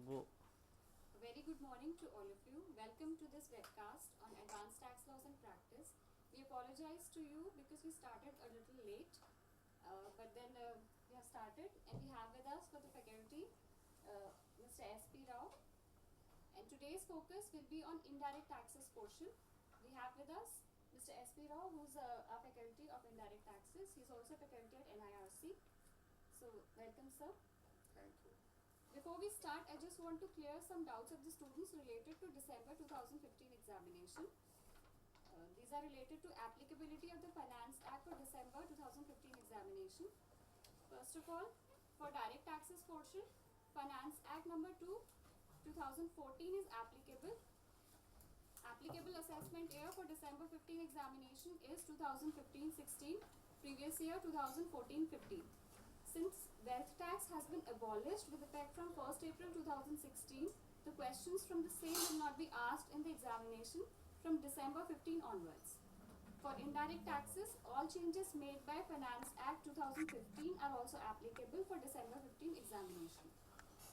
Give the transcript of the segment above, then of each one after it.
A very good morning to all of you. Welcome to this webcast on advanced tax laws and practice. We apologize to you because we started a little late, but then we have started, and we have with us for the faculty Mr. S.P. Rao. And today's focus will be on indirect taxes portion. We have with us Mr. S.P. Rao, who's a faculty of indirect taxes. He's also a faculty at NIRC. So welcome, sir. Thank you. Before we start, I just want to clear some doubts of the students related to December 2015 examination. These are related to applicability of the Finance Act for December 2015 examination. First of all, for direct taxes portion, Finance Act number 2, 2014 is applicable. Applicable assessment year for December 15 examination is 2015-16, previous year 2014-15. Since wealth tax has been abolished with effect from 1st April 2016, the questions from the same will not be asked in the examination from December 15 onwards. For indirect taxes, all changes made by Finance Act 2015 are also applicable for December 15 examination.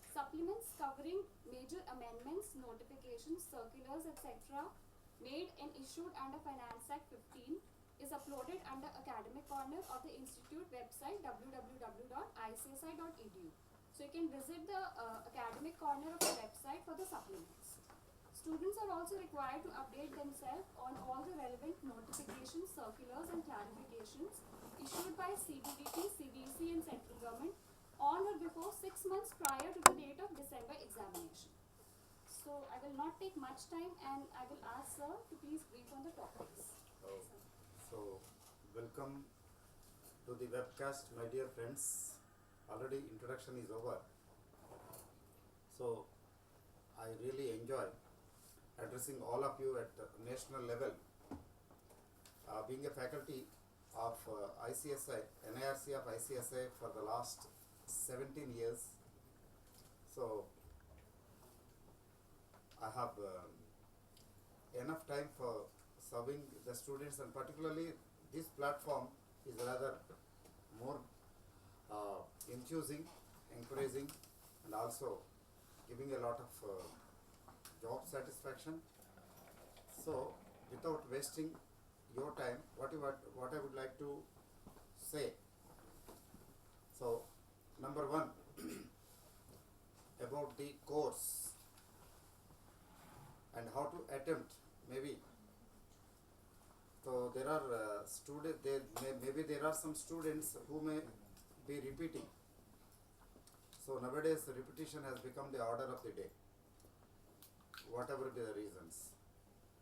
Supplements covering major amendments, notifications, circulars, etc. made and issued under Finance Act 15 is uploaded under Academic Corner of the Institute website www.ICSI141215. So you can visit the Academic Corner of the website for the supplements. Students are also required to update themselves on all the relevant notifications, circulars and clarifications issued by CBDT, CBEC and central government on or before 6 months prior to the date of December examination. So I will not take much time and I will ask sir to please brief on the topics. So, welcome to the webcast, my dear friends. Already introduction is over. So, I really enjoy addressing all of you at the national level. Being a faculty of ICSI, NIRC of ICSI for the last 17 years. So, I have enough time for serving the students, and particularly this platform is rather more enthusing, encouraging and also giving a lot of job satisfaction. So without wasting your time, what I would like to say. So number one, about the course and how to attempt. Maybe so there are maybe there are some students who may be repeating. So nowadays repetition has become the order of the day, whatever be the reasons.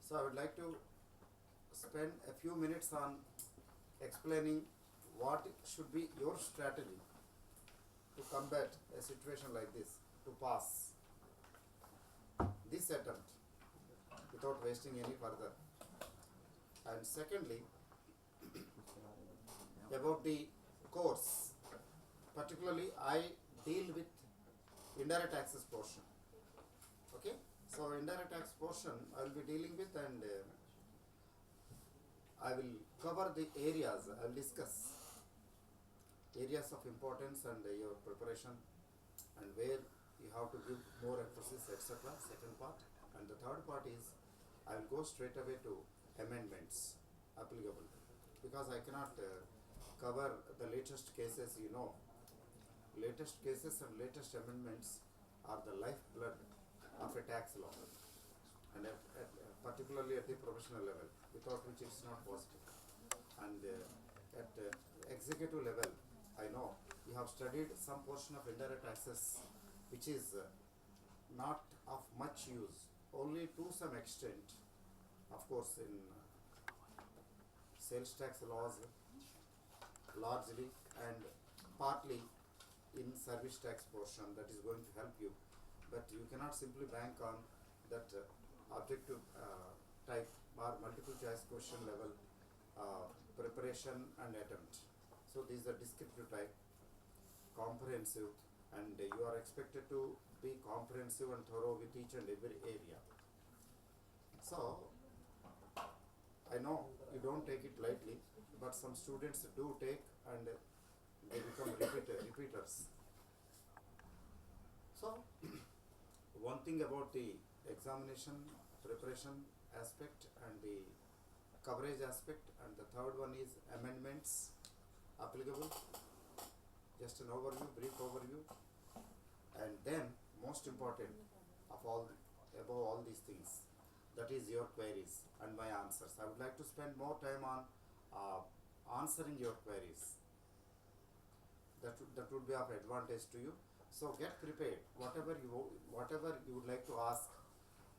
So I would like to spend a few minutes on explaining what should be your strategy to combat a situation like this, to pass this attempt without wasting any further. And secondly, about the course, particularly I deal with indirect taxes portion. Okay, so indirect tax portion I will be dealing with, and I will cover the areas, I will discuss areas of importance and your preparation and where you have to give more emphasis, etc. Second part. And the third part is I will go straight away to amendments applicable, because I cannot cover the latest cases. Latest cases and latest amendments are the lifeblood of a tax law, and particularly at the professional level, without which it's not possible. And at executive level, I know you have studied some portion of indirect taxes which is not of much use, only to some extent, of course, in sales tax laws largely, and partly in service tax portion that is going to help you. But you cannot simply bank on that objective type or multiple choice question level preparation and attempt. So these are descriptive type, comprehensive, and you are expected to be comprehensive and thorough with each and every area. So I know you don't take it lightly, but some students do take and they become repeaters. So something about the examination preparation aspect and the coverage aspect, and the third one is amendments applicable. Just an overview, brief overview, and then most important of all, above all these things, that is your queries and my answers. I would like to spend more time on answering your queries. That would be of advantage to you. So get prepared, whatever you would like to ask,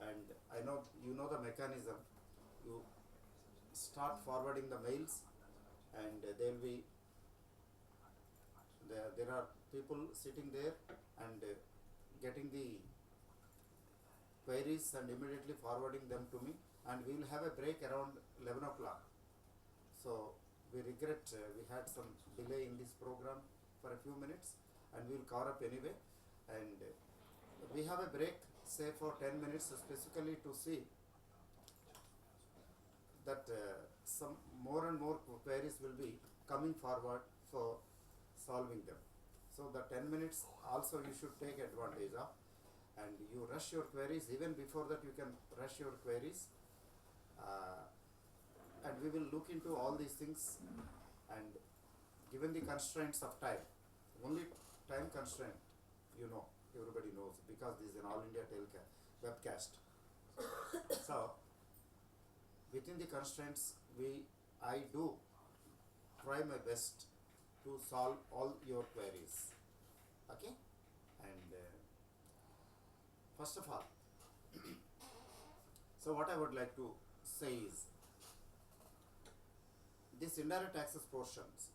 and I know you know the mechanism. You start forwarding the mails, and there will be there are people sitting there and getting the queries and immediately forwarding them to me, and we will have a break around 11 o'clock. So we regret we had some delay in this program for a few minutes, and we will cover up anyway, and we have a break say for 10 minutes specifically to see that some more and more queries will be coming forward for solving them. So the 10 minutes also you should take advantage of, and you rush your queries. Even before that you can rush your queries, and we will look into all these things, and given the constraints of time, only time constraint, you know, everybody knows, because this is an all India webcast. So within the constraints, I do try my best to solve all your queries. Okay, and first of all, so what I would like to say is, this indirect taxes portions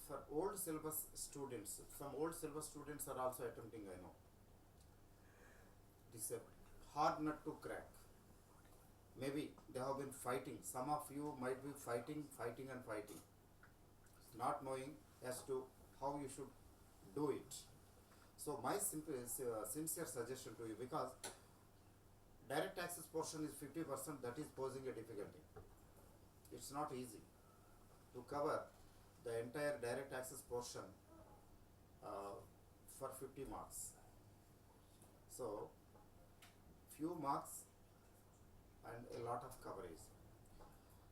for old syllabus students, some old syllabus students are also attempting, I know. This is a hard nut to crack. Maybe they have been fighting. Some of you might be fighting, not knowing as to how you should do it. So my sincere suggestion to you, because direct taxes portion is 50%, that is posing a difficulty. It's not easy to cover the entire direct taxes portion for 50 marks. So few marks and a lot of coverage.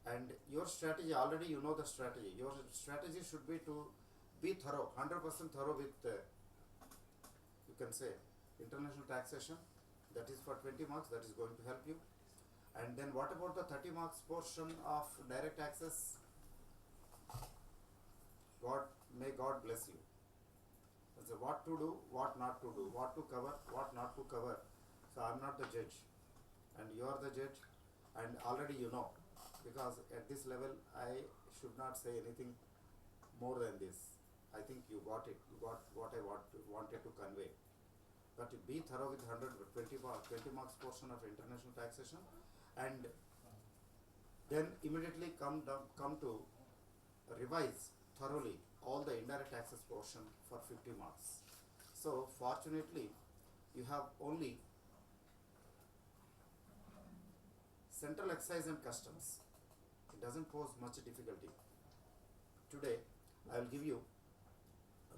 And your strategy, already you know the strategy. Your strategy should be to be thorough, 100% thorough with, you can say, international taxation. That is for 20 marks, that is going to help you. And then what about the 30 marks portion of direct taxes? May God bless you. So what to do, what not to do, what to cover, what not to cover. So I am not the judge, and you are the judge, and already you know, because at this level I should not say anything more than this. I think you got it, you got what I wanted to convey. But be thorough with 120 marks portion of international taxation, and then immediately come to revise thoroughly all the indirect taxes portion for 50 marks. So fortunately you have only central excise and customs. It doesn't pose much difficulty. Today I will give you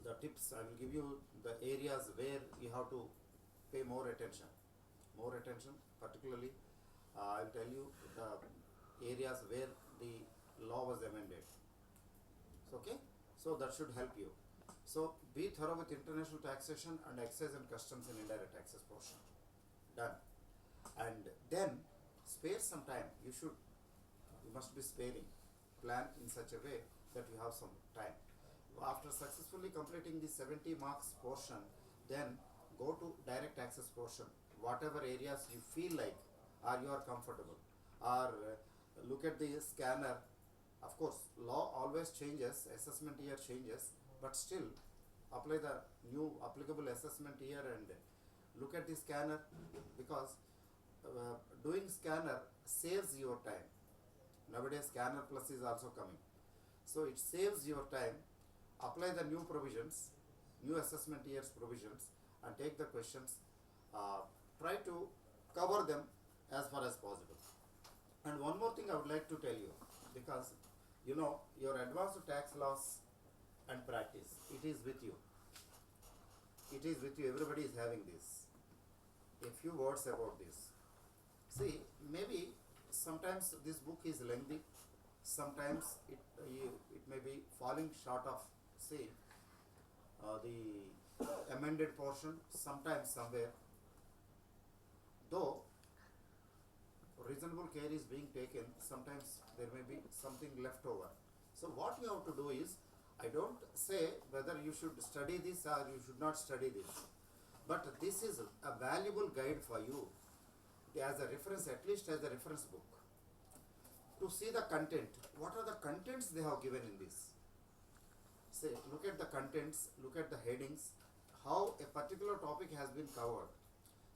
the tips, I will give you the areas where you have to pay more attention, particularly I will tell you the areas where the law was amended. Okay, so that should help you. So be thorough with international taxation and excise and customs in indirect taxes portion. Done. And then spare some time. You must be sparing. Plan in such a way that you have some time. After successfully completing the 70 marks portion, then go to direct taxes portion. Whatever areas you feel like or you are comfortable, or look at the scanner. Of course, law always changes, assessment year changes, but still apply the new applicable assessment year and look at the scanner, because doing scanner saves your time. Nowadays scanner plus is also coming, so it saves your time. Apply the new provisions, new assessment year's provisions, and take the questions. Try to cover them as far as possible. And one more thing I would like to tell you, because you know your advanced tax laws and practice, it is with you. Everybody is having this. a few words about this. See, maybe sometimes this book is lengthy, sometimes it may be falling short of, say, the amended portion, sometimes somewhere, though reasonable care is being taken, sometimes there may be something left over. So what you have to do is, I don't say whether you should study this or you should not study this, but this is a valuable guide for you as a reference, at least as a reference book, to see the content. What are the contents they have given in this? Say, look at the contents, look at the headings, how a particular topic has been covered.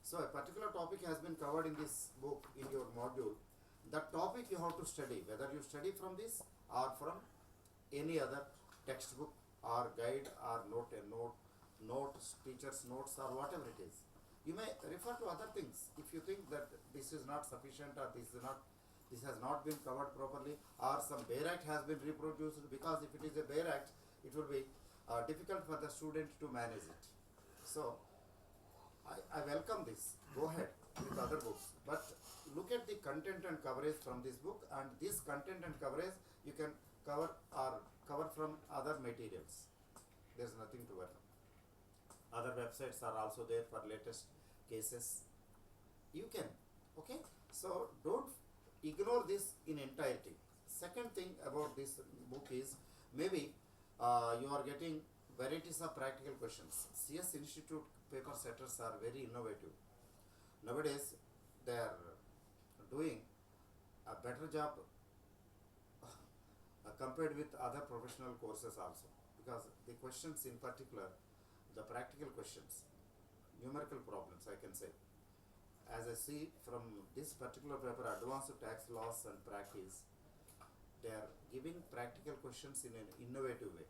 So a particular topic has been covered in this book, in your module. That topic you have to study, whether you study from this or from any other textbook or guide or notes, teacher's notes or whatever it is. You may refer to other things if you think that this is not sufficient or this has not been covered properly, or some bare act has been reproduced, because if it is a bare act, it will be difficult for the student to manage it. So I welcome this. Go ahead with other books, but look at the content and coverage from this book, and this content and coverage you can cover from other materials. There is nothing to worry. Other websites are also there for latest cases. You can, okay? So don't ignore this in entirety. Second thing about this book is, maybe you are getting varieties of practical questions. CS Institute paper setters are very innovative. Nowadays they are doing a better job compared with other professional courses also, because the questions in particular, the practical questions, numerical problems, I can say, as I see from this particular paper, Advanced Tax Laws and Practice, they are giving practical questions in an innovative way.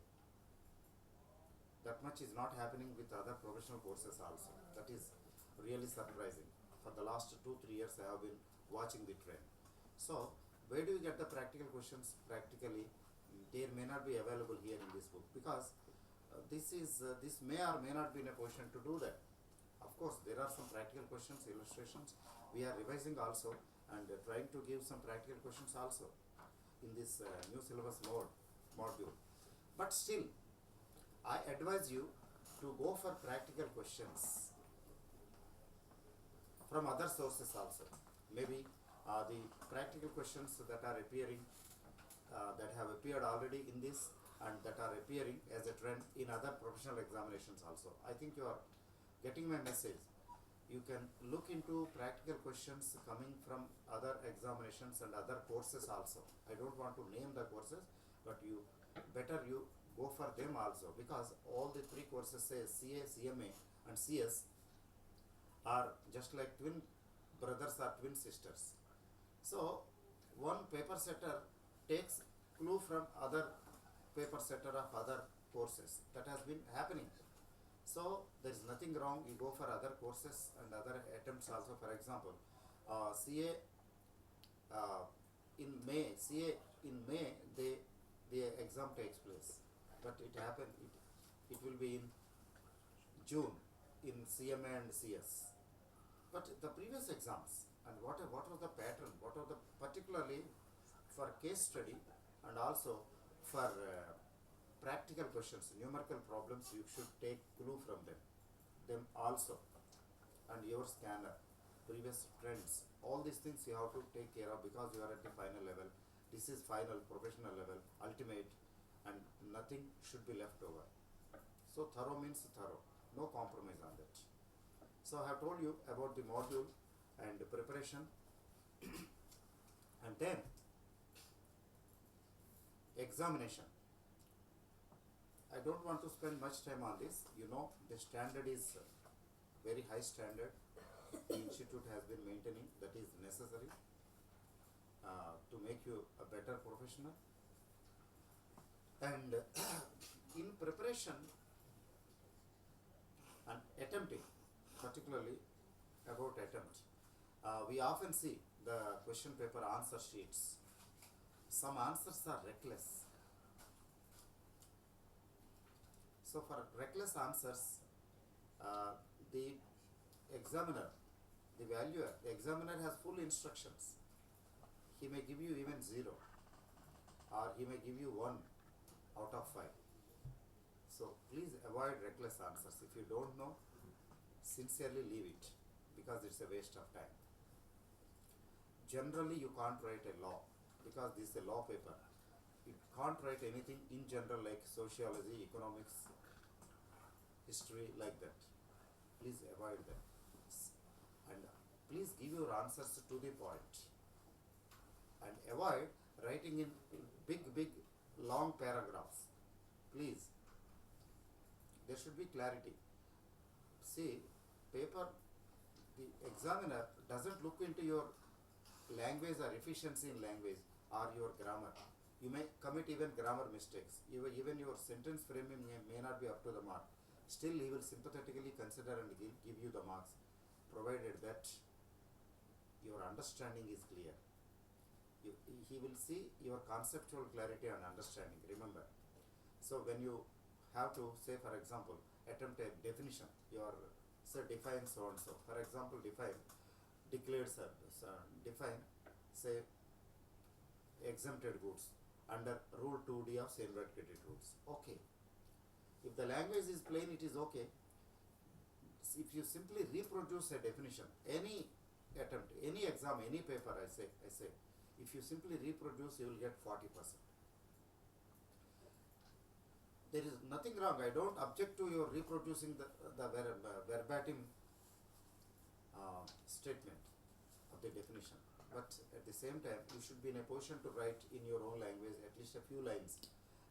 That much is not happening with other professional courses also. That is really surprising. For the last 2-3 years I have been watching the trend. So where do you get the practical questions? Practically they may not be available here in this book, because this may or may not be in a position to do that. Of course there are some practical questions, illustrations we are revising also, and trying to give some practical questions also in this new syllabus module. But still I advise you to go for practical questions from other sources also. Maybe the practical questions that are appearing, that have appeared already in this, and that are appearing as a trend in other professional examinations also. I think you are getting my message. You can look into practical questions coming from other examinations and other courses also. I don't want to name the courses, but you go for them also, because all the 3 courses, say CA, CMA and CS, are just like twin brothers or twin sisters. So one paper setter takes clue from other paper setter of other courses. That has been happening. So there is nothing wrong, you go for other courses and other attempts also. For example, CA in May, the exam takes place, but it will be in June in CMA and CS. But the previous exams, and what was the pattern, what was the, particularly for case study and also for practical questions, numerical problems, you should take clue from them also, and your scanner, previous trends, all these things you have to take care of, because you are at the final level. This is final professional level, ultimate, and nothing should be left over. So thorough means thorough, no compromise on that. So I have told you about the module and the preparation and then examination. I don't want to spend much time on this. You know, the standard is very high standard. The institute has been maintaining, that is necessary to make you a better professional. And in preparation and attempting, particularly about attempt, we often see the question paper answer sheets. Some answers are reckless. So for reckless answers, the examiner The valuer, the examiner has full instructions. He may give you even 0, or he may give you 1 out of 5. So please avoid reckless answers. If you don't know, sincerely leave it, because it's a waste of time. Generally you can't write a law, because this is a law paper. You can't write anything in general like sociology, economics, history, like that. Please avoid that. And please give your answers to the point. And avoid writing in big, long paragraphs. Please. There should be clarity. See, paper, the examiner doesn't look into your language or efficiency in language or your grammar. You may commit even grammar mistakes. Even your sentence framing may not be up to the mark. Still, he will sympathetically consider and give you the marks, provided that your understanding is clear. He will see your conceptual clarity and understanding. Remember. So when you have to say, for example, attempt a definition, define so and so. For example, define say exempted goods under rule 2D of same-right credit rules. Okay. If the language is plain, it is okay. If you simply reproduce a definition, any attempt, any exam, any paper, I say, if you simply reproduce, you will get 40%. There is nothing wrong. I don't object to your reproducing the verbatim statement of the definition. But at the same time, you should be in a position to write in your own language at least a few lines.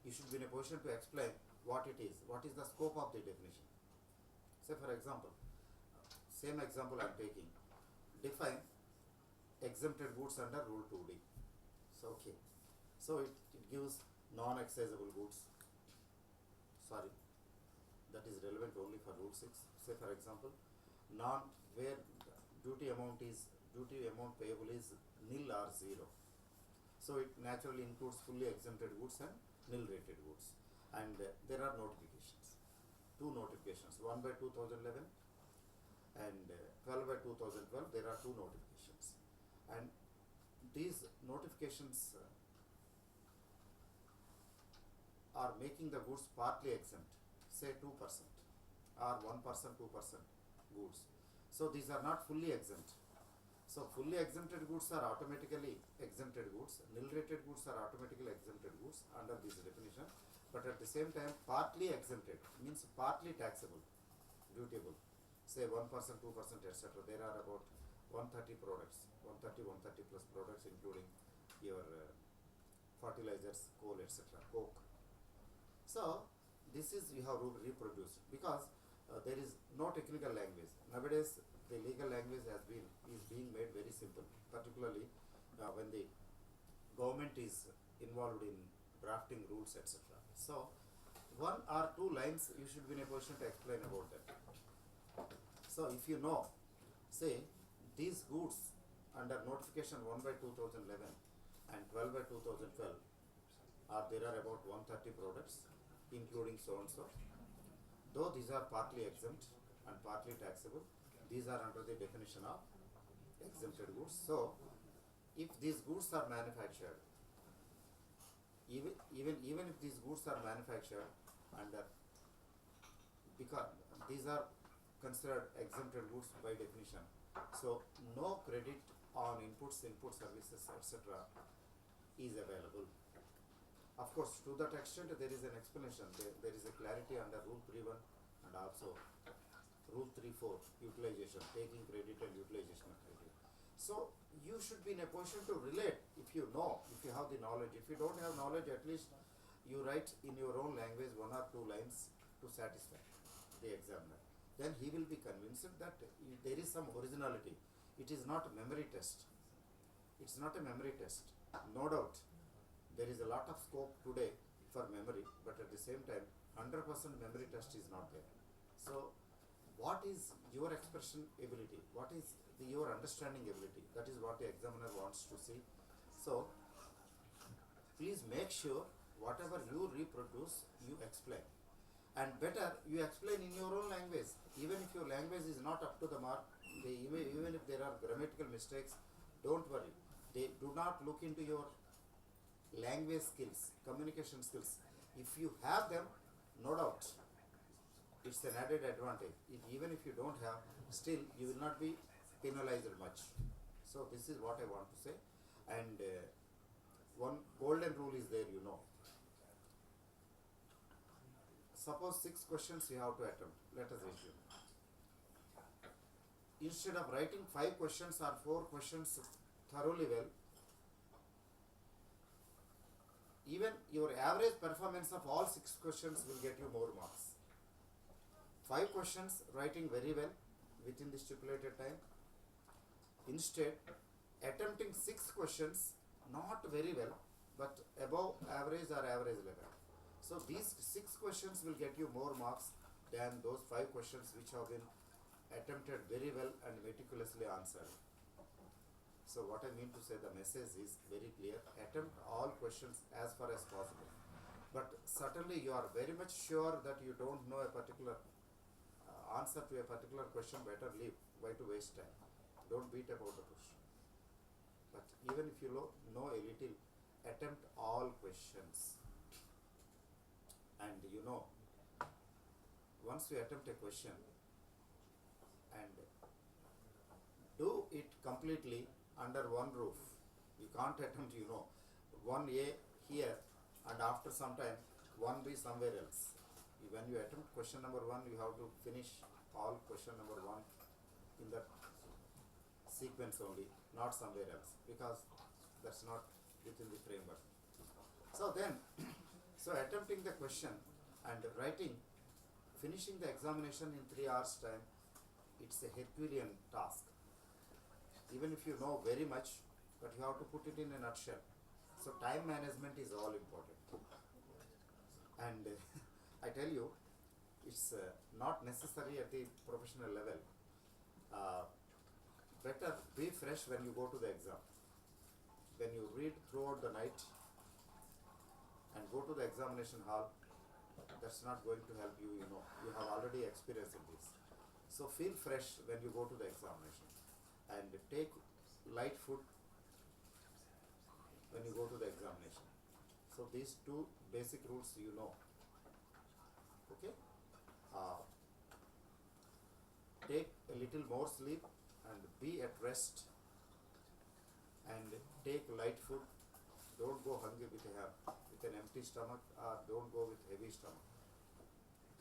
You should be in a position to explain what it is, what is the scope of the definition. Say for example, same example I am taking. Define exempted goods under rule 2D. So okay. So it gives non-excisable goods. Sorry, that is relevant only for rule 6. Say for example, where duty amount payable is nil or 0. So it naturally includes fully exempted goods and nil rated goods. And there are notifications. 2 notifications, 1 by 2011 and 12 by 2012. There are 2 notifications. And these notifications are making the goods partly exempt, say 2% or 1%, 2% goods. So these are not fully exempt. So fully exempted goods are automatically exempted goods, nil rated goods are automatically exempted goods under this definition, but at the same time partly exempted means partly taxable, dutiable, say 1%, 2%, etc. There are about 130 products, 130 plus products including your fertilizers, coal, etc., coke. So this is you have reproduced because there is no technical language. Nowadays the legal language is being made very simple, particularly when the government is involved in drafting rules, etc. So 1 or 2 lines you should be in a position to explain about that. So if you know, say these goods under notification 1 by 2011 and 12 by 2012 there are about 130 products including so and so. Though these are partly exempt and partly taxable, these are under the definition of exempted goods. So if these goods are manufactured, even if these goods are manufactured under, because these are considered exempted goods by definition, so no credit on input services, etc. is available. Of course, to that extent there is an explanation, there is a clarity under rule 3.1 and also rule 3.4, utilization, taking credit and utilization of credit. So you should be in a position to relate if you know, if you have the knowledge. If you don't have knowledge, at least you write in your own language 1 or 2 lines to satisfy the examiner. Then he will be convinced that there is some originality. It is not a memory test. It's not a memory test. No doubt, there is a lot of scope today for memory, but at the same time, 100% memory test is not there. So what is your expression ability? What is your understanding ability? That is what the examiner wants to see. So please make sure whatever you reproduce, you explain. And better you explain in your own language. Even if your language is not up to the mark, even if there are grammatical mistakes, don't worry. They do not look into your language skills, communication skills. If you have them, no doubt, it's an added advantage. Even if you don't have, still you will not be penalized much. So this is what I want to say. And one golden rule is there, you know. Suppose 6 questions you have to attempt. Let us assume. Instead of writing 5 questions or 4 questions thoroughly well, even your average performance of all 6 questions will get you more marks. 5 questions writing very well within the stipulated time. Instead, attempting 6 questions not very well but above average or average level. So these 6 questions will get you more marks than those 5 questions which have been attempted very well and meticulously answered. So what I mean to say, the message is very clear. Attempt all questions as far as possible. But certainly you are very much sure that you don't know a particular answer to a particular question, better leave. Why to waste time? Don't beat about the question. But even if you know a little, attempt all questions. And you know, once you attempt a question and do it completely under one roof, you can't attempt, you know, 1A here and after some time 1B somewhere else. When you attempt question number 1, you have to finish all question number 1 in that sequence only, not somewhere else, because that's not within the framework. So then, so attempting the question and writing, finishing the examination in 3 hours time, it's a Herculean task. Even if you know very much, but you have to put it in a nutshell. So time management is all important. And I tell you, it's not necessary at the professional level. Better be fresh when you go to the exam. When you read throughout the night and go to the examination hall, that's not going to help you, you know. You have already experienced this. So feel fresh when you go to the examination. And take light food when you go to the examination. So these 2 basic rules you know. Okay? Take a little more sleep and be at rest, and take light food. Don't go hungry with an empty stomach, or don't go with heavy stomach.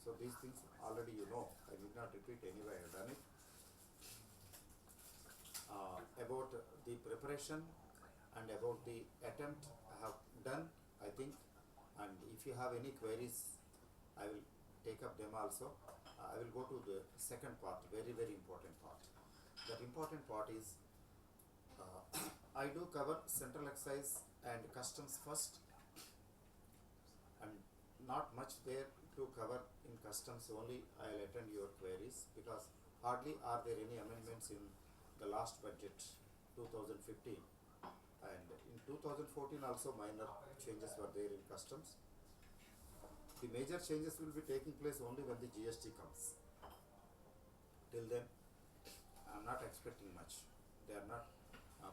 So these things already you know. I need not repeat anyway, I have done it. About the preparation and about the attempt I have done, I think. And if you have any queries, I will take up them also. I will go to the second part, very very important part. That important part is, I do cover central excise and customs first, and not much there to cover in customs only. I will attend your queries, because hardly are there any amendments in the last budget 2015, and in 2014 also minor changes were there in customs. The major changes will be taking place only when the GST comes. Till then, I am not expecting much. They are not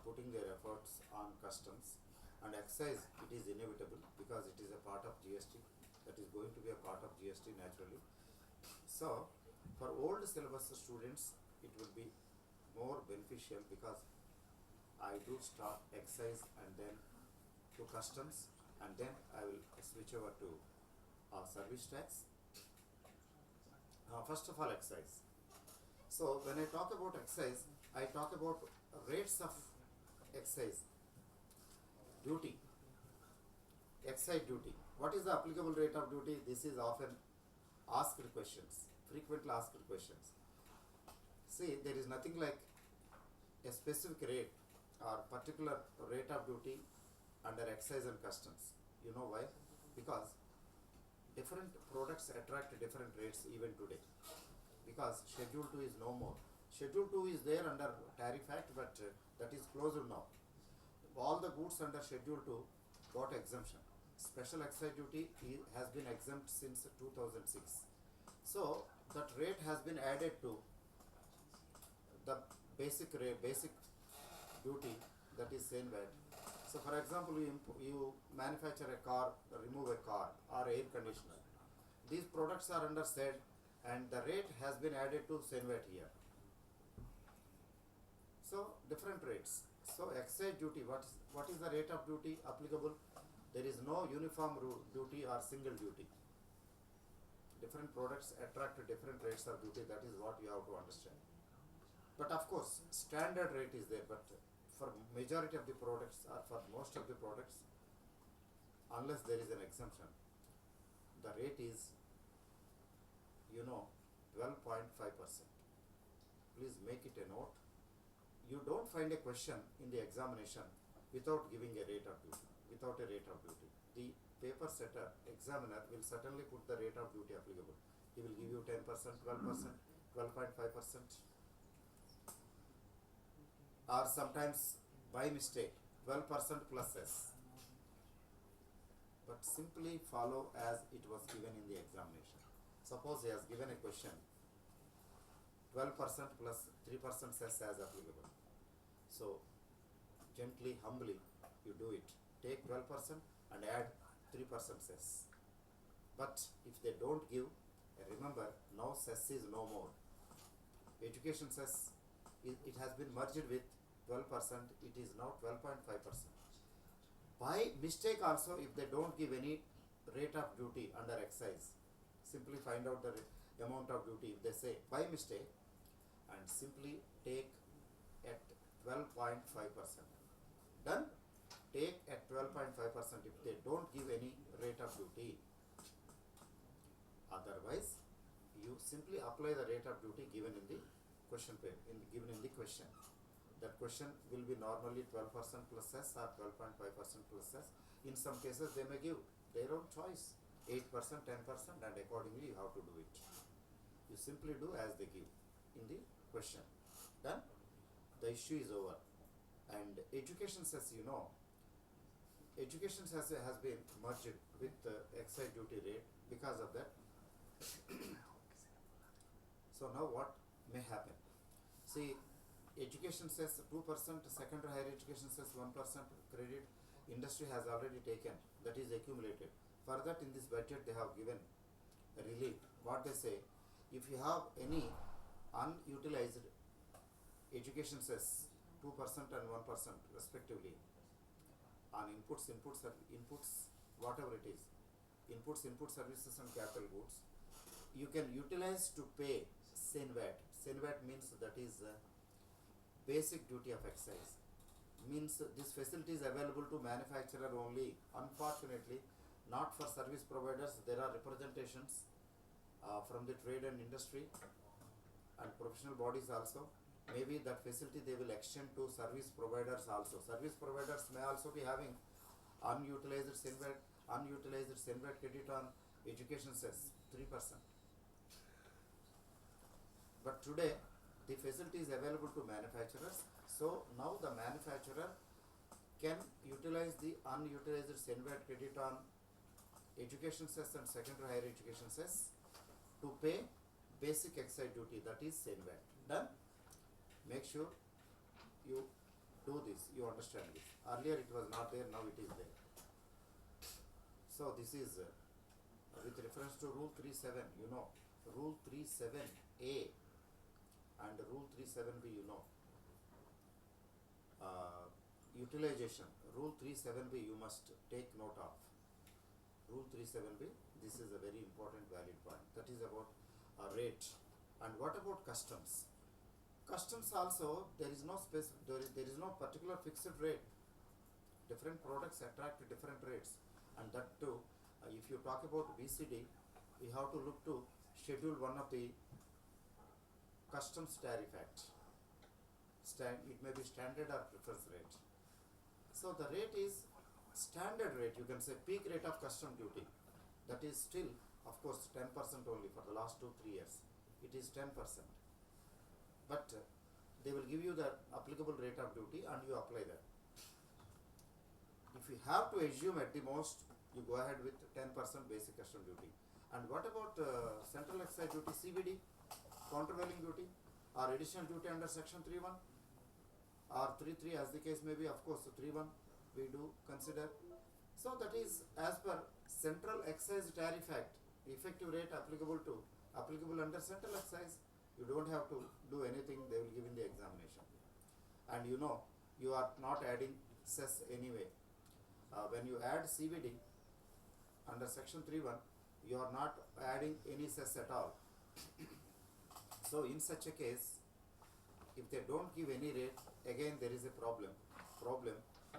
putting their efforts on customs, and excise, it is inevitable because it is a part of GST. That is going to be a part of GST naturally. So for old syllabus students, it will be more beneficial, because I do start excise and then to customs, and then I will switch over to service tax. First of all, excise. So when I talk about excise, I talk about rates of excise duty. Excise duty. What is the applicable rate of duty? This is often asked questions, frequently asked questions. See, there is nothing like a specific rate or particular rate of duty under excise and customs. You know why? Because different products attract different rates even today. Because Schedule 2 is no more. Schedule 2 is there under Tariff Act, but that is closed now. All the goods under Schedule 2 got exemption. Special excise duty has been exempt since 2006. So that rate has been added to the basic rate, basic duty, that is same VAT. So for example, you manufacture a car, remove a car or air conditioner. These products are under SED and the rate has been added to SENVAT here. So different rates. So excise duty, what is the rate of duty applicable? There is no uniform duty or single duty. Different products attract different rates of duty, that is what you have to understand. But of course, standard rate is there, but for majority of the products or for most of the products, unless there is an exemption, the rate is 12.5%. Please make it a note. You don't find a question in the examination without giving a rate of duty, without a rate of duty. The paper setter, examiner will certainly put the rate of duty applicable. He will give you 10%, 12%, 12.5%, or sometimes by mistake 12% plus S. But simply follow as it was given in the examination. Suppose he has given a question 12% plus 3% cess as applicable. So gently, humbly you do it. Take 12% and add 3% cess. But if they don't give, remember now cess is no more. Education cess, it has been merged with 12%, it is now 12.5%. By mistake also, if they don't give any rate of duty under excise, simply find out the amount of duty. If they say by mistake, and simply take at 12.5%. Done? Take at 12.5% if they don't give any rate of duty. Otherwise, you simply apply the rate of duty given in the question paper, given in the question. That question will be normally 12% plus cess or 12.5% plus cess. In some cases, they may give their own choice, 8%, 10%, and accordingly you have to do it. You simply do as they give in the question. Done? The issue is over. And education cess, education cess has been merged with the excise duty rate because of that. So now what may happen? See, education says 2%, secondary higher education says 1% credit, industry has already taken, that is accumulated. For that, in this budget they have given a relief. What they say, if you have any unutilized education says 2% and 1% respectively on inputs, whatever it is, inputs, input services and capital goods, you can utilize to pay SENVAT. SENVAT means that is basic duty of excise. Means this facility is available to manufacturer only. Unfortunately, not for service providers. There are representations from the trade and industry and professional bodies also. Maybe that facility they will extend to service providers also. Service providers may also be having unutilized SENVAT credit on education cess 3%. But today the facility is available to manufacturers. So now the manufacturer can utilize the unutilized SENVAT credit on education cess and secondary higher education cess to pay basic excise duty, that is SENVAT. Done? Make sure you do this, you understand this. Earlier it was not there, now it is there. So this is with reference to rule 37, rule 37A and rule 37B, utilization. Rule 37B you must take note of. Rule 37B, this is a very important valid point. That is about rate. And what about customs? Customs also, there is no particular fixed rate. Different products attract different rates, and that too, if you talk about BCD, we have to look to Schedule 1 of the Customs Tariff Act. It may be standard or preference rate. So the rate is standard rate, you can say peak rate of custom duty. That is still, of course, 10% only for the last 2-3 years. It is 10%. But they will give you the applicable rate of duty and you apply that. If you have to assume at the most, you go ahead with 10% basic custom duty. And what about central excise duty, CVD, countervailing duty, or additional duty under section 3.1 or 3.3 as the case may be? Of course, 3.1 we do consider. So that is as per Central Excise Tariff Act, effective rate applicable under central excise. You don't have to do anything, they will give in the examination. And you know, you are not adding cess anyway. When you add CVD under section 3.1, you are not adding any cess at all. So in such a case, if they don't give any rate, again there is a problem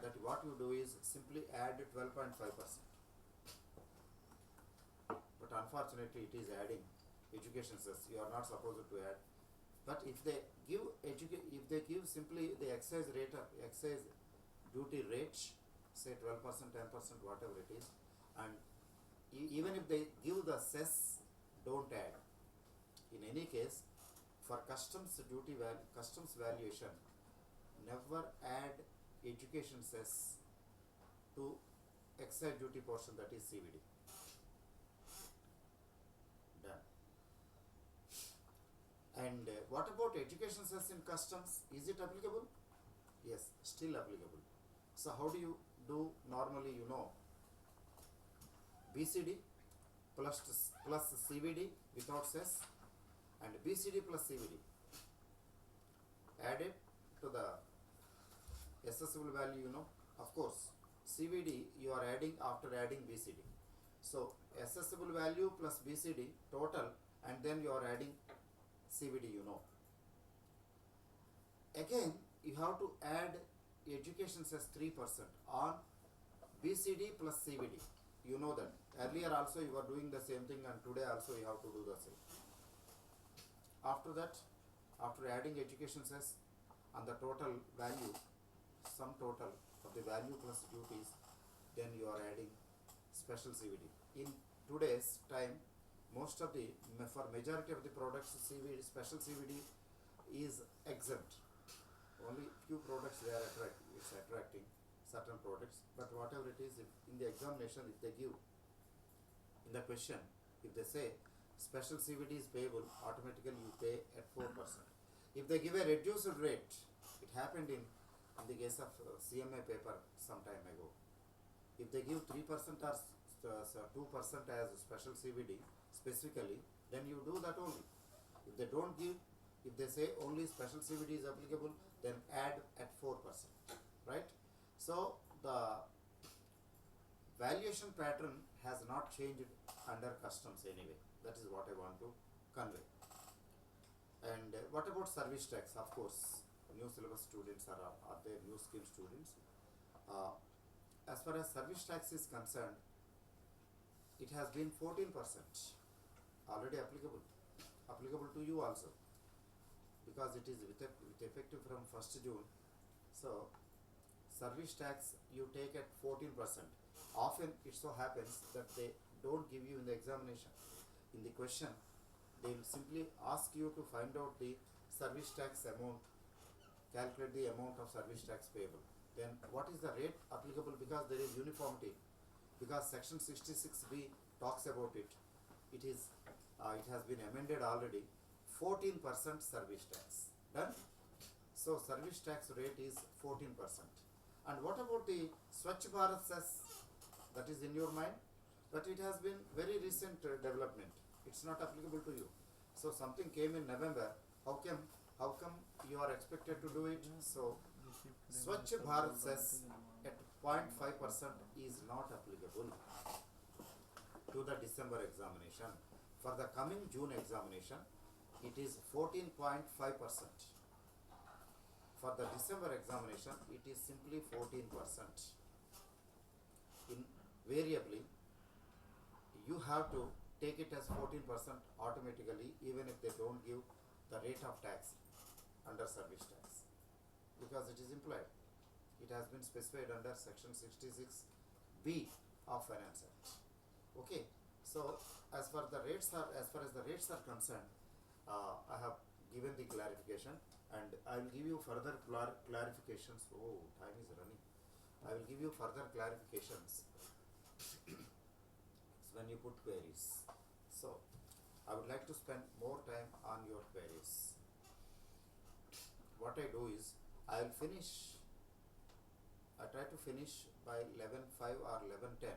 that what you do is simply add 12.5%. But unfortunately it is adding education cess. You are not supposed to add. But if they give simply the excise rate, excise duty rate, say 12%, 10%, whatever it is, and even if they give the cess, don't add. In any case, for customs duty customs valuation, never add education cess to excise duty portion, that is CVD. Done. And what about education cess in customs? Is it applicable? Yes, still applicable. So how do you do normally? You know, BCD plus CVD without cess, and BCD plus CVD added to the assessable value. You know, of course, CVD you are adding after adding BCD. So assessable value plus BCD total, and then you are adding CVD. You know, again you have to add education cess 3% on BCD plus CVD. You know that earlier also you were doing the same thing, and today also you have to do the same. After that, after adding education cess on the total value, sum total of the value plus duties, then you are adding special CVD. In today's time, most of the, for majority of the products, CVD, special CVD is exempt. Only few products they are attracting certain products, but whatever it is, if in the examination, if they give in the question, if they say special CVD is payable, automatically you pay at 4%. If they give a reduced rate, it happened in the case of CMA paper some time ago. If they give 3% or 2% as special CVD specifically, then you do that only. If they don't give, if they say only special CVD is applicable, then add at 4%, right? So the valuation pattern has not changed under customs anyway. That is what I want to convey. And what about service tax? Of course, new syllabus students are there, new scheme students. As far as service tax is concerned, it has been 14% already applicable to you also, because it is with effective from 1st June. So service tax you take at 14%. Often it so happens that they don't give you in the examination. In the question, they will simply ask you to find out the service tax amount, calculate the amount of service tax payable. Then what is the rate applicable, because there is uniformity, because section 66B talks about it. It has been amended already. 14% service tax. Done? So service tax rate is 14%. And what about the Swachh Bharat cess? That is in your mind, but it has been very recent development. It's not applicable to you. So something came in November. How come you are expected to do it? So Swachh Bharat cess at 0.5% is not applicable to the December examination. For the coming June examination, it is 14.5%. For the December examination, it is simply 14%. Invariably, you have to take it as 14% automatically, even if they don't give the rate of tax under service tax, because it is implied. It has been specified under section 66B of Finance Act. Okay, so as far as the rates are concerned, I have given the clarification, and I will give you further clarifications. Oh, time is running. I will give you further clarifications when you put queries. So I would like to spend more time on your queries. What I do is I will finish, I try to finish by 11:05 or 11:10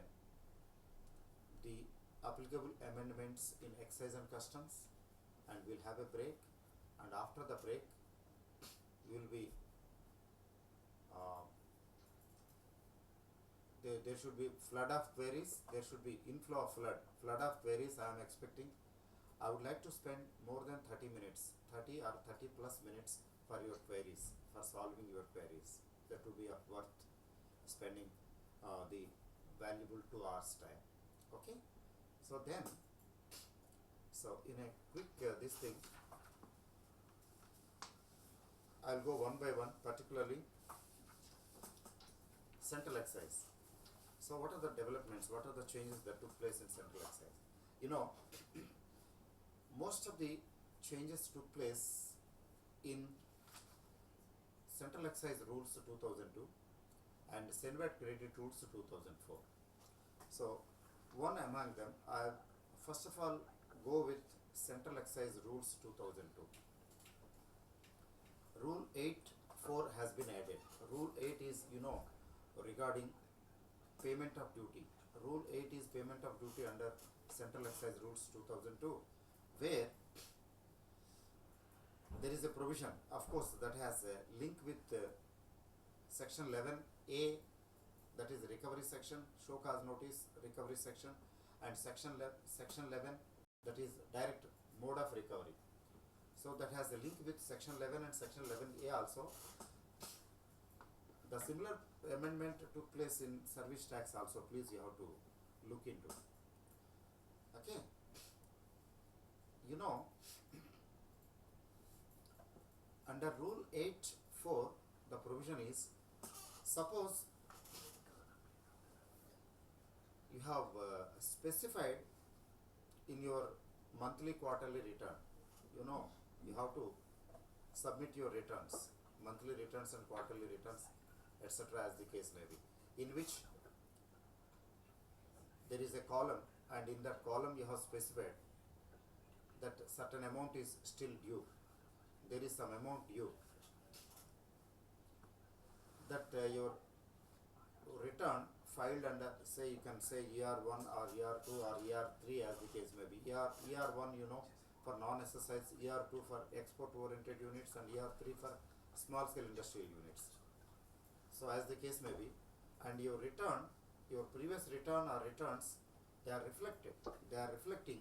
the applicable amendments in excise and customs, and we'll have a break, and after the break we will be there should be flood of queries, there should be inflow of flood of queries I am expecting. I would like to spend more than 30 minutes, 30 or 30 plus minutes for your queries, for solving your queries. That would be worth spending the valuable 2 hours time. Okay? So then, so in a quick this thing, I'll go one by one, particularly central excise. So what are the developments, what are the changes that took place in central excise? You know, most of the changes took place in Central Excise Rules 2002 and Senvat Credit Rules 2004. So one among them, I first of all go with Central Excise Rules 2002. Rule 8.4 has been added. Rule 8 is, you know, regarding payment of duty. Rule 8 is payment of duty under Central Excise Rules 2002, where there is a provision, of course, that has a link with section 11A, that is recovery section, show cause notice, recovery section, and section 11, that is direct mode of recovery. So that has a link with section 11 and section 11A also. The similar amendment took place in service tax also. Please, you have to look into. Okay. You know, under Rule 8.4, the provision is, suppose you have specified in your monthly quarterly return, you know, you have to submit your returns, monthly returns and quarterly returns, etc., as the case may be, in which there is a column, and in that column you have specified that certain amount is still due. There is some amount due, that your return filed under, say, you can say year 1 or year 2 or year 3, as the case may be. Year 1, you know, for non-SSIs, year 2 for export oriented units, and year 3 for small scale industrial units. So as the case may be, and your return, your previous return or returns, they are reflecting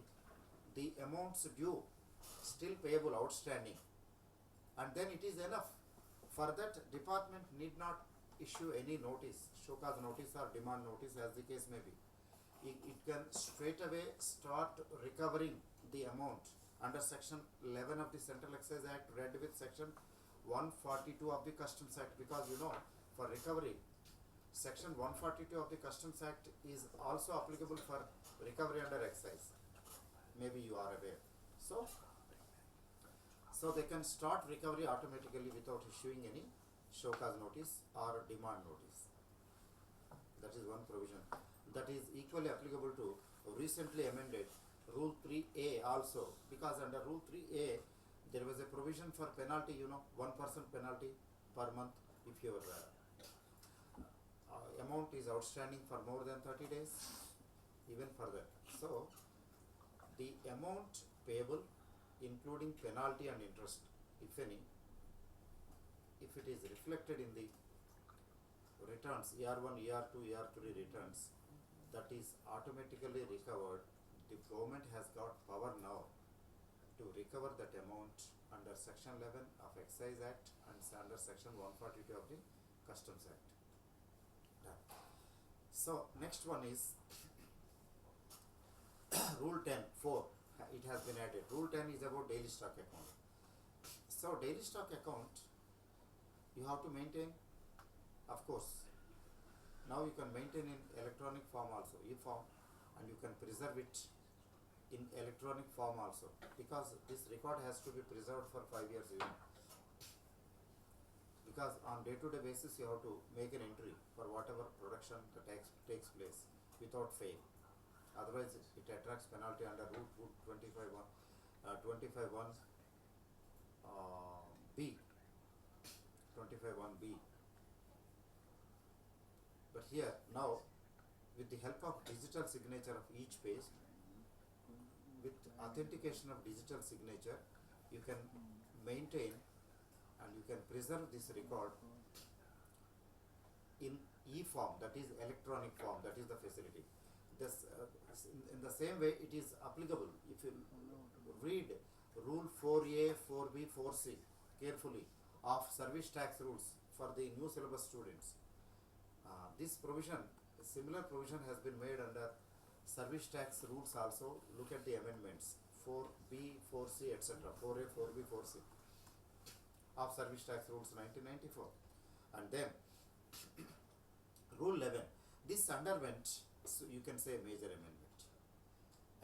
the amounts due, still payable, outstanding, and then it is enough. For that, department need not issue any notice, show cause notice or demand notice, as the case may be. It can straight away start recovering the amount under section 11 of the Central Excise Act, read with section 142 of the Customs Act, because you know, for recovery, section 142 of the Customs Act is also applicable for recovery under excise. Maybe you are aware. So they can start recovery automatically without issuing any show cause notice or demand notice. That is one provision. That is equally applicable to recently amended Rule 3A also, because under Rule 3A there was a provision for penalty, you know, 1% penalty per month if your amount is outstanding for more than 30 days, even further. So the amount payable, including penalty and interest, if any, if it is reflected in the returns, year 1, year 2, year 3 returns, that is automatically recovered. The government has got power now to recover that amount under section 11 of Excise Act and under section 142 of the Customs Act. Done. So next one is Rule 10.4. It has been added. Rule 10 is about daily stock account. So daily stock account you have to maintain, of course. Now you can maintain in electronic form also, e-form, and you can preserve it in electronic form also, because this record has to be preserved for 5 years even. Because on day-to-day basis you have to make an entry for whatever production that takes place without fail. Otherwise, it attracts penalty under Root 25(1) B, 25(1)B. But here now, with the help of digital signature of each page, with authentication of digital signature, you can maintain and you can preserve this record in e-form, that is electronic form, that is the facility. This, in the same way, it is applicable. If you read Rule 4A, 4B, 4C carefully of service tax rules for the new syllabus students, this provision, similar provision has been made under service tax rules also. Look at the amendments 4B, 4C, etc. 4A, 4B, 4C of service tax rules 1994. And then Rule 11, this underwent, so you can say, major amendment.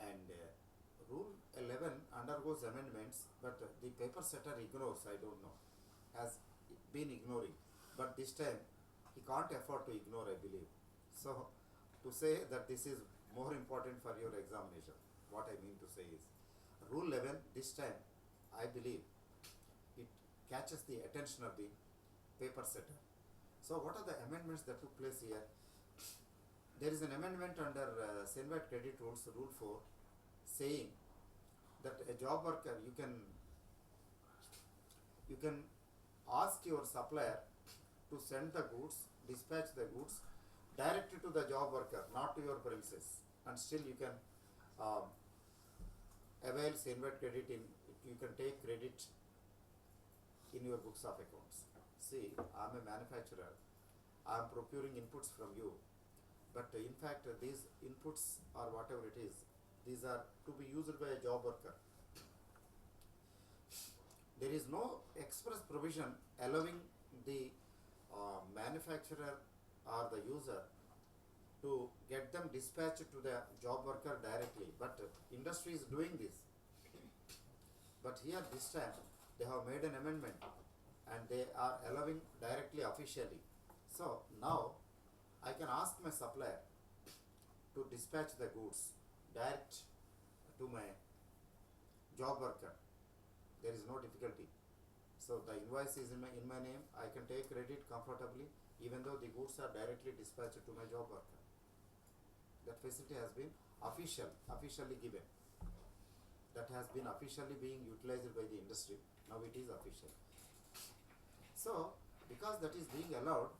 And Rule 11 undergoes amendments, but the paper setter ignores, I don't know, has been ignoring. But this time, he can't afford to ignore, I believe. So, to say that this is more important for your examination, what I mean to say is, Rule 11, this time, I believe, it catches the attention of the paper setter. So, what are the amendments that took place here? There is an amendment under Senvat Credit Rules, Rule 4, saying that a job worker, you can ask your supplier to send the goods, dispatch the goods directly to the job worker, not to your premises, and still you can avail Senvat credit in, you can take credit in your books of accounts. See, I am a manufacturer, I am procuring inputs from you, but in fact these inputs or whatever it is, these are to be used by a job worker. There is no express provision allowing the manufacturer or the user to get them dispatched to the job worker directly, but industry is doing this. But here this time they have made an amendment and they are allowing directly officially. So now I can ask my supplier to dispatch the goods direct to my job worker. There is no difficulty. So the invoice is in my name. I can take credit comfortably even though the goods are directly dispatched to my job worker. That facility has been officially given. That has been officially being utilized by the industry. Now it is official. So because that is being allowed,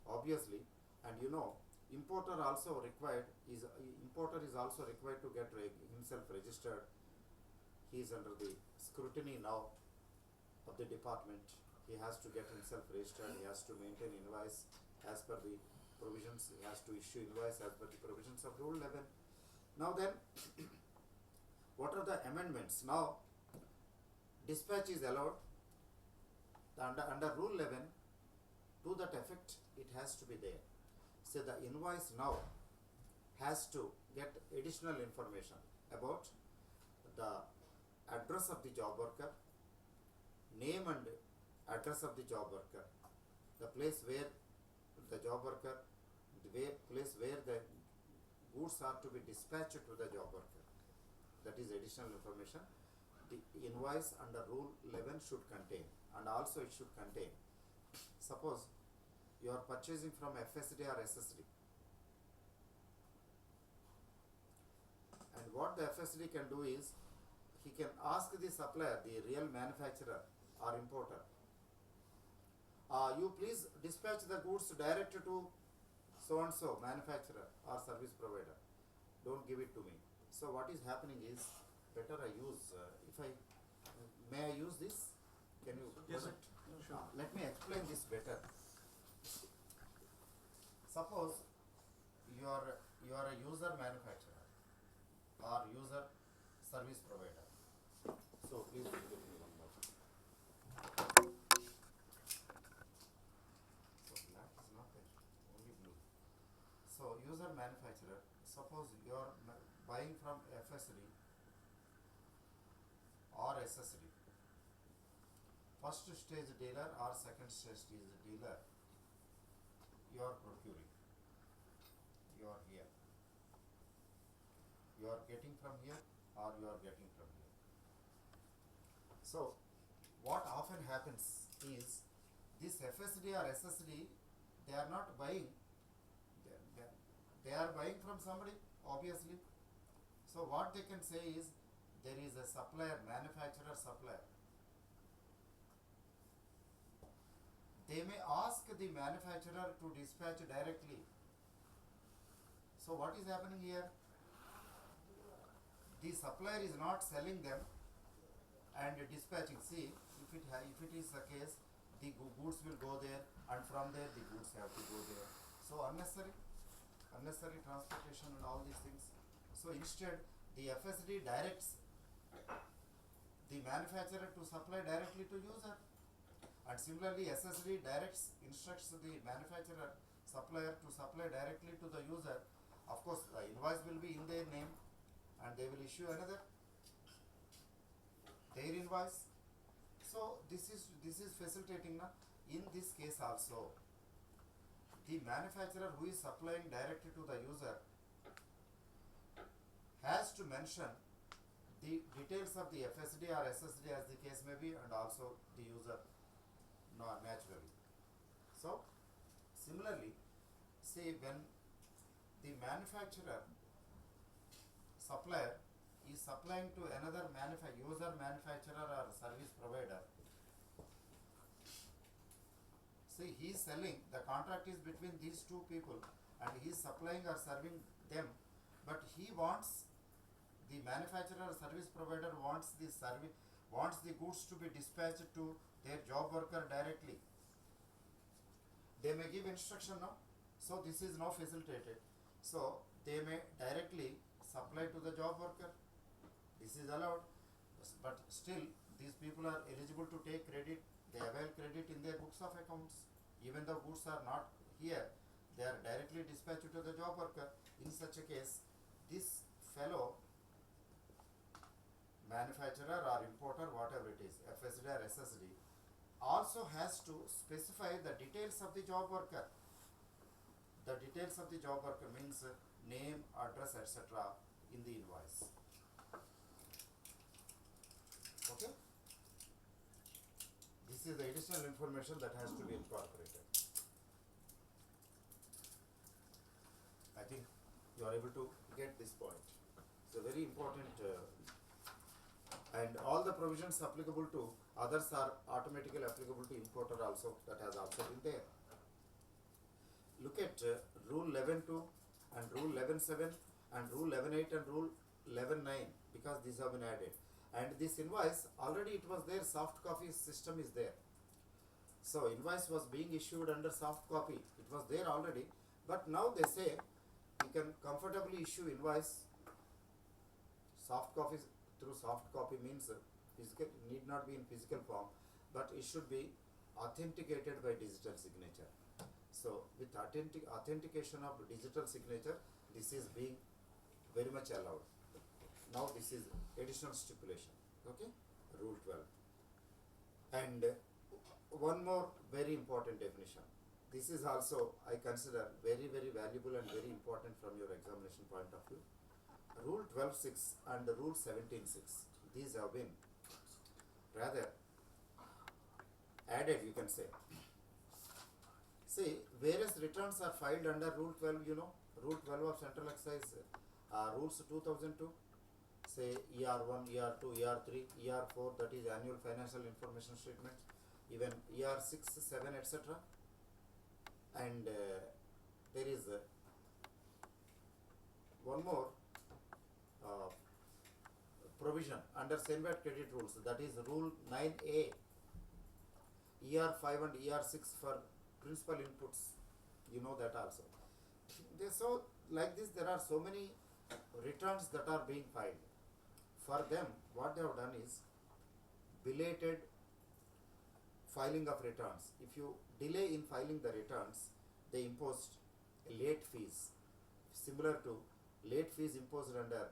obviously, and you know, importer is also required to get himself registered. He is under the scrutiny now of the department. He has to get himself registered. He has to maintain invoice as per the provisions. He has to issue invoice as per the provisions of Rule 11. Now then, what are the amendments? Now, dispatch is allowed. Under Rule 11, to that effect, it has to be there. So the invoice now has to get additional information about the address of the job worker, name and address of the job worker, the place where the job worker, place where the goods are to be dispatched to the job worker. That is additional information. The invoice under Rule 11 should contain, and also it should contain, suppose you are purchasing from FSD or SSD, and what the FSD can do is, he can ask the supplier, the real manufacturer or importer, you please dispatch the goods direct to so and so manufacturer or service provider, don't give it to me. So what is happening is, better I use, may I use this? Can you? Yes, sir. Sure. Let me explain this better. Suppose you are a user manufacturer or user service provider. So please give me one more. So black is not there, only blue. So user manufacturer, suppose you are buying from FSD or SSD. First stage dealer or second stage dealer, you are procuring. You are here. You are getting from here or you are getting from here. So what often happens is this FSD or SSD, they are not buying, they are buying from somebody, obviously. So what they can say is there is a supplier, manufacturer supplier. They may ask the manufacturer to dispatch directly. So what is happening here? The supplier is not selling them and dispatching. See, if it is the case, the goods will go there, and from there the goods have to go there. So unnecessary transportation and all these things. So instead, the FSD directs the manufacturer to supply directly to user, and similarly SSD instructs the manufacturer supplier to supply directly to the user. Of course, the invoice will be in their name, and they will issue another their invoice. So this is facilitating now. In this case also, the manufacturer who is supplying directly to the user has to mention the details of the FSD or SSD as the case may be, and also the user naturally. So similarly, say when the manufacturer supplier is supplying to another user manufacturer or service provider, see, he is selling, the contract is between these two people and he is supplying or serving them, but he wants, the manufacturer or service provider wants the goods to be dispatched to their job worker directly. They may give instruction now. So this is now facilitated. So they may directly supply to the job worker. This is allowed, but still these people are eligible to take credit. They avail credit in their books of accounts. Even though goods are not here, they are directly dispatched to the job worker. In such a case, this fellow manufacturer or importer, whatever it is, FSD or SSD, also has to specify the details of the job worker. The details of the job worker means name, address, etc. in the invoice. Okay? This is the additional information that has to be incorporated. I think you are able to get this point. It's a very important and all the provisions applicable to others are automatically applicable to importer also. That has also been there. Look at rule 11.2 and rule 11.7 and rule 11.8 and rule 11.9, because these have been added. And this invoice, already it was there, soft copy system is there. So invoice was being issued under soft copy. It was there already, but now they say you can comfortably issue invoice soft copy. Through soft copy means physical, need not be in physical form, but it should be authenticated by digital signature. So with authentication of digital signature, this is being very much allowed. Now this is additional stipulation. Okay, rule 12. And one more very important definition. This is also, I consider, very valuable and very important from your examination point of view. Rule 12.6 and Rule 17.6, these have been rather added, you can say. See, various returns are filed under Rule 12, you know, Rule 12 of Central Excise Rules 2002, say ER1, ER2, ER3, ER4, that is Annual Financial Information Statement, even ER6, 7, etc. And there is one more provision under Senvat credit rules, that is Rule 9A, ER5 and ER6 for principal inputs. You know that also. So like this, there are so many returns that are being filed. For them, what they have done is belated filing of returns. If you delay in filing the returns, they imposed late fees, similar to late fees imposed under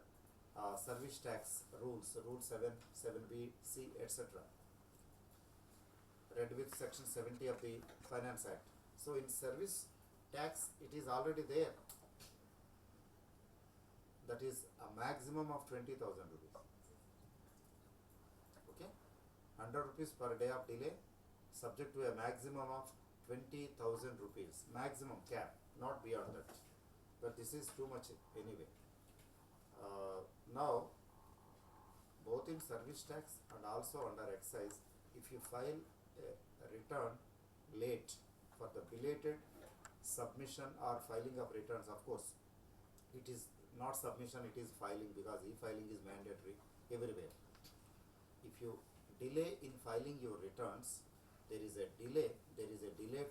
service tax rules, Rule 7, 7B, C, etc. read with Section 70 of the Finance Act. So in service tax, it is already there. that is a maximum of 20,000 rupees. Okay, 100 rupees per day of delay, subject to a maximum of 20,000 rupees, maximum cap, not beyond that. But this is too much anyway. Now, both in service tax and also under excise, if you file a return late for the belated submission or filing of returns, of course, it is not submission, it is filing, because e-filing is mandatory everywhere. If you delay in filing your returns, there is a delay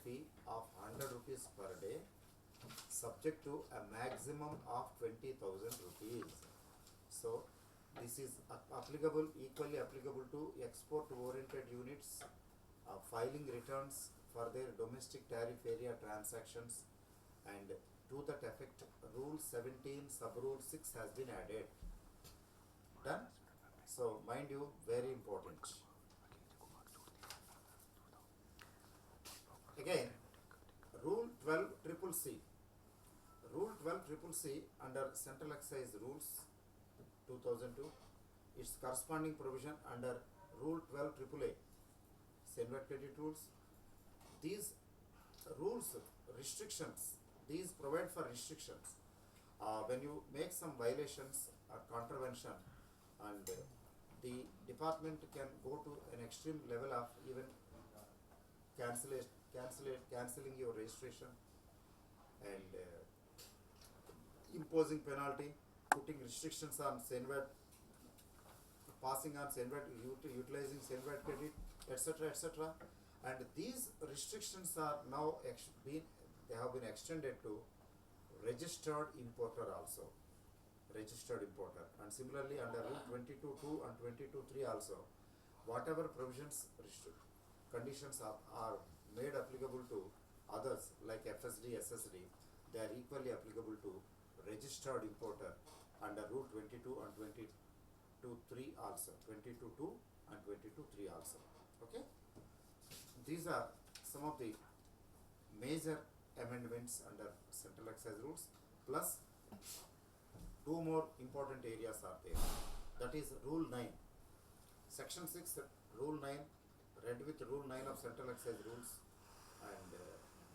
fee of 100 rupees per day, subject to a maximum of 20,000 rupees. So this is equally applicable to export oriented units filing returns for their domestic tariff area transactions, and to that effect rule 17 sub rule 6 has been added. Done? So mind you, very important. Again, rule 12 triple C. Rule 12 triple C under Central Excise Rules 2002, its corresponding provision under Rule 12 triple A, Senvat credit rules. These rules, restrictions, these provide for restrictions. When you make some violations or contravention, and the department can go to an extreme level of even cancelling your registration and imposing penalty, putting restrictions on Senvat, passing on Senvat, utilizing Senvat credit, etc., etc. And these restrictions are now they have been extended to registered importer also. Registered importer. And similarly under Rule 22.2 and 22.3 also, whatever provisions, conditions are made applicable to others like FSD, SSD, they are equally applicable to registered importer under Rule 22 and 22.3 also, 22.2 and 22.3 also. Okay, these are some of the major amendments under Central Excise Rules, plus two more important areas are there. That is Rule 9, Section 6, Rule 9, read with Rule 9 of Central Excise Rules, and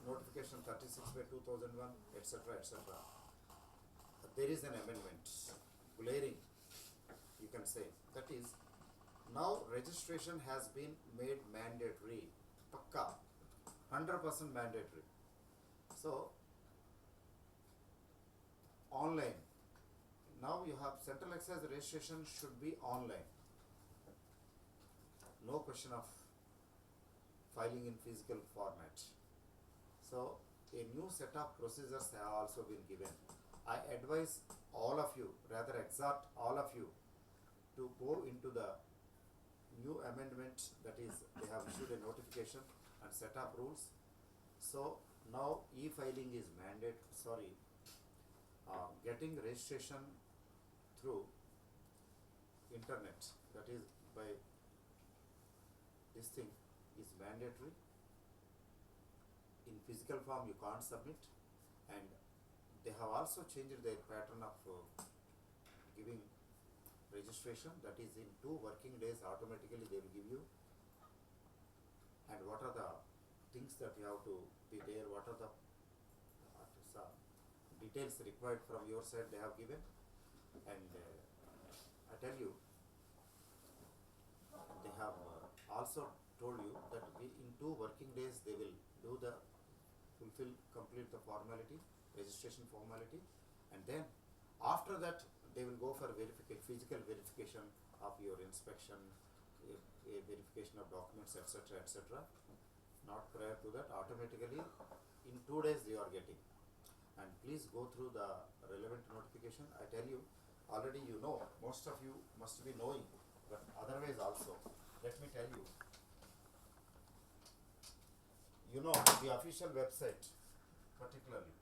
Notification 36/2001, etc., etc. There is an amendment, glaring, you can say, that is, now registration has been made mandatory, pakka, 100% mandatory. So, online, now you have Central Excise registration should be online. No question of filing in physical format. So, a new set of procedures have also been given. I advise all of you, rather exhort all of you to go into the new amendment, that is, they have issued a notification and set up rules. So now e-filing is mandatory, getting registration through internet, that is by this thing, is mandatory. In physical form you can't submit, and they have also changed their pattern of giving registration, that is in 2 working days automatically they will give you, and what are the things that you have to be there, what are the details required from your side they have given. And I tell you, they have also told you that in 2 working days they will do the complete the formality, registration formality, and then after that they will go for physical verification of your inspection, a verification of documents, etc., etc. Not prior to that, automatically in 2 days you are getting. And please go through the relevant notification. I tell you, already you know, most of you must be knowing, but otherwise also, let me tell you, you know, the official website, particularly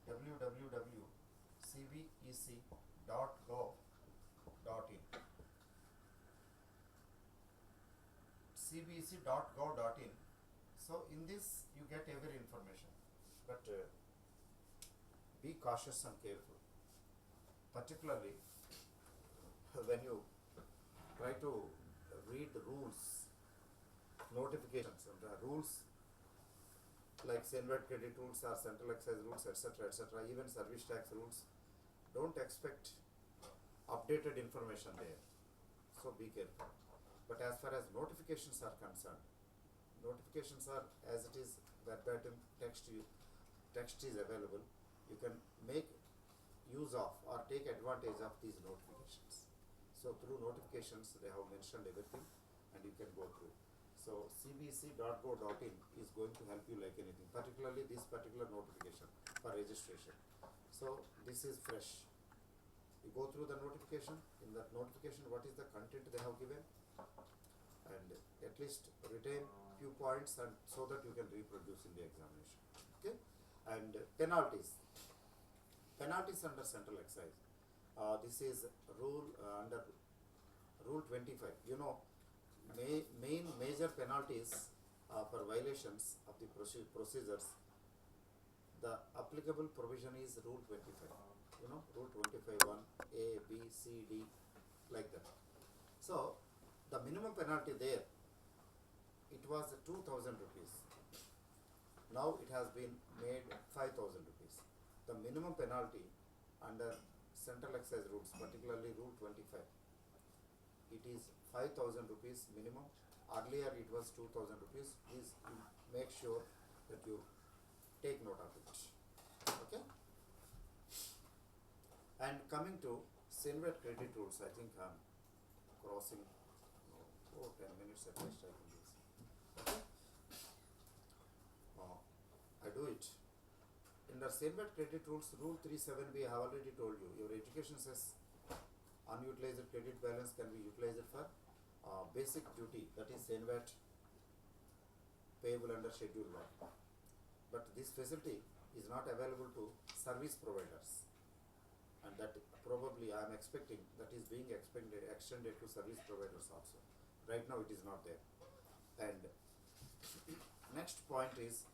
www.cbec.gov.in, cbec.gov.in. So in this you get every information, but be cautious and careful, particularly when you try to read rules, notifications, and rules like Senvat credit rules or central excise rules, etc., even service tax rules. Don't expect updated information there. So be careful. But as far as notifications are concerned, notifications are as it is verbatim text is available. You can make use of or take advantage of these notifications. So through notifications they have mentioned everything and you can go through. So cbc.go.in is going to help you like anything, particularly this particular notification for registration. So this is fresh. You go through the notification. In that notification, what is the content they have given, and at least retain few points, and so that you can reproduce in the examination. Okay, and penalties under central excise. This is rule under rule 25. You know, main major penalties for violations of the procedures. The applicable provision is rule 25. You know, rule 25(1) A, B, C, D, like that. So the minimum penalty there, it was 2,000 rupees. Now it has been made 5,000 rupees. The minimum penalty under central excise rules, particularly rule 25, it is 5,000 rupees minimum. Earlier it was 2,000 rupees. Please make sure that you take note of it. Okay. And coming to Senvat credit rules, I think I'm crossing 10 minutes at least I can do this. Okay. I do it. In the Senvat credit rules, rule 37B, I have already told you, your education says unutilized credit balance can be utilized for basic duty, that is Senvat payable under Schedule 1. But this facility is not available to service providers, and that probably I am expecting that is being extended to service providers also. Right now it is not there. And next point is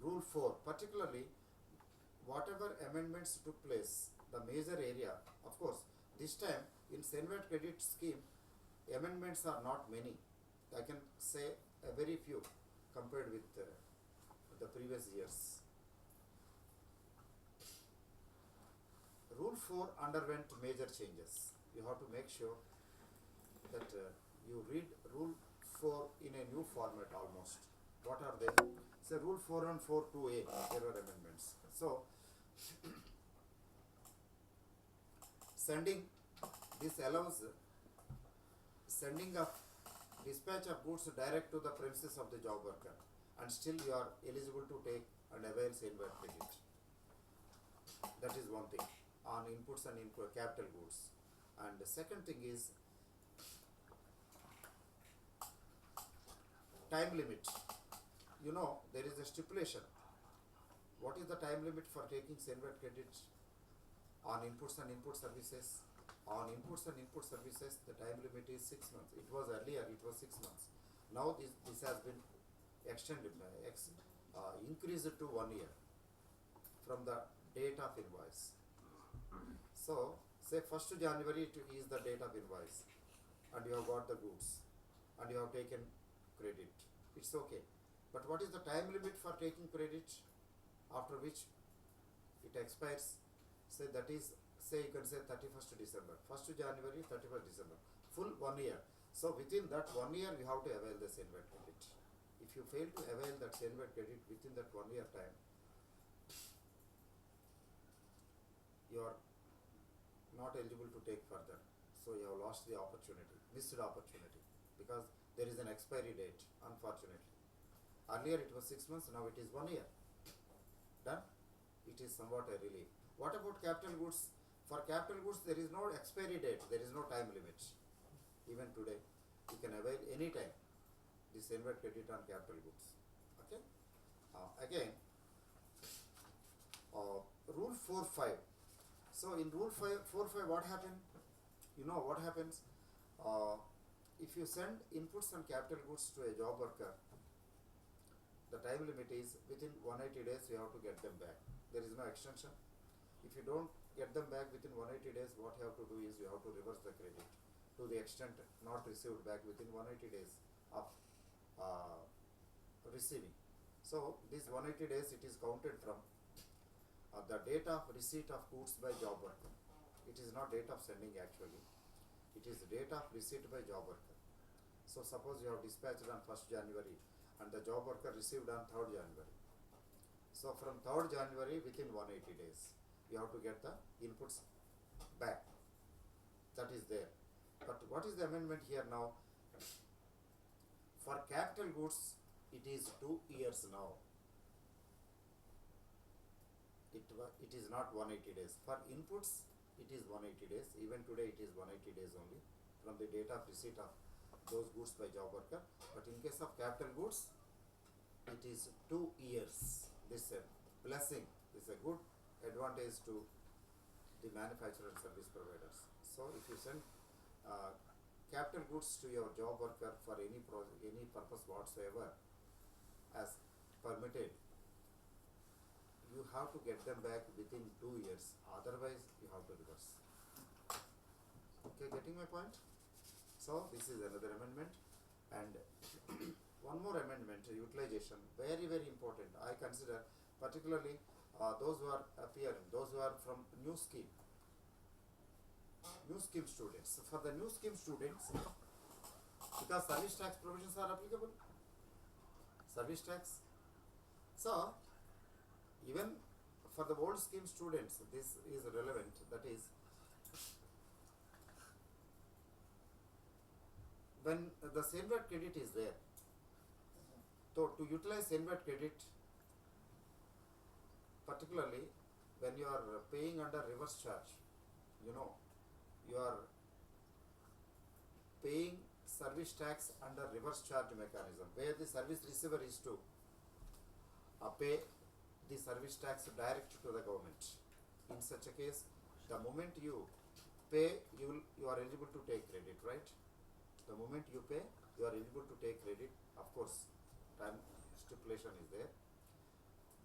rule 4, particularly whatever amendments took place, the major area, of course, this time in Senvat credit scheme, amendments are not many. I can say a very few compared with the previous years. Rule 4 underwent major changes. You have to make sure that you read rule 4 in a new format almost. What are they? Say rule 4 and 4.2a, there were amendments. So this allows sending of dispatch of goods direct to the premises of the job worker, and still you are eligible to take and avail Senvat credit. That is one thing on inputs and capital goods. And the second thing is time limit. You know, there is a stipulation. What is the time limit for taking Senvat credit on inputs and input services? On inputs and input services, the time limit is 6 months. It was earlier, it was 6 months. Now this has been extended, increased to 1 year from the date of invoice. So say 1st January is the date of invoice, and you have got the goods and you have taken credit. It's okay. But what is the time limit for taking credit after which it expires? Say that is, say you can say 31st December, 1st January, 31st December, full 1 year. So within that 1 year you have to avail the Senvat credit. If you fail to avail that Senvat credit within that 1 year time, you are not eligible to take further. So you have lost the opportunity, missed the opportunity, because there is an expiry date, unfortunately. Earlier it was 6 months, now it is 1 year. Done? It is somewhat a relief. What about capital goods? For capital goods there is no expiry date, there is no time limit. Even today, you can avail any time this Senvat credit on capital goods. Okay? Again, rule 4.5. So in rule 4.5, what happened? You know what happens? If you send inputs and capital goods to a job worker, the time limit is within 180 days you have to get them back. There is no extension. If you don't get them back within 180 days, what you have to do is you have to reverse the credit to the extent not received back within 180 days of receiving. So this 180 days, it is counted from the date of receipt of goods by job worker. It is not date of sending actually. It is date of receipt by job worker. So suppose you have dispatched on 1st January and the job worker received on 3rd January. So from 3rd January within 180 days, you have to get the inputs back. That is there. But what is the amendment here now? For capital goods, it is 2 years now. It is not 180 days. For inputs, it is 180 days. Even today, it is 180 days only from the date of receipt of those goods by job worker. But in case of capital goods, it is 2 years. This is a blessing. This is a good advantage to the manufacturer and service providers. So if you send capital goods to your job worker for any purpose whatsoever as permitted, you have to get them back within 2 years. Otherwise, you have to reverse. Okay, getting my point? So this is another amendment, and one more amendment, utilization, very very important. I consider particularly those who are appearing, those who are from new scheme students. For the new scheme students, because service tax provisions are applicable, service tax. So even for the old scheme students, this is relevant. That is, when the same-word credit is there, so to utilize same-word credit, particularly when you are paying under reverse charge, you know, you are paying service tax under reverse charge mechanism, where the service receiver is to pay the service tax direct to the government. In such a case, the moment you pay, you are eligible to take credit, right? The moment you pay, you are eligible to take credit. Of course, time stipulation is there.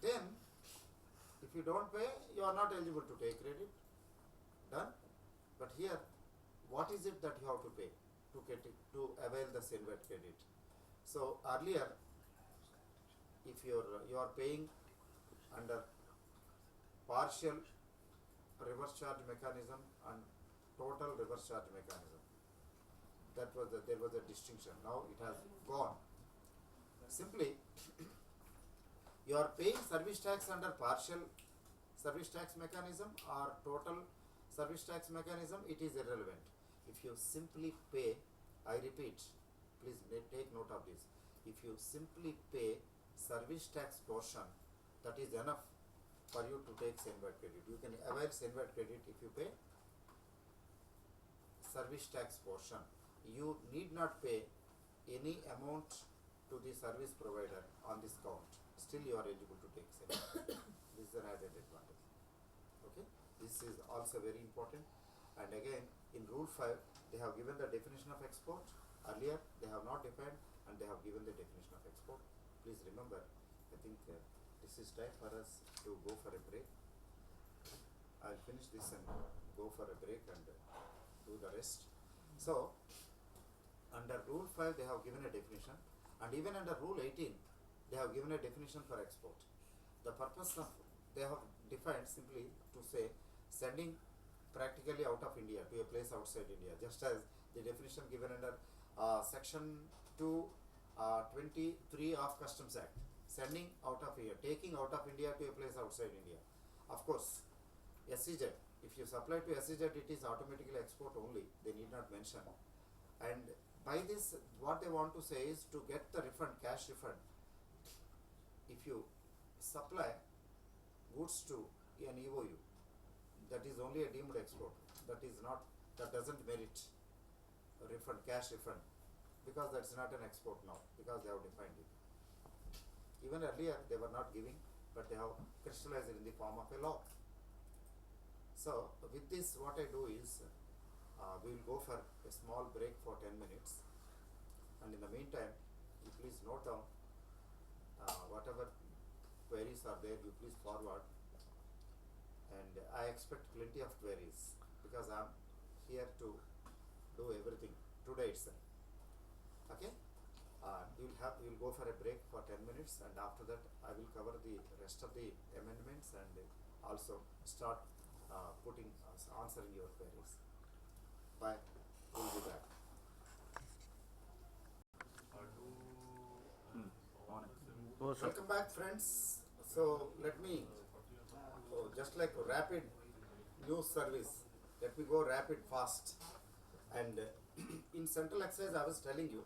Then, if you don't pay, you are not eligible to take credit. Done. But here, what is it that you have to pay to get it, to avail the same-word credit? So earlier, if you are paying under partial reverse charge mechanism and total reverse charge mechanism, there was a distinction. Now it has gone. Simply, you are paying service tax under partial service tax mechanism or total service tax mechanism, it is irrelevant. If you simply pay, I repeat, please take note of this. If you simply pay service tax portion, that is enough for you to take same-word credit. You can avail same-word credit if you pay service tax portion. You need not pay any amount to the service provider on this count. Still you are eligible to take same-word. This is an added advantage. Okay, this is also very important. And again, in Rule 5, they have given the definition of export. Earlier, they have not defined, and they have given the definition of export. Please remember, I think this is time for us to go for a break. I'll finish this and go for a break and do the rest. So, under Rule 5, they have given a definition, and even under Rule 18, they have given a definition for export. The purpose of, they have defined simply to say sending practically out of India to a place outside India, just as the definition given under Section 223 of Customs Act, sending out of here, taking out of India to a place outside India. Of course, SEZ, if you supply to SEZ, it is automatically export only, they need not mention. And by this, what they want to say is to get the refund, cash refund. If you supply goods to an EOU, that is only a deemed export. That is not, that doesn't merit a refund, cash refund, because that's not an export now, because they have defined it. Even earlier, they were not giving, but they have crystallized it in the form of a law. So, with this, what I do is, we will go for a small break for 10 minutes, and in the meantime, you please note down whatever queries are there, you please forward, and I expect plenty of queries because I'm here to do everything today itself. Okay, you'll go for a break for 10 minutes, and after that I will cover the rest of the amendments and also start answering your queries. Bye. We'll be back. Welcome back, friends. So let me just like rapid news service, let me go rapid fast. And in central exercise I was telling you,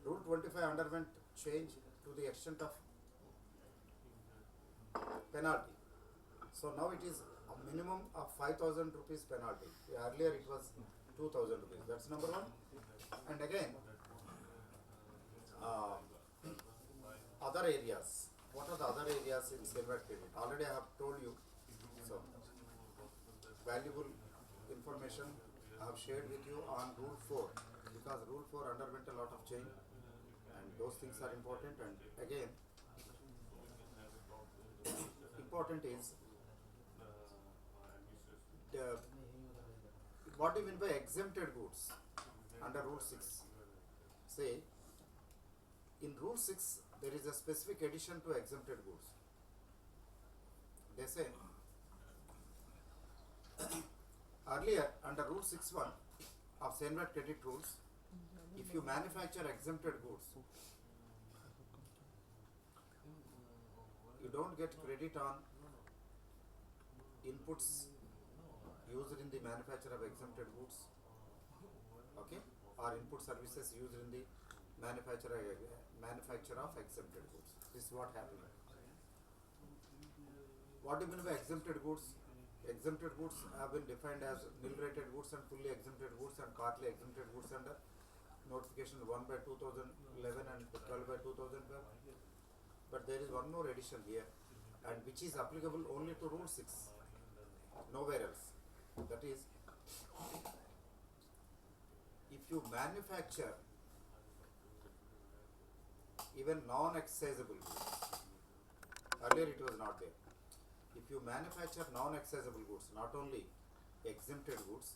Rule 25 underwent change to the extent of penalty. So now it is a minimum of 5,000 rupees penalty. Earlier it was 2,000 rupees. That's number one. And again, other areas. What are the other areas in silver credit? Already I have told you some valuable information I have shared with you on Rule 4, because Rule 4 underwent a lot of change and those things are important. And again, important is what do you mean by exempted goods under Rule 6? Say, in Rule 6 there is a specific addition to exempted goods. They say, earlier under Rule 6.1 of Senvat credit rules, if you manufacture exempted goods, you don't get credit on inputs used in the manufacture of exempted goods, okay, or input services used in the manufacture of exempted goods. This is what happened. What do you mean by exempted goods? Exempted goods have been defined as nil rated goods and fully exempted goods and partly exempted goods under notification 1/2011 and 12/2012. But there is one more addition here, and which is applicable only to Rule 6, nowhere else. That is, if you manufacture even non-excisable goods, earlier it was not there. If you manufacture non-excisable goods, not only exempted goods,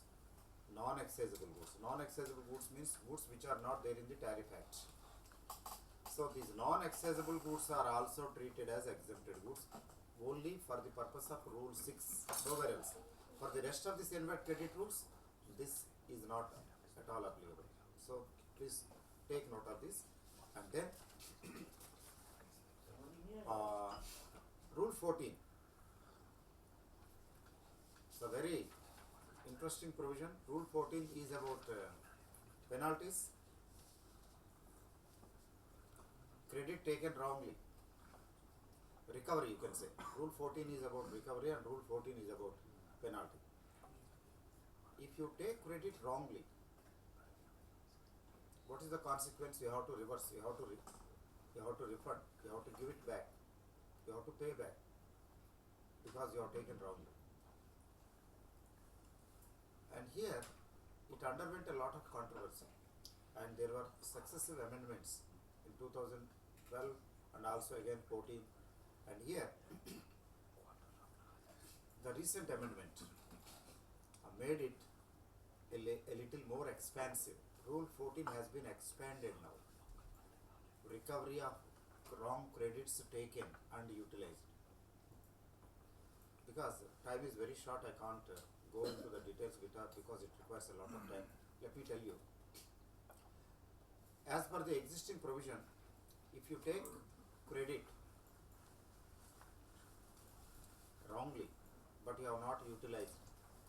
non-excisable goods. Non-excisable goods means goods which are not there in the Tariff Act. So these non-excisable goods are also treated as exempted goods only for the purpose of Rule 6, nowhere else. For the rest of the Senvat credit rules, this is not at all applicable. So please take note of this. And then Rule 14. It's a very interesting provision. Rule 14 is about penalties, credit taken wrongly, recovery you can say. Rule 14 is about recovery and Rule 14 is about penalty. If you take credit wrongly, what is the consequence? You have to reverse, you have to refund, you have to give it back, you have to pay back because you have taken wrongly. And here it underwent a lot of controversy, and there were successive amendments in 2012 and also again 14. And here the recent amendment made it a little more expansive. Rule 14 has been expanded now. Recovery of wrong credits taken and utilized. Because time is very short, I can't go into the details because it requires a lot of time. Let me tell you. As per the existing provision, if you take credit wrongly, but you have not utilized,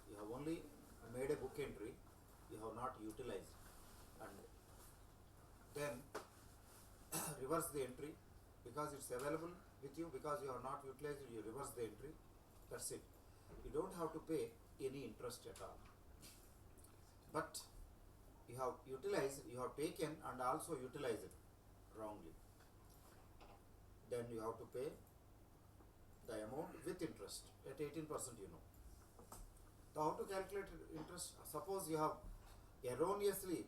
you have only made a book entry, you have not utilized, and then reverse the entry because it's available with you, because you have not utilized it, you reverse the entry, that's it. You don't have to pay any interest at all. But you have utilized, you have taken and also utilized it wrongly, then you have to pay the amount with interest at 18%, you know. So how to calculate interest? Suppose you have erroneously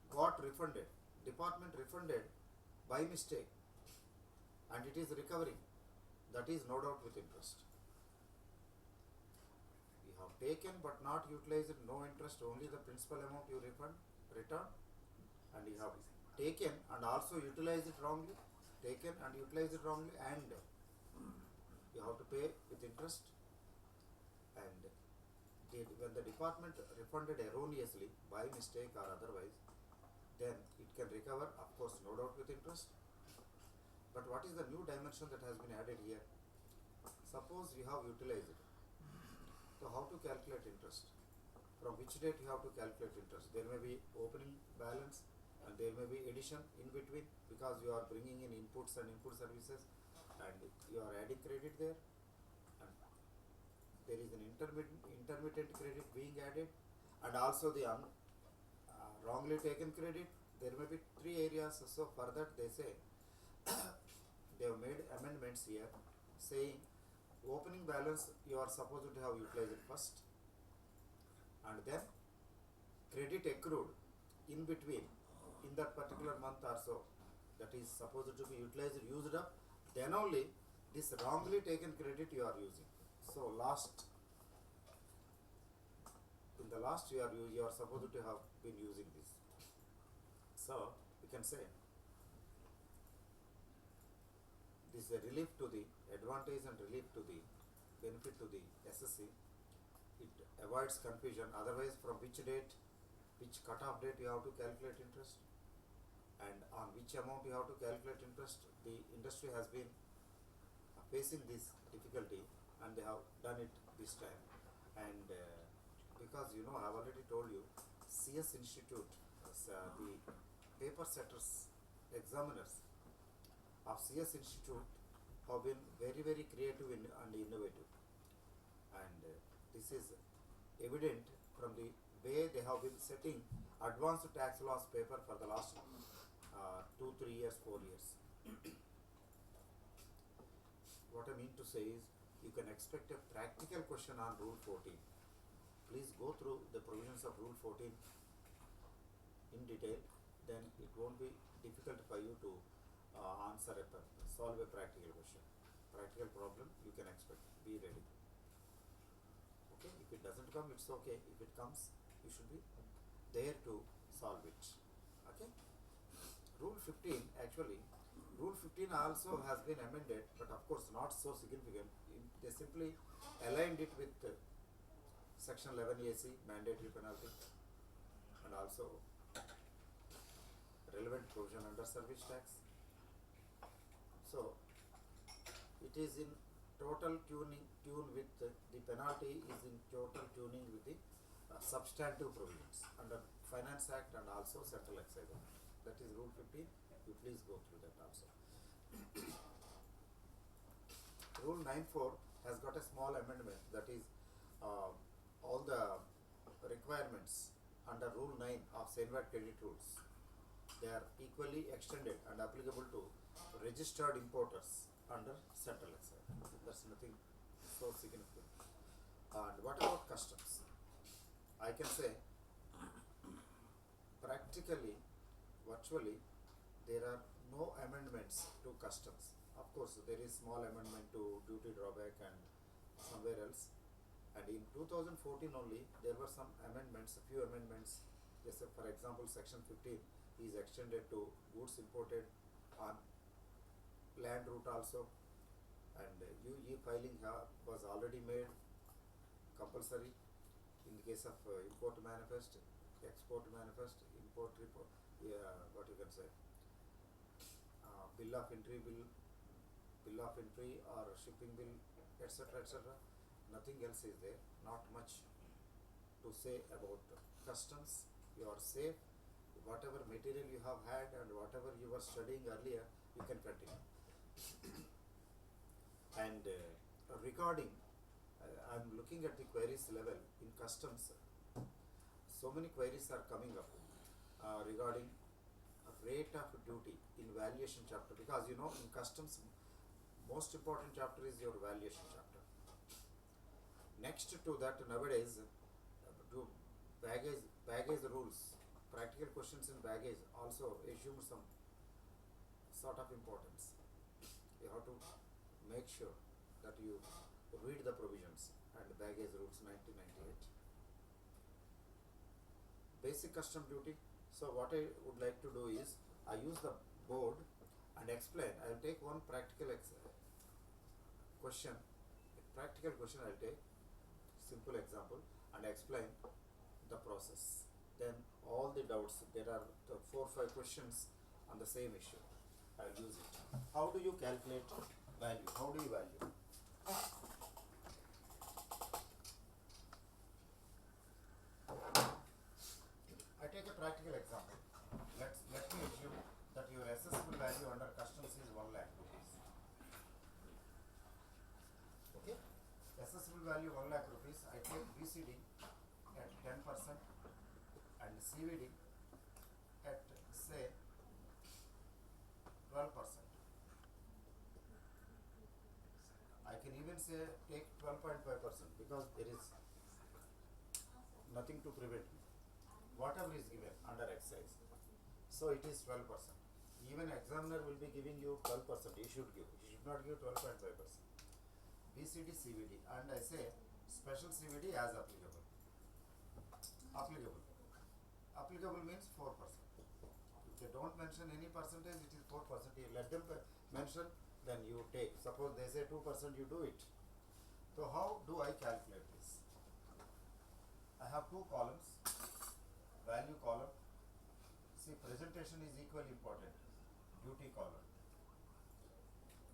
got refunded, department refunded by mistake, and it is recovering, that is no doubt with interest. have taken but not utilized, no interest, only the principal amount you return, and you have taken and also utilized it wrongly, taken and utilized it wrongly, and you have to pay with interest. And when the department refunded erroneously by mistake or otherwise, then it can recover, of course, no doubt with interest. But what is the new dimension that has been added here? Suppose you have utilized it. So how to calculate interest? From which date you have to calculate interest? There may be opening balance and there may be addition in between, because you are bringing in inputs and input services and you are adding credit there, and there is an intermittent credit being added, and also the wrongly taken credit. There may be 3 areas. So for that they say they have made amendments here saying opening balance you are supposed to have utilized first, and then credit accrued in between in that particular month or so, that is supposed to be utilized, used up, then only this wrongly taken credit you are using. So in the last year you are supposed to have been using this. So we can say this is a relief to the advantage and relief to the benefit to the SSC. It avoids confusion. Otherwise, from which date, which cut-off date you have to calculate interest, and on which amount you have to calculate interest. The industry has been facing this difficulty, and they have done it this time. And because I have already told you, CS Institute, the paper setters, examiners of CS Institute have been very, very creative and innovative, and this is evident from the way they have been setting advanced tax loss paper for the last 2, 3 years, 4 years. What I mean to say is, you can expect a practical question on Rule 14. Please go through the provisions of Rule 14 in detail, then it won't be difficult for you to solve a practical question. Practical problem you can expect. Be ready. Okay, if it doesn't come, it's okay. If it comes, you should be there to solve it. Okay. Rule 15, actually, Rule 15 also has been amended, but of course not so significant. They simply aligned it with Section 11 AC, mandatory penalty, and also relevant provision under service tax. So it is in total tune with the penalty is in total tuning with the substantive provisions under Finance Act and also Central Excise Act. That is Rule 15. You please go through that also. Rule 9.4 has got a small amendment, that is all the requirements under Rule 9 of Senvat credit rules, they are equally extended and applicable to registered importers under Central Excise. That's nothing so significant. And what about customs? I can say practically, virtually, there are no amendments to customs. Of course, there is small amendment to duty drawback and somewhere else. And in 2014 only, there were some amendments, a few amendments. Yes, for example, Section 15 is extended to goods imported on land route also, and e-filing was already made compulsory in the case of import manifest, export manifest, import report, what you can say, bill of entry or shipping bill, etc., etc. Nothing else is there, not much to say about customs. You are safe. Whatever material you have had and whatever you were studying earlier, you can continue. And regarding, I am looking at the queries level in customs. So many queries are coming up regarding rate of duty in valuation chapter, because in customs, most important chapter is your valuation chapter. Next to that, nowadays, to baggage rules, practical questions in baggage also assume some sort of importance. You have to make sure that you read the provisions. and baggage routes 1998. Basic custom duty. So what I would like to do is, I use the board and explain. I will take one practical question, practical question I will take, simple example, and explain the process. Then all the doubts, there are the 4 or 5 questions on the same issue, I will use it. How do you calculate value? How do you value? I take a practical example. Let me assume that your assessable value under customs is 1 lakh rupees. Okay? Assessable value 1 lakh rupees. I take BCD at 10% and CVD at say 12%. I can even say take 12.5% because there is nothing to prevent me. Whatever is given under exercise. So it is 12%. Even examiner will be giving you 12%. He should give. He should not give 12.5%. BCD, CVD, and I say special CVD as applicable. Applicable. Applicable means 4%. If they don't mention any percentage, it is 4%. You let them mention, then you take. Suppose they say 2%, you do it. So how do I calculate this? I have 2 columns. Value column. See, presentation is equally important. Duty column.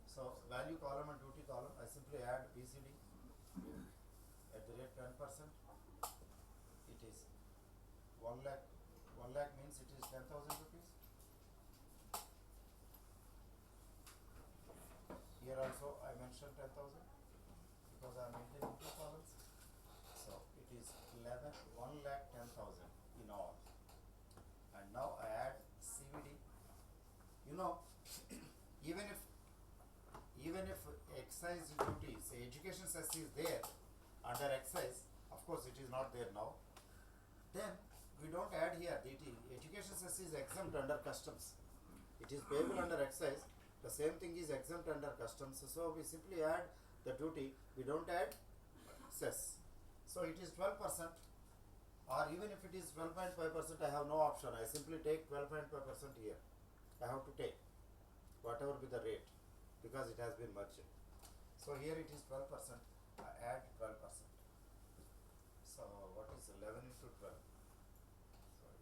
So value column and duty column, I simply add BCD at the rate 10%. It is 1 lakh. 1 lakh means it is 10,000 rupees. Here also I mentioned 10,000 because I am maintaining 2 columns. So it is 1 lakh 10,000 in all. And now I add CVD. You know, even if excise duty, say education cess is there under excise, of course it is not there now, then we don't add here DT. Education cess is exempt under customs. It is payable under excise. The same thing is exempt under customs. So we simply add the duty. We don't add cess. So it is 12%, or even if it is 12.5%, I have no option. I simply take 12.5% here. I have to take whatever be the rate because it has been merged. So here it is 12%. I add 12%. So what is 11 into 12? Sorry,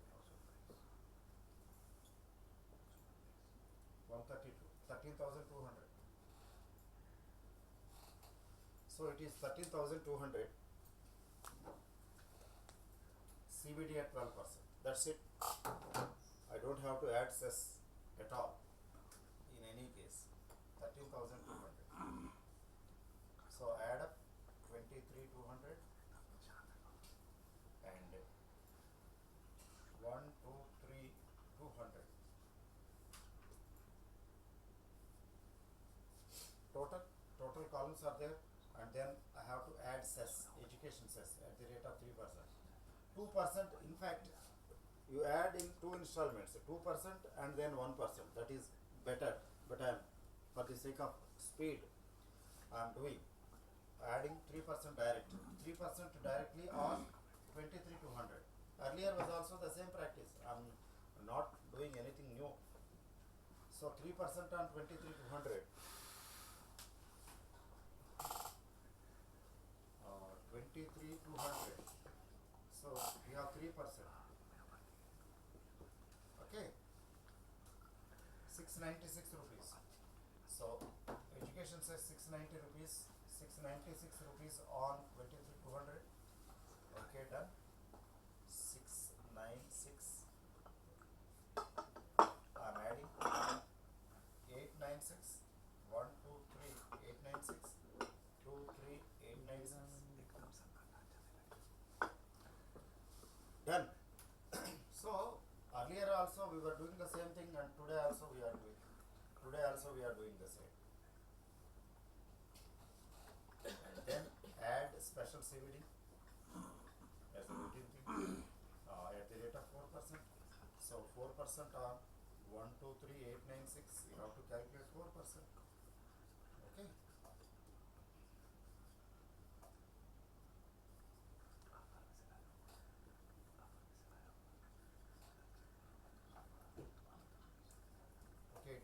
132. 13,200. So it is 13,200. CVD at 12%. That's it. I don't have to add cess at all. In any case, 13,200. So add up 23,200 and 123,200. Total columns are there, and then I have to add cess, education cess at the rate of 3%. 2%, in fact, you add in 2 installments, 2% and then 1%. That is better, but I am, for the sake of speed, I am doing adding 3% directly. 3% directly on 23,200. Earlier was also the same practice. I am not doing anything new. So 3% on 23,200. 23,200. So we have 3%. Okay. 696 rupees. So education says 690 rupees. 696 rupees on 23,200. Okay, done. 696. I'm adding 896. 1, 2, 3, 896. 2, 3, 896. Done. So earlier also we were doing the same thing, and today also we are doing. The same. And then add special CVD as a routine thing at the rate of 4%. So 4% on 1, 2, 3, 896. You have to calculate 4%. Okay.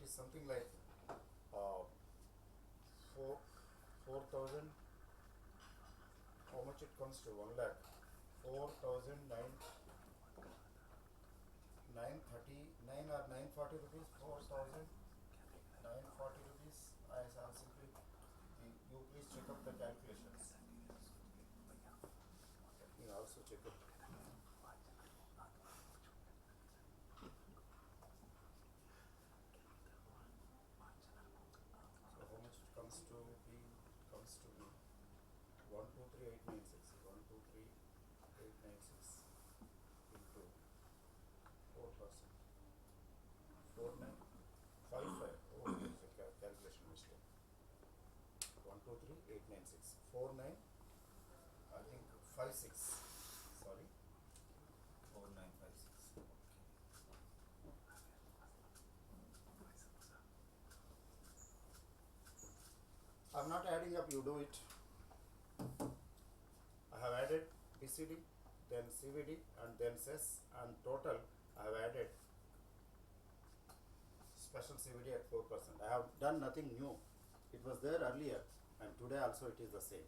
is something like 4,000. How much it comes to? 1 lakh. 4,939 or 940 rupees. 4,940 rupees. I am simply. You please check up the calculations. Let me also check up. So how much it comes to be? Comes to be 123,896. 123,896 into 4%. 4,955. Oh, there is a calculation mistake. 123,896. 49. I think 56. Sorry. 4956. I'm not adding up, you do it. I have added BCD, then CVD, and then cess, and total I have added special CVD at 4%. I have done nothing new. It was there earlier, and today also it is the same.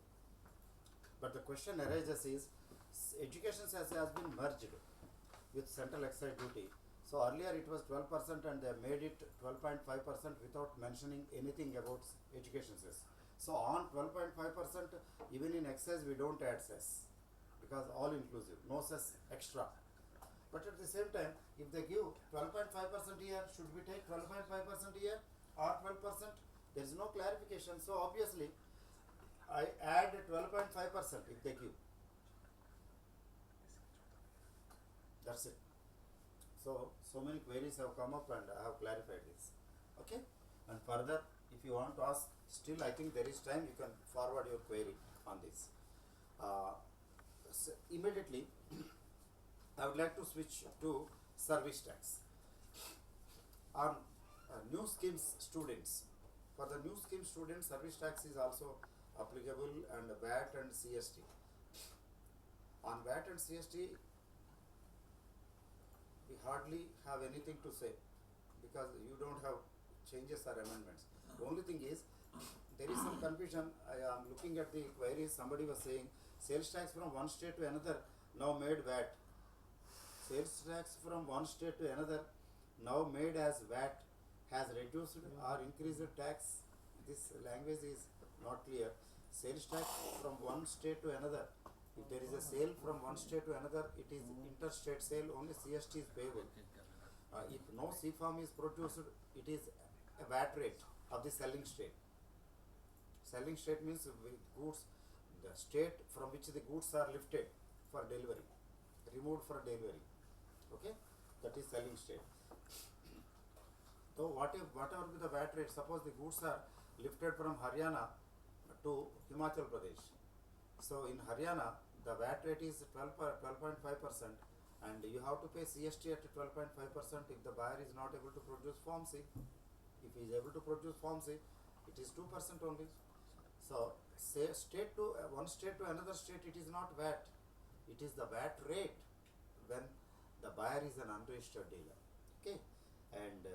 But the question arises is, education cess has been merged with central excise duty. So earlier it was 12% and they made it 12.5% without mentioning anything about education cess. So on 12.5%, even in excise we don't add cess because all inclusive, no cess extra. But at the same time, if they give 12.5% here, should we take 12.5% here or 12%? There is no clarification. So obviously, I add 12.5% if they give. That's it. So many queries have come up and I have clarified this. Okay? And further, if you want to ask, still I think there is time, you can forward your query on this. So immediately, I would like to switch to service tax. On new schemes students, for the new scheme students, service tax is also applicable, and VAT and CST. On VAT and CST, we hardly have anything to say because you don't have changes or amendments. The only thing is, there is some confusion. I am looking at the queries. Somebody was saying sales tax from one state to another now made VAT. Sales tax from one state to another now made as VAT has reduced or increased tax. This language is not clear. Sales tax from one state to another. If there is a sale from one state to another, it is interstate sale, only CST is payable. If no C form is produced, it is a VAT rate of the selling state. Selling state means goods, the state from which the goods are lifted for delivery, removed for delivery. Okay, that is selling state. So whatever be the VAT rate, suppose the goods are lifted from Haryana to Himachal Pradesh. So in Haryana, the VAT rate is 12.5%, and you have to pay CST at 12.5% if the buyer is not able to produce Form C. If he is able to produce Form C, it is 2% only. So say state to one state to another state, it is not VAT. It is the VAT rate when the buyer is an unregistered dealer. Okay, and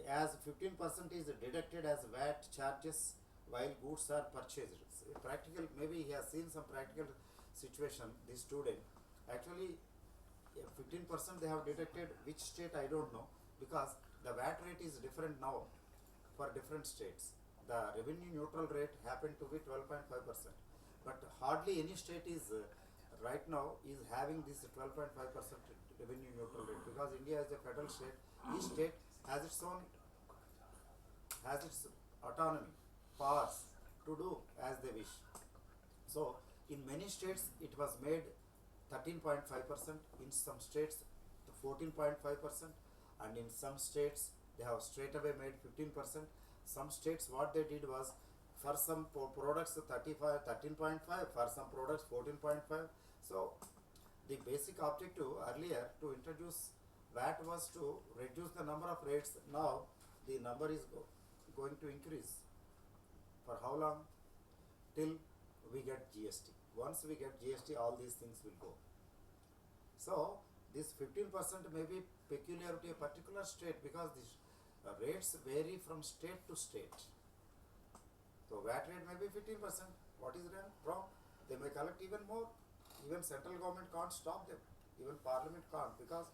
as 15% is deducted as VAT charges while goods are purchased. Practical, maybe he has seen some practical situation, this student. Actually, 15% they have deducted, which state I don't know, because the VAT rate is different now for different states. The revenue neutral rate happened to be 12.5%, but hardly any state is right now is having this 12.5% revenue neutral rate, because India is a federal state. Each state has its own, has its autonomy, powers to do as they wish. So in many states it was made 13.5%, in some states 14.5%, and in some states they have straight away made 15%. Some states what they did was, for some products 13.5, for some products 14.5. So the basic objective earlier to introduce VAT was to reduce the number of rates. Now the number is going to increase. For how long? Till we get GST. Once we get GST, all these things will go. So this 15% may be peculiar to a particular state, because rates vary from state to state. So VAT rate may be 15%. What is wrong? They may collect even more. Even central government can't stop them. Even parliament can't, because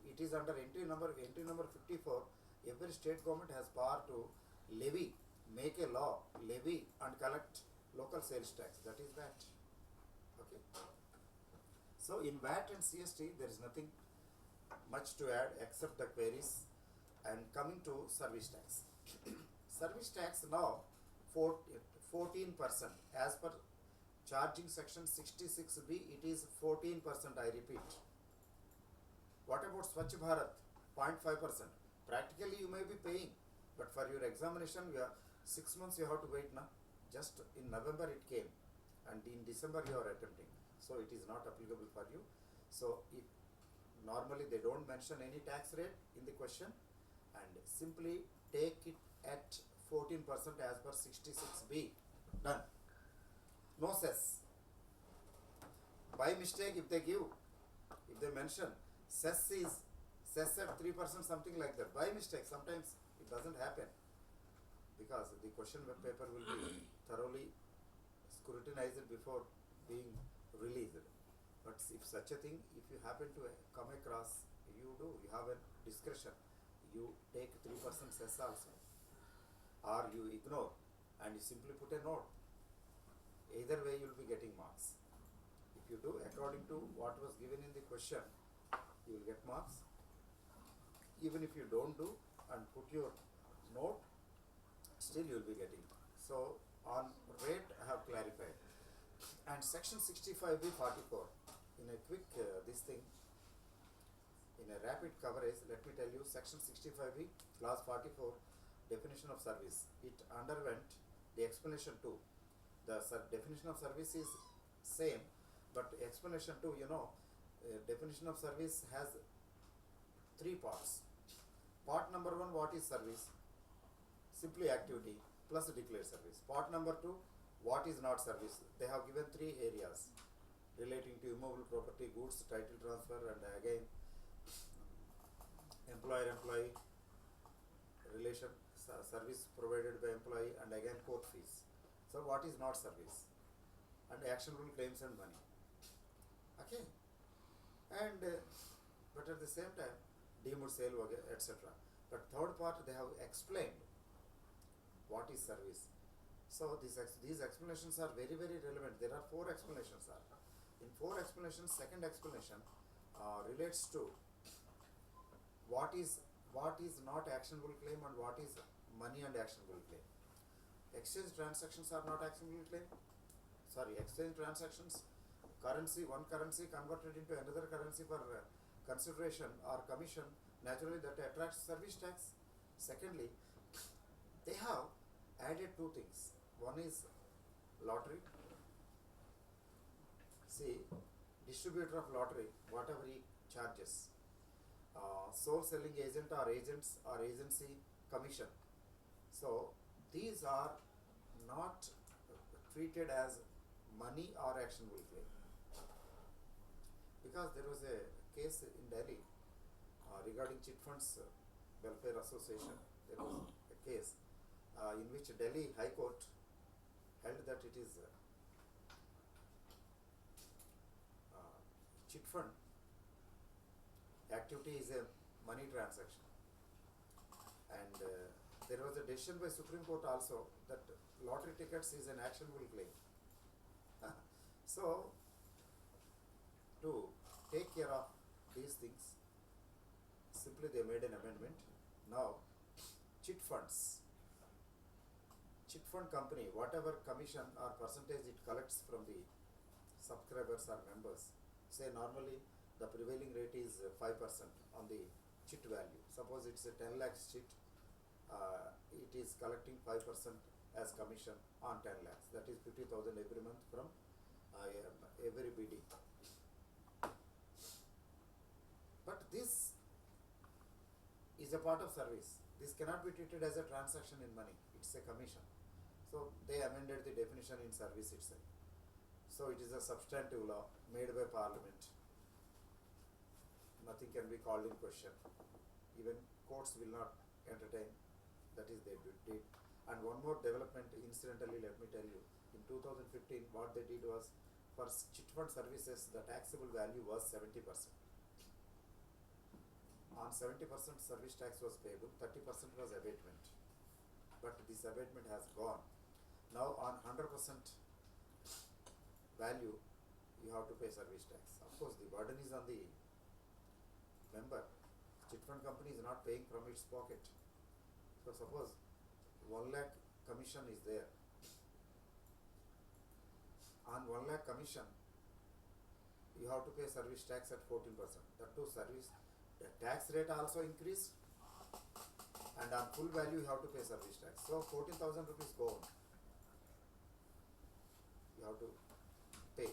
it is under entry number 54. Every state government has power to levy, make a law, levy and collect local sales tax. That is VAT. Okay. So in VAT and CST there is nothing much to add except the queries. And coming to service tax. Service tax now 14%. As per charging section 66B, it is 14%. I repeat. What about Swachh Bharat? 0.5%. Practically you may be paying, but for your examination, you are 6 months you have to wait now. Just in November it came, and in December you are attempting. So it is not applicable for you. So if normally they don't mention any tax rate in the question, and simply take it at 14% as per 66B. Done. No cess. By mistake, if they mention cess at 3%, something like that, by mistake, sometimes it doesn't happen, because the question paper will be thoroughly scrutinized before being released. But if such a thing, if you happen to come across, you have a discretion, you take 3% cess also, or you ignore and you simply put a note. Either way you will be getting marks. If you do according to what was given in the question, you will get marks. Even if you don't do and put your note, still you will be getting marks. So on rate I have clarified. And section 65B 44, in a quick in a rapid coverage, let me tell you, section 65B clause 44, definition of service. It underwent the explanation too. The definition of service is same, but explanation too, definition of service has 3 parts. Part number 1, what is service? Simply activity plus declared service. Part number 2, what is not service? They have given 3 areas relating to immovable property, goods, title transfer, and again employer-employee relation, service provided by employee, and again court fees. So what is not service? And actionable claims and money. Okay. And but at the same time, deemed sale, etc. But third part, they have explained what is service. So these explanations are very, very relevant. There are 4 explanations. In 4 explanations, second explanation relates to what is not actionable claim and what is money and actionable claim. Exchange transactions are not actionable claim. Exchange transactions, one currency converted into another currency for consideration or commission, naturally that attracts service tax. Secondly, they have added 2 things. One is lottery. See, distributor of lottery, whatever he charges, sole selling agent or agents or agency commission. So these are not treated as money or actionable claim, because there was a case in Delhi regarding chit funds welfare association. There was a case in which Delhi High Court held that it is chit fund activity is a money transaction, and there was a decision by Supreme Court also that lottery tickets is an actionable claim. So to take care of these things, simply they made an amendment. Now chit fund company, whatever commission or percentage it collects from the subscribers or members, say normally the prevailing rate is 5% on the chit value. Suppose it's a 10 lakhs chit, it is collecting 5% as commission on 10 lakhs. That is 50,000 every month from every BD. But this is a part of service. This cannot be treated as a transaction in money. It's a commission. So they amended the definition in service itself. So it is a substantive law made by Parliament. Nothing can be called in question. Even courts will not entertain. That is they did. And one more development, incidentally, let me tell you, in 2015 what they did was, for chit fund services the taxable value was 70%. On 70% service tax was payable, 30% was abatement, but this abatement has gone. Now on 100% value you have to pay service tax. Of course the burden is on the member. Chit fund company is not paying from its pocket. So suppose 1 lakh commission is there. On 1 lakh commission you have to pay service tax at 14%. That too service the tax rate also increased, and on full value you have to pay service tax. So 14,000 rupees go on. You have to pay.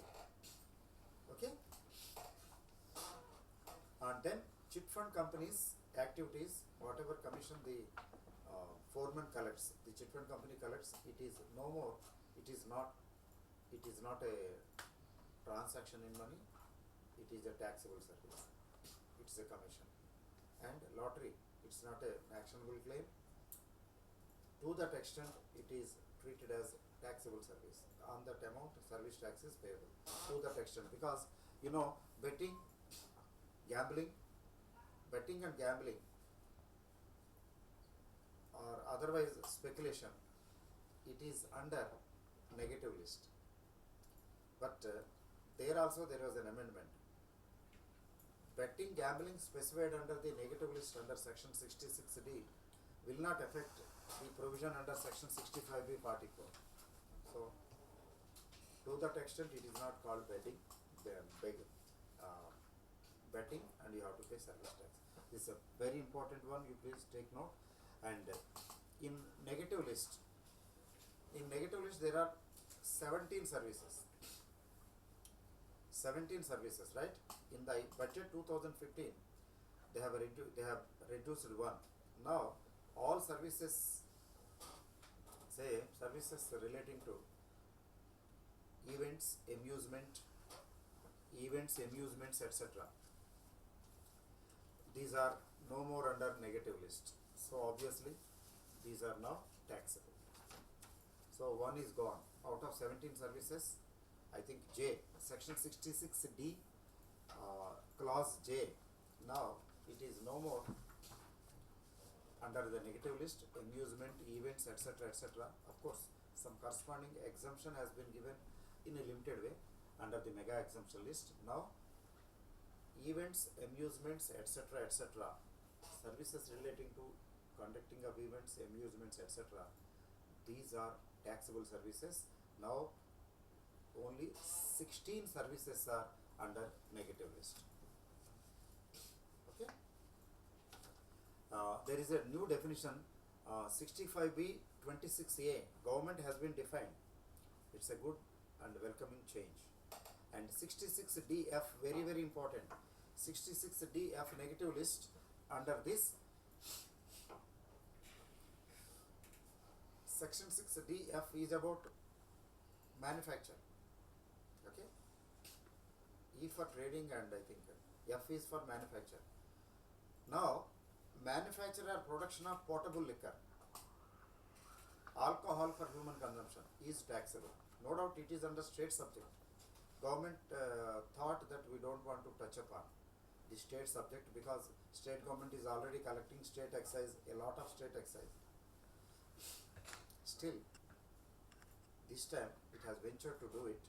Okay? And then chit fund companies activities, whatever commission the foreman collects, the chit fund company collects, it is no more, it is not a transaction in money, it is a taxable service. It's a commission. And lottery, it's not an actionable claim. To that extent, it is treated as taxable service. On that amount, service tax is payable. To that extent, because you know, betting and gambling, or otherwise speculation, it is under negative list. But there also there was an amendment. Betting, gambling specified under the negative list under section 66D will not affect the provision under section 65B 44. So to that extent it is not called betting, betting, and you have to pay service tax. This is a very important one, you please take note. And in negative list there are 17 services, right? In the budget 2015 they have reduced one. Now all services, say services relating to events, amusements, etc., these are no more under negative list. So obviously these are now taxable. So one is gone. Out of 17 services, I think J, section 66D, clause J, now it is no more under the negative list. Amusement, events, etc., etc. Of course, some corresponding exemption has been given in a limited way under the mega exemption list. Now, events, amusements, etc., etc., services relating to conducting of events, amusements, etc., these are taxable services. Now only 16 services are under negative list. Okay. There is a new definition, 65B 26A, government has been defined. It's a good and welcoming change. And 66DF, very very important, 66DF negative list, under this section 6DF is about manufacture. Okay. E for trading, and I think F is for manufacture. Now manufacture or production of potable liquor, alcohol for human consumption, is taxable. No doubt it is under state subject. Government thought that we don't want to touch upon the state subject because state government is already collecting state excise, a lot of state excise. Still, this time it has ventured to do it.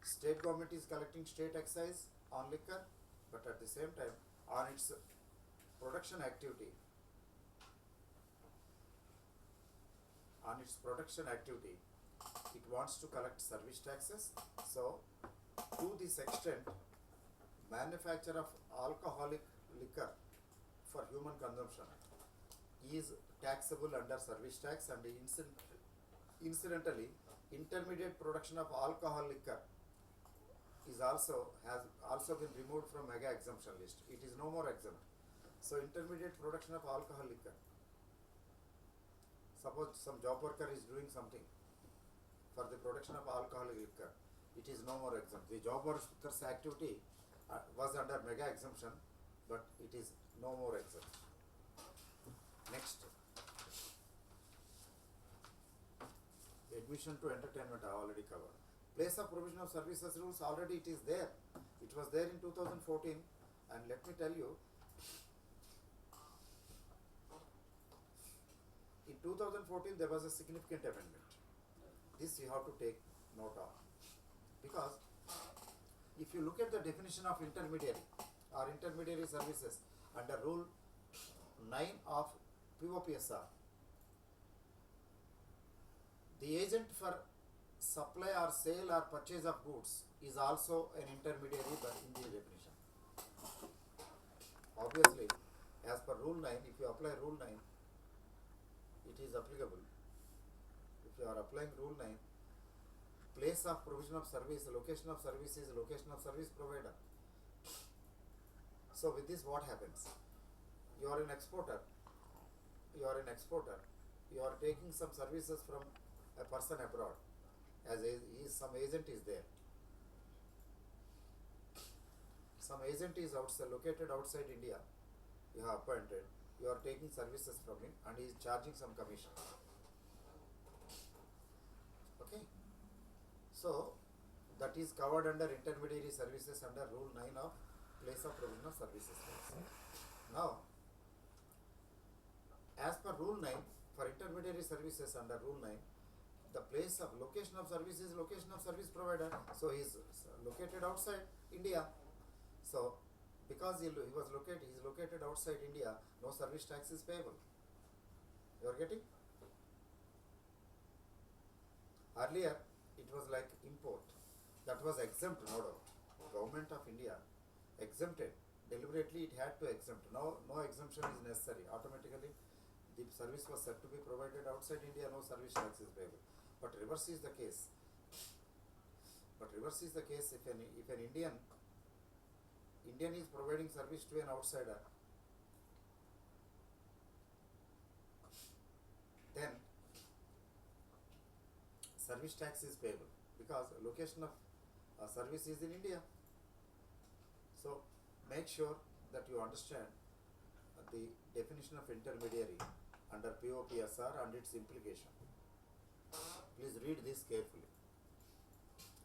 State government is collecting state excise on liquor, but at the same time on its production activity, it wants to collect service taxes. So to this extent, manufacture of alcoholic liquor for human consumption is taxable under service tax, and incidentally intermediate production of alcohol liquor has also been removed from mega exemption list. It is no more exempt. So intermediate production of alcohol liquor, suppose some job worker is doing something for the production of alcoholic liquor, it is no more exempt. The job worker's activity was under mega exemption, but it is no more exempt. Next, admission to entertainment I already covered. Place of provision of services rules, already it is there. It was there in 2014, and let me tell you, in 2014 there was a significant amendment. This you have to take note of, because if you look at the definition of intermediary or intermediary services under rule 9 of POPSR, the agent for supply or sale or purchase of goods is also an intermediary in the definition. Obviously, as per rule 9, if you apply rule 9, it is applicable. If you are applying rule 9, place of provision of service, location of service is location of service provider. So with this what happens? You are an exporter. You are taking some services from a person abroad, some agent is there. Some agent is located outside India. You have appointed. You are taking services from him and he is charging some commission. Okay. So that is covered under intermediary services under rule 9 of place of provision of services. Now, as per rule 9, for intermediary services under rule 9, the place of location of service is location of service provider. So he is located outside India. So because he is located outside India, no service tax is payable. You are getting? Earlier it was like import, that was exempt, no doubt. Government of India exempted, deliberately it had to exempt. Now no exemption is necessary. Automatically the service was said to be provided outside India, no service tax is payable. But reverse is the case. If an Indian is providing service to an outsider, then service tax is payable because location of service is in India. So make sure that you understand the definition of intermediary under POPSR and its implication. Please read this carefully.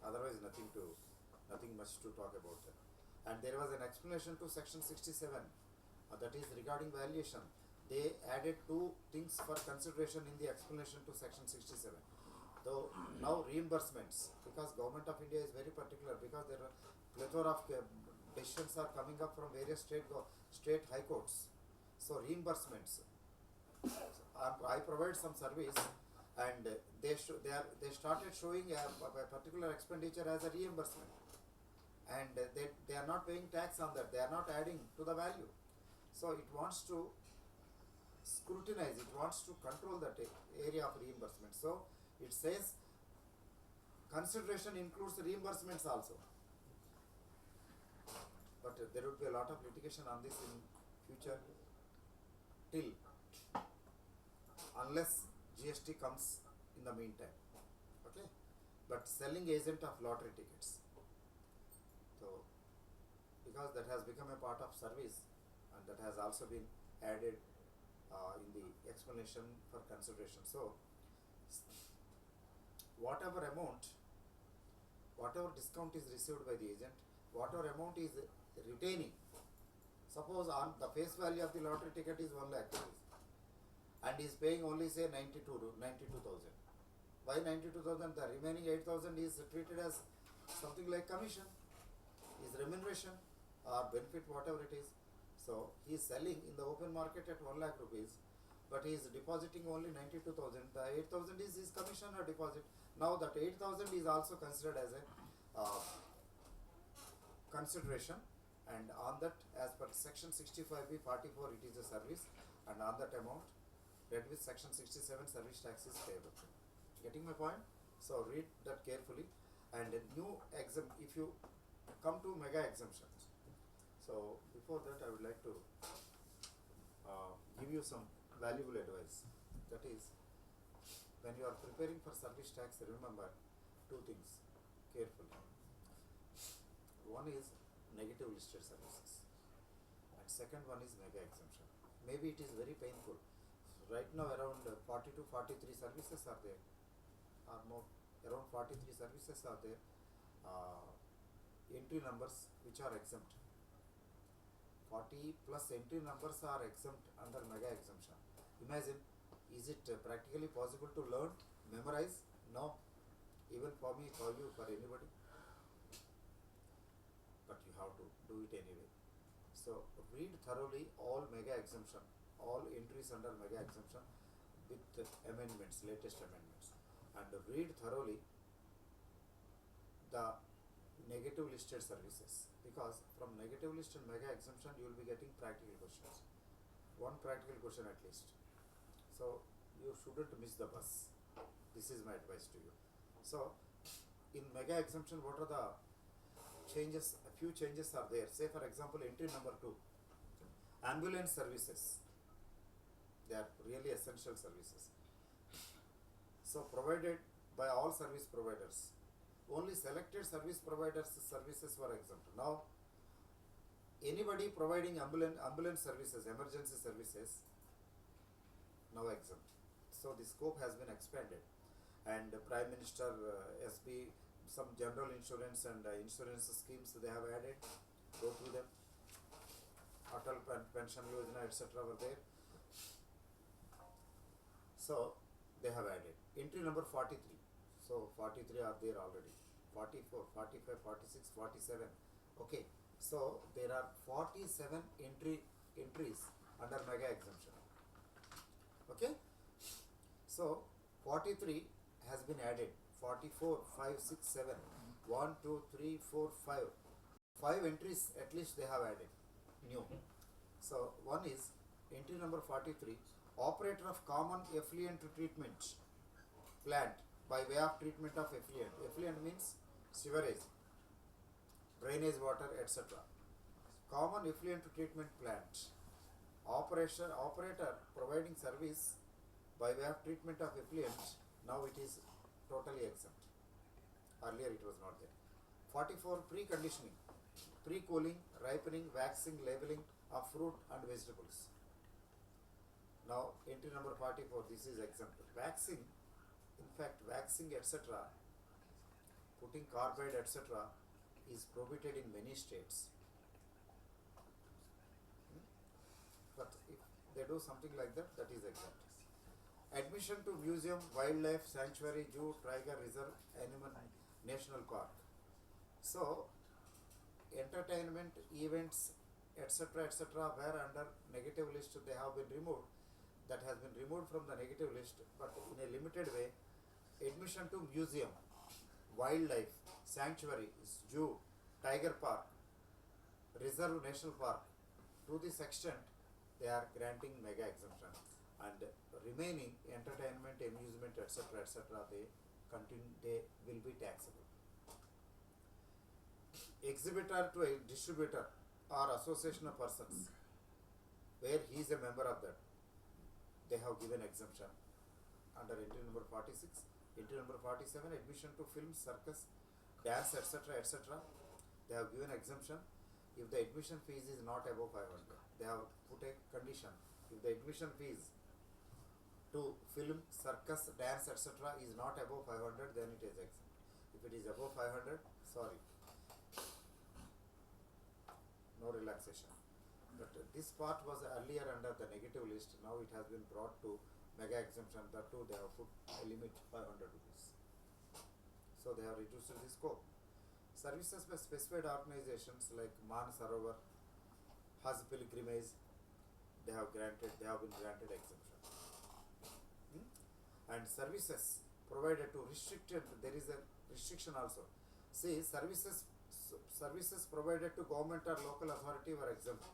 Otherwise, nothing much to talk about it. And there was an explanation to section 67, that is regarding valuation. They added two things for consideration in the explanation to section 67. Though now reimbursements, because government of India is very particular, because there are plethora of decisions are coming up from various state high courts. So reimbursements, I provide some service and they started showing a particular expenditure as a reimbursement, and they are not paying tax on that. They are not adding to the value. So it wants to scrutinize, it wants to control that area of reimbursement. So it says consideration includes reimbursements also. But there would be a lot of litigation on this in future, till unless GST comes in the meantime. Okay. But selling agent of lottery tickets, so because that has become a part of service and that has also been added in the explanation for consideration. So whatever discount is received by the agent, whatever amount is retaining, suppose on the face value of the lottery ticket is 1 lakh rupees and is paying only say 92,000. Why 92,000? The remaining 8,000 is treated as something like commission, is remuneration or benefit, whatever it is. So he is selling in the open market at 1 lakh rupees, but he is depositing only 92,000. The 8,000 is his commission or deposit. Now that 8,000 is also considered as a consideration, and on that, as per section 65B44, it is a service, and on that amount, read with section 67, service tax is payable. Getting my point? So read that carefully. And a new if you come to mega exemptions. So before that, I would like to give you some valuable advice. That is, when you are preparing for service tax, remember two things carefully. One is negative listed services, and second one is mega exemption. Maybe it is very painful, Right now around 40 to 43 services are there, or more, around 43 services are there, entry numbers which are exempt. 40 plus entry numbers are exempt under mega exemption. Imagine, is it practically possible to learn, memorize? No, even for me, for you, for anybody, but you have to do it anyway. So read thoroughly all mega exemption, all entries under mega exemption with amendments, latest amendments, and read thoroughly the negative listed services, because from negative list and mega exemption you will be getting practical questions, one practical question at least. So you shouldn't miss the bus. This is my advice to you. So in mega exemption, what are the changes? A few changes are there. Say for example, entry number 2, ambulance services. They are really essential services. So provided by all service providers. Only selected service providers services were exempt. Now anybody providing ambulance services, emergency services, now exempt. So the scope has been expanded, and Prime Minister SB, some general insurance and insurance schemes they have added. Go through them. Atal Pension Yojana, etc. were there. So they have added entry number 43. So 43 are there already. 44, 45, 46, 47. Okay. So there are 47 entries under mega exemption. Okay. So 43 has been added. 44, 5, 6, 7. 1, 2, 3, 4, 5. 5 entries at least they have added. New. So one is entry number 43. Operator of common effluent treatment plant by way of treatment of effluent. Effluent means sewerage, drainage water, etc. Common effluent treatment plant. Operator providing service by way of treatment of effluent. Now it is totally exempt. Earlier it was not there. 44, preconditioning, pre-cooling, ripening, waxing, labeling of fruit and vegetables. Now entry number 44, this is exempt. Waxing, in fact waxing, etc., putting carbide, etc., is prohibited in many states. But if they do something like that, that is exempt. Admission to museum, wildlife sanctuary, zoo, tiger reserve, animal national park. So entertainment, events, etc., etc., where under negative list they have been removed, that has been removed from the negative list, but in a limited way. Admission to museum, wildlife sanctuary, zoo, tiger park, reserve, national park, to this extent they are granting mega exemption, and remaining entertainment, amusement, etc., etc., they will be taxable. Exhibitor to a distributor or association of persons where he is a member of that, they have given exemption under entry number 46. Entry number 47, admission to film, circus, dance, etc., etc., they have given exemption if the admission fees is not above 500. They have put a condition. If the admission fees to film, circus, dance, etc., is not above 500, then it is exempt. If it is above 500, sorry, no relaxation. But this part was earlier under the negative list. Now it has been brought to mega exemption. That too they have put a limit 500 rupees. So they have reduced the scope. Services by specified organizations like Man Sarovar, Hajj pilgrimage, they have been granted exemption. And services provided to restricted, there is a restriction also. See, services provided to government or local authority were exempt,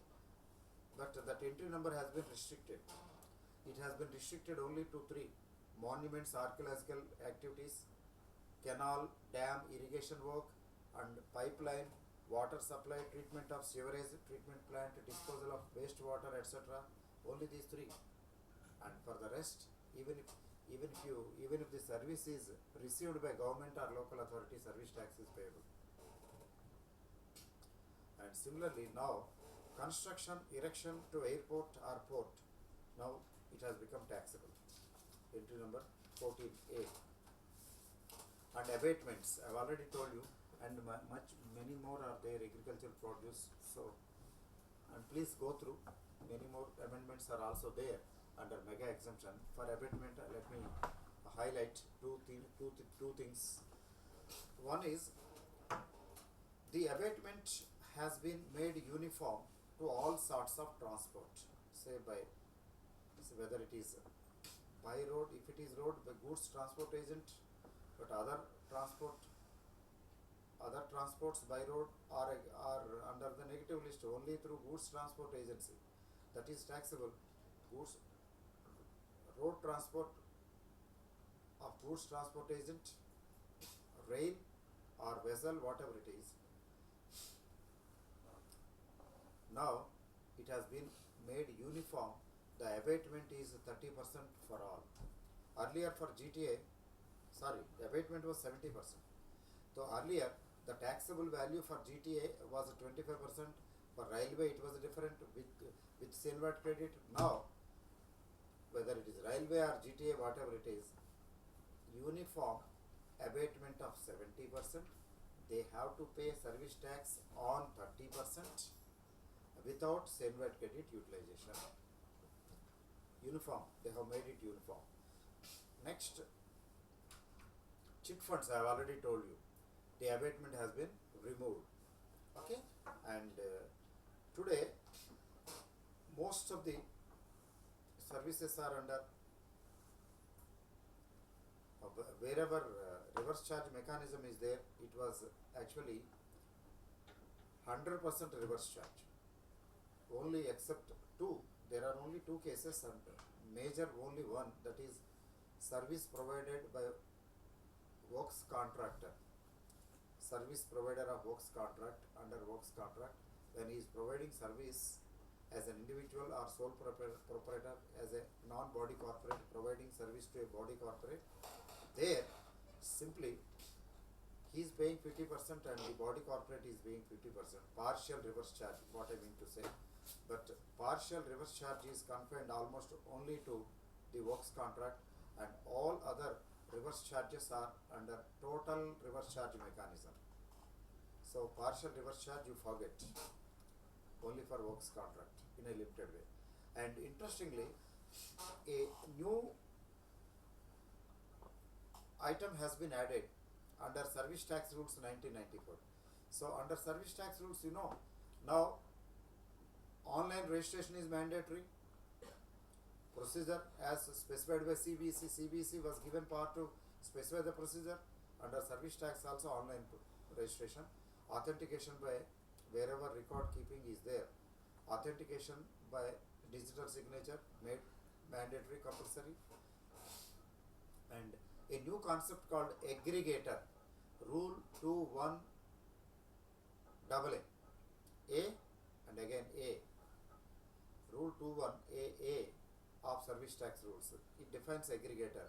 but that entry number has been restricted. It has been restricted only to 3: monuments, archaeological activities, canal, dam, irrigation work, and pipeline, water supply, treatment of sewerage, treatment plant, disposal of wastewater, etc. Only these 3. And for the rest, even if the service is received by government or local authority, service tax is payable. And similarly, now construction, erection to airport or port. Now it has become taxable. Entry number 14A. And abatements, I have already told you, and many more are there, agricultural produce. So, and please go through, many more amendments are also there under mega exemption. For abatement, let me highlight two things. One is, the abatement has been made uniform to all sorts of transport, say whether it is by road, if it is road, by goods transport agent, but other transports by road are under the negative list only through goods transport agency, that is taxable. Goods road transport of goods transport agent, rail or vessel, whatever it is. Now it has been made uniform. The abatement is 30% for all. Earlier for GTA, the abatement was 70%. So earlier the taxable value for GTA was 25%. For railway it was different with silver credit. Now whether it is railway or GTA, whatever it is, uniform abatement of 70%. They have to pay service tax on 30% without silver credit utilization. Uniform, they have made it uniform. Next, chit funds, I have already told you, the abatement has been removed. Okay, and today most of the services are under wherever reverse charge mechanism is there, it was actually 100% reverse charge. Only except two, there are only two cases and major only one, that is service provided by works contractor. Service provider of works contract, under works contract, when he is providing service as an individual or sole proprietor, as a non-body corporate providing service to a body corporate, there simply he is paying 50% and the body corporate is paying 50%. Partial reverse charge, what I mean to say. But partial reverse charge is confined almost only to the works contract, and all other reverse charges are under total reverse charge mechanism. So partial reverse charge you forget, only for works contract in a limited way. And interestingly, a new item has been added under service tax rules 1994. So under service tax rules, now online registration is mandatory. Procedure as specified by CBC. CBC was given power to specify the procedure. Under service tax also online registration. Authentication by wherever record keeping is there. Authentication by digital signature made mandatory, compulsory. And a new concept called aggregator. Rule 21AA. A and again A. Rule 21AA of service tax rules. It defines aggregator.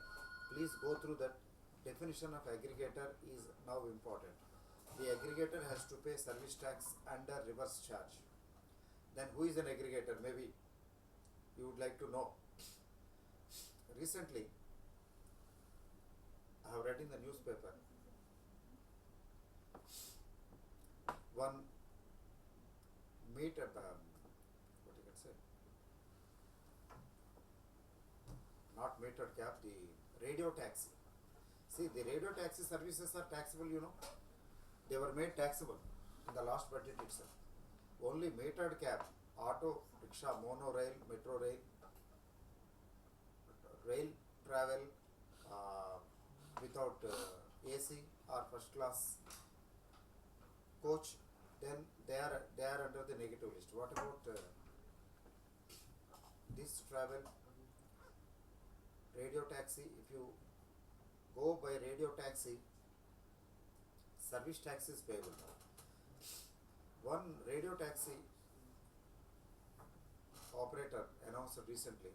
Please go through that. Definition of aggregator is now important. The aggregator has to pay service tax under reverse charge. Then who is an aggregator? Maybe you would like to know. Recently, I have read in the newspaper, one meter, what you can say, not metered cab, the radio taxi. See, the radio taxi services are taxable, They were made taxable in the last budget itself. Only metered cab, auto, rickshaw, monorail, metro rail, rail travel without AC or first class coach, then they are under the negative list. What about this travel, radio taxi? If you go by radio taxi, service tax is payable. One radio taxi operator announced recently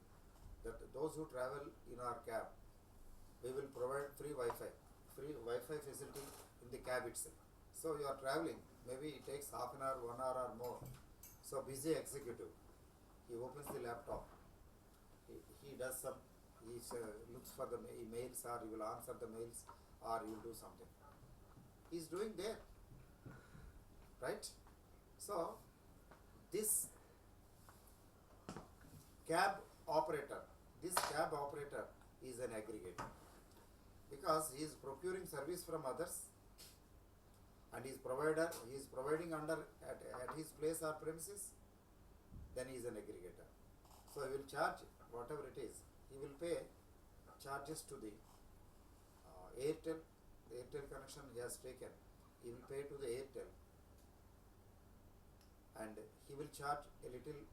that those who travel in our cab, we will provide free Wi-Fi facility in the cab itself. So you are traveling, maybe it takes half an hour, 1 hour or more. So busy executive, he opens the laptop he does some, he looks for the mails, or he will answer the mails, or he will do something. He is doing there, right? So this cab operator is an aggregator, because he is procuring service from others, and he is providing under at his place or premises, then he is an aggregator. So he will charge whatever it is. He will pay charges to the Airtel, the Airtel connection he has taken. He will pay to the Airtel, and he will charge a little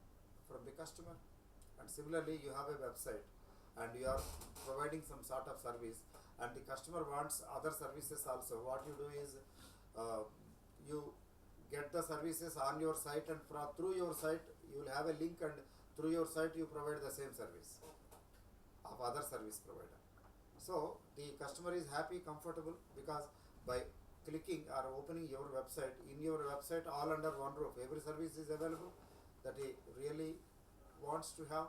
from the customer. And similarly, you have a website and you are providing some sort of service, and the customer wants other services also. What you do is, you get the services on your site, and through your site you will have a link, and through your site you provide the same service of other service provider. So the customer is happy, comfortable, because by clicking or opening your website, in your website all under one roof, every service is available that he really wants to have.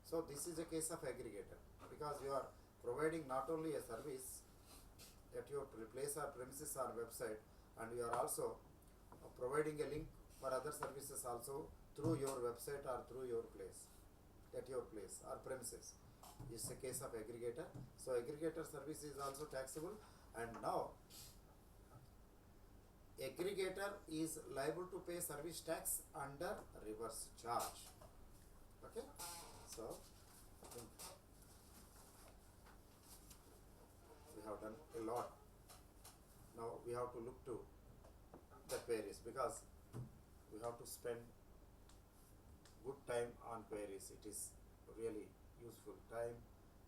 So this is a case of aggregator, because you are providing not only a service at your place or premises or website, and you are also providing a link for other services also through your website or through your place, at your place or premises. This is a case of aggregator. So aggregator service is also taxable, and now aggregator is liable to pay service tax under reverse charge. Okay, so we have done a lot. Now we have to look to the queries, because we have to spend good time on queries. It is really useful time.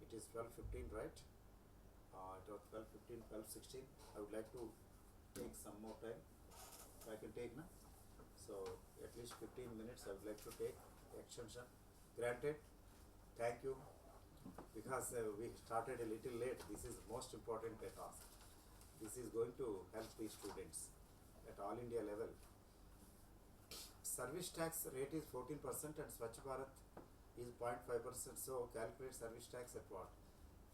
It is 12:15, right? It was 12:15, 12:16. I would like to take some more time. I can take now. So at least 15 minutes I would like to take extension. Granted. Thank you. Because we started a little late. This is most important task. This is going to help the students at all India level. Service tax rate is 14%, and Swachh Bharat is 0.5%. So calculate service tax at what?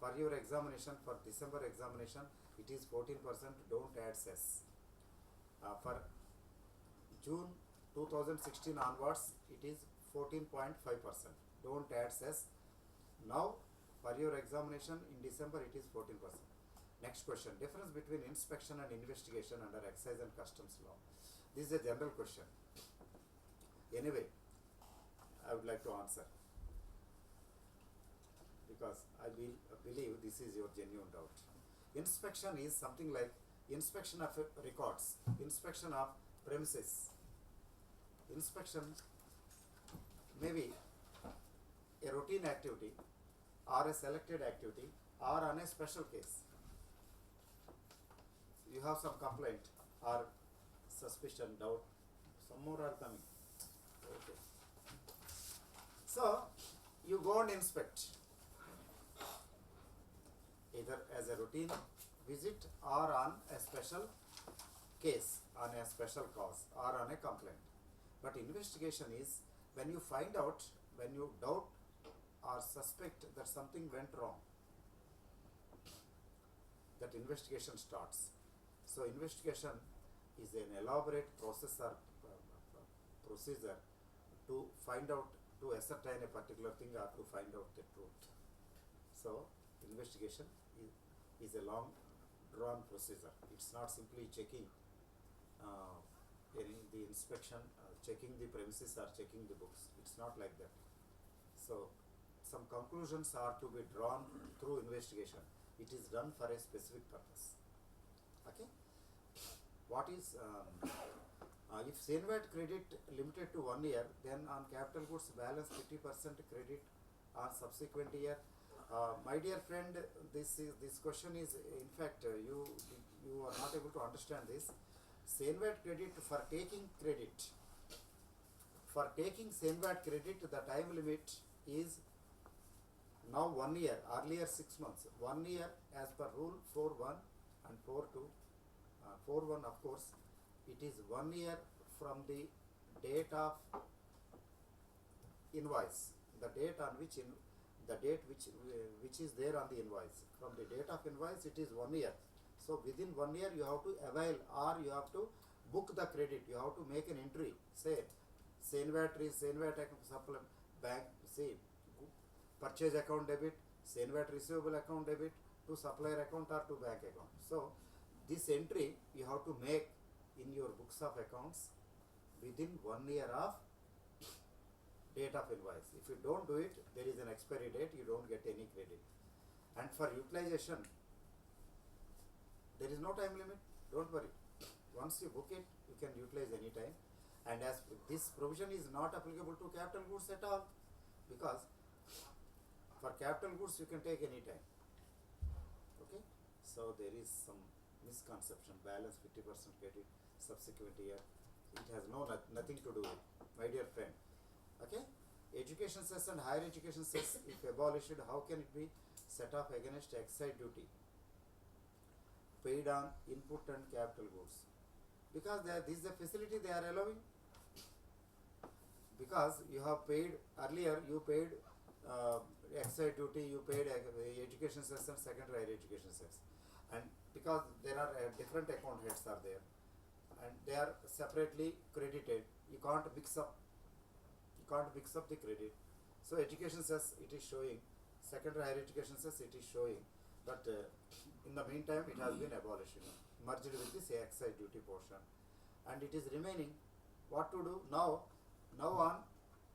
For your examination, for December examination, it is 14%. Don't add cess. For June 2016 onwards, it is 14.5%. Don't add cess. Now for your examination in December, it is 14%. Next question: difference between inspection and investigation under excise and customs law. This is a general question. Anyway, I would like to answer, because I believe this is your genuine doubt. Inspection is something like inspection of records, inspection of premises. Inspection may be a routine activity, or a selected activity, or on a special case. You have some complaint or suspicion, doubt, some more are coming. Okay. So you go and inspect, either as a routine visit or on a special case, on a special cause, or on a complaint. But investigation is when you find out, when you doubt or suspect that something went wrong, that investigation starts. So investigation is an elaborate process or procedure to find out, to ascertain a particular thing or to find out the truth. So investigation is a long drawn procedure. It's not simply checking the inspection, checking the premises or checking the books. It's not like that. So some conclusions are to be drawn through investigation. It is done for a specific purpose. Okay. What is if CNVAT credit limited to 1 year, then on capital goods balance 50% credit on subsequent year. My dear friend, this question is, in fact, you are not able to understand this. CNVAT credit, for taking CNVAT credit, the time limit is now 1 year. Earlier 6 months. 1 year as per rule 4.1 and 4.2. 4.1, of course, it is 1 year from the date of invoice, the date on which the date which is there on the invoice. From the date of invoice, it is 1 year. So within 1 year, you have to avail or you have to book the credit. You have to make an entry. Say, Senvat supplement bank. See, purchase account debit, Senvat receivable account debit to supplier account or to bank account. So this entry you have to make in your books of accounts within 1 year of date of invoice. If you don't do it, there is an expiry date, you don't get any credit. And for utilization, there is no time limit, don't worry. Once you book it, you can utilize any time. And as this provision is not applicable to capital goods at all, because for capital goods you can take any time. Okay, so there is some misconception. Balance 50% credit subsequent year, it has nothing to do with, my dear friend. Okay, education cess and higher education cess, if abolished, how can it be set off against excise duty paid on input and capital goods? Because this is the facility they are allowing. Because you have paid earlier, you paid excise duty, you paid education cess and secondary higher education cess, and because there are different account heads are there, and they are separately credited, you can't mix up the credit. So education cess, it is showing, secondary higher education cess, it is showing, but in the meantime it has been abolished, merged with this excise duty portion, and it is remaining. What to do now on?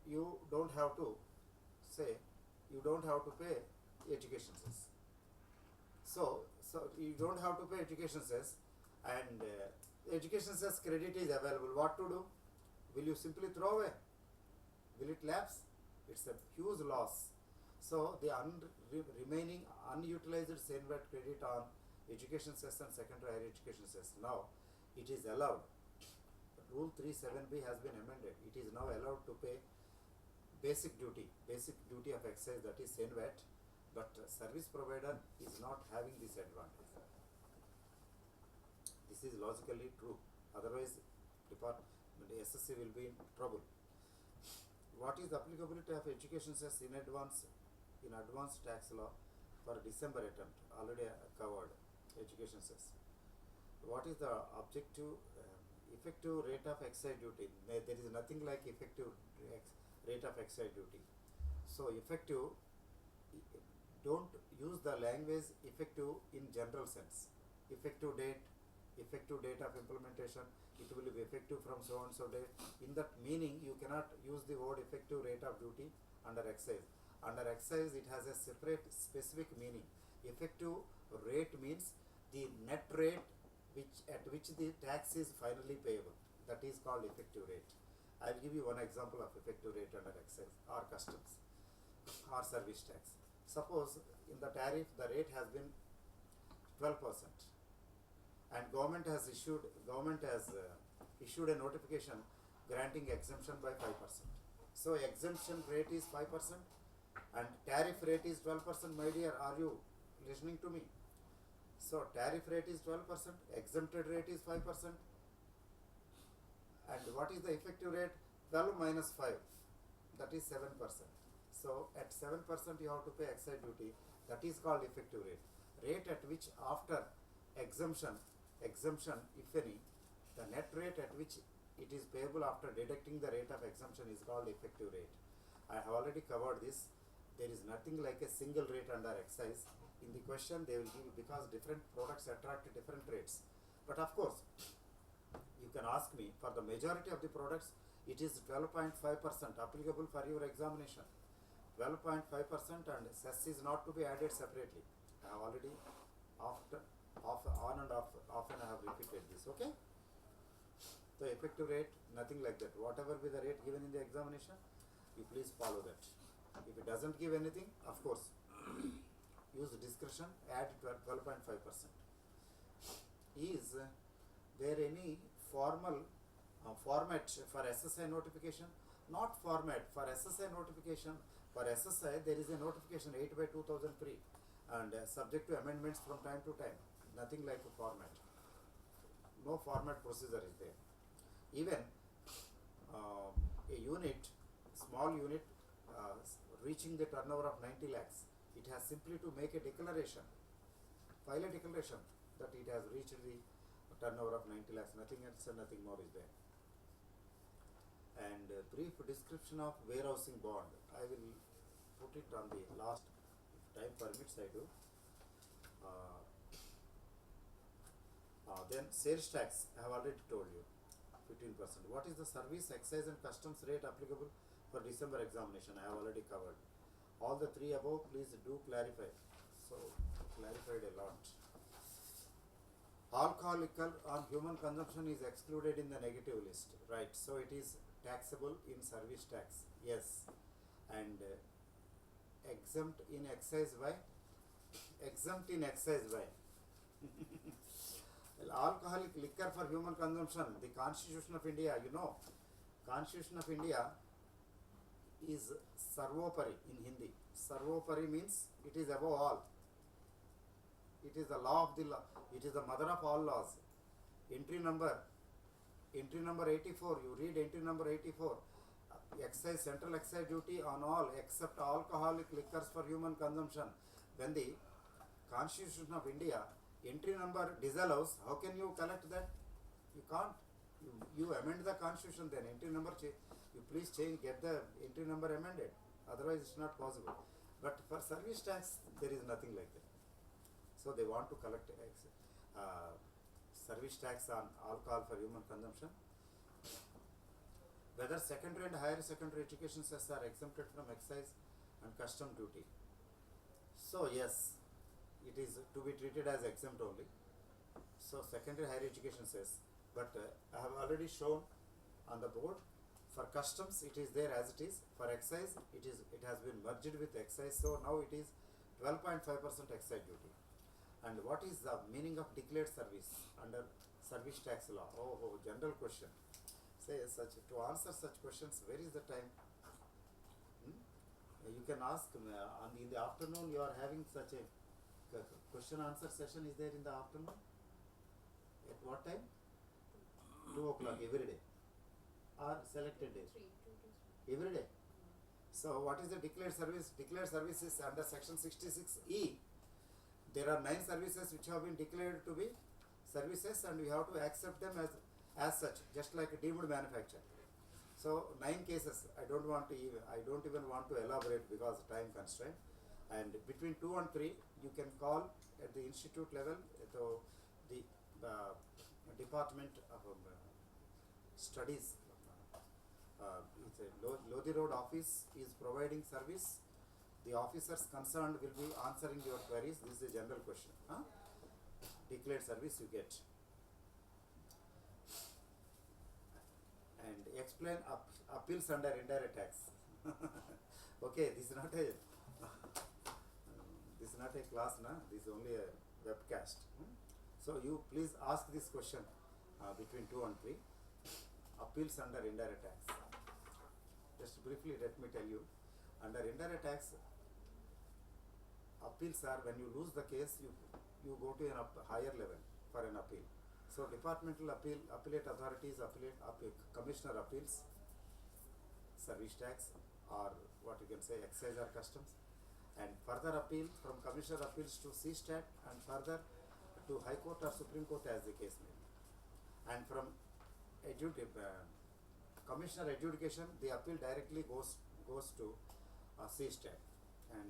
You don't have to pay education cess. So you don't have to pay education cess, and education cess credit is available. What to do? Will you simply throw away? Will it lapse? It's a huge loss. So the remaining unutilized Senvat credit on education cess and secondary higher education cess, now it is allowed. Rule 37B has been amended. It is now allowed to pay basic duty of excise, that is Senvat, but service provider is not having this advantage. This is logically true. Otherwise, SSC will be in trouble. What is the applicability of education cess in advance tax law for December attempt? Already covered education cess. What is the effective rate of excise duty? There is nothing like effective rate of excise duty. So effective, don't use the language effective in general sense. Effective date of implementation, it will be effective from so and so date. In that meaning, you cannot use the word effective rate of duty under excise. Under excise, it has a separate specific meaning. Effective rate means the net rate at which the tax is finally payable. That is called effective rate. I will give you one example of effective rate under excise or customs or service tax. Suppose in the tariff the rate has been 12%, and government has issued a notification granting exemption by 5%. So exemption rate is 5% and tariff rate is 12%. My dear, are you listening to me? So tariff rate is 12%, exempted rate is 5%, and what is the effective rate? 12 minus 5, that is 7%. So at 7% you have to pay excise duty. That is called effective rate. Rate at which after exemption, if any, the net rate at which it is payable after deducting the rate of exemption is called effective rate. I have already covered this. There is nothing like a single rate under excise. In the question they will give, because different products attract different rates. But of course, you can ask me, for the majority of the products, it is 12.5% applicable for your examination. 12.5% and cess is not to be added separately. I have already often I have repeated this. Okay? The effective rate, nothing like that. Whatever be the rate given in the examination, you please follow that. If it doesn't give anything, of course, use discretion, add 12.5%. Is there any formal format for SSI notification? Not format for SSI notification. For SSI, there is a notification 8/2003 and subject to amendments from time to time. Nothing like a format. No format procedure is there. Even a unit, small unit, reaching the turnover of 90 lakhs, it has simply to make a declaration, file a declaration that it has reached the turnover of 90 lakhs, nothing else and nothing more is there. And brief description of warehousing bond, I will put it on the last, if time permits I do. Then sales tax, I have already told you, 15%. What is the service, excise and customs rate applicable for December examination? I have already covered. All the three above, please do clarify. So, clarified a lot. Alcohol, liquor on human consumption is excluded in the negative list, right? So, it is taxable in service tax, yes. And exempt in excise, why? Exempt in excise, why? Alcoholic liquor for human consumption, the Constitution of India, you know, Constitution of India is sarvopari in Hindi. Sarvopari means it is above all. It is the law of the law. It is the mother of all laws. Entry number 84, you read entry number 84. Excise, central excise duty on all except alcoholic liquors for human consumption. When the Constitution of India entry number disallows, how can you collect that? You can't. You amend the Constitution, then entry number you please change, get the entry number amended. Otherwise, it's not possible. But for service tax, there is nothing like that. So they want to collect service tax on alcohol for human consumption. Whether secondary and higher secondary education cess are exempted from excise and custom duty. So yes, it is to be treated as exempt only. So secondary higher education cess, but I have already shown on the board. For customs, it is there as it is. For excise, it has been merged with excise. So now it is 12.5% excise duty. And what is the meaning of declared service under service tax law? Oh, general question. Say to answer such questions, where is the time? You can ask in the afternoon. You are having such a question answer session is there in the afternoon. At what time? 2 o'clock every day. Or selected days? Every day. So what is the declared service? Declared service is under section 66E. There are 9 services which have been declared to be services, and we have to accept them as such, just like a deemed manufacture. So 9 cases. I don't even want to elaborate because time constraint. And between 2 and 3, you can call at the institute level to the Department of Studies. It's a Lodi Road office is providing service. The officers concerned will be answering your queries. This is a general question. Declared service you get. And explain appeals under indirect tax. Okay, this is not a class, na? This is only a webcast. So you please ask this question between 2 and 3. Appeals under indirect tax. Just briefly let me tell you, under indirect tax, appeals are when you lose the case, you go to a higher level for an appeal. So departmental appeal, appellate authorities, commissioner appeals, service tax, or what you can say excise or customs, and further appeal from commissioner appeals to CSTAT, and further to High Court or Supreme Court as the case may be. And from commissioner adjudication, the appeal directly goes to CSTAT, and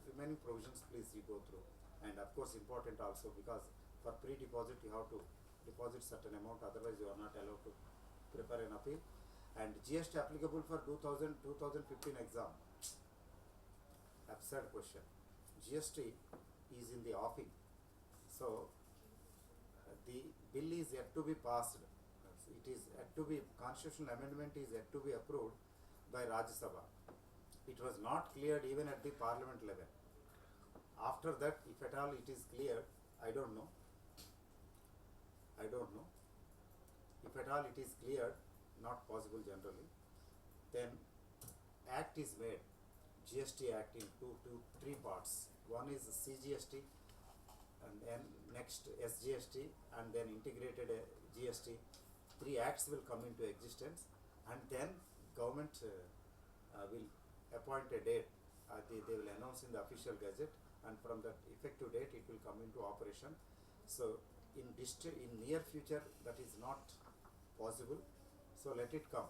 remaining provisions please you go through. And of course important also, because for pre-deposit you have to deposit certain amount, otherwise you are not allowed to prepare an appeal. And GST applicable for 2015 exam. Absurd question. GST is in the offing, so the bill is yet to be passed. It is yet to be, constitutional amendment is yet to be approved by Rajya Sabha. It was not cleared even at the parliament level. After that, if at all it is cleared, I don't know. If at all it is cleared, not possible generally, then act is made, GST Act, in 3 parts. One is CGST, and then next SGST, and then integrated GST. 3 acts will come into existence, and then government will appoint a date. They will announce in the official gazette, and from that effective date it will come into operation. So in near future that is not possible. So let it come.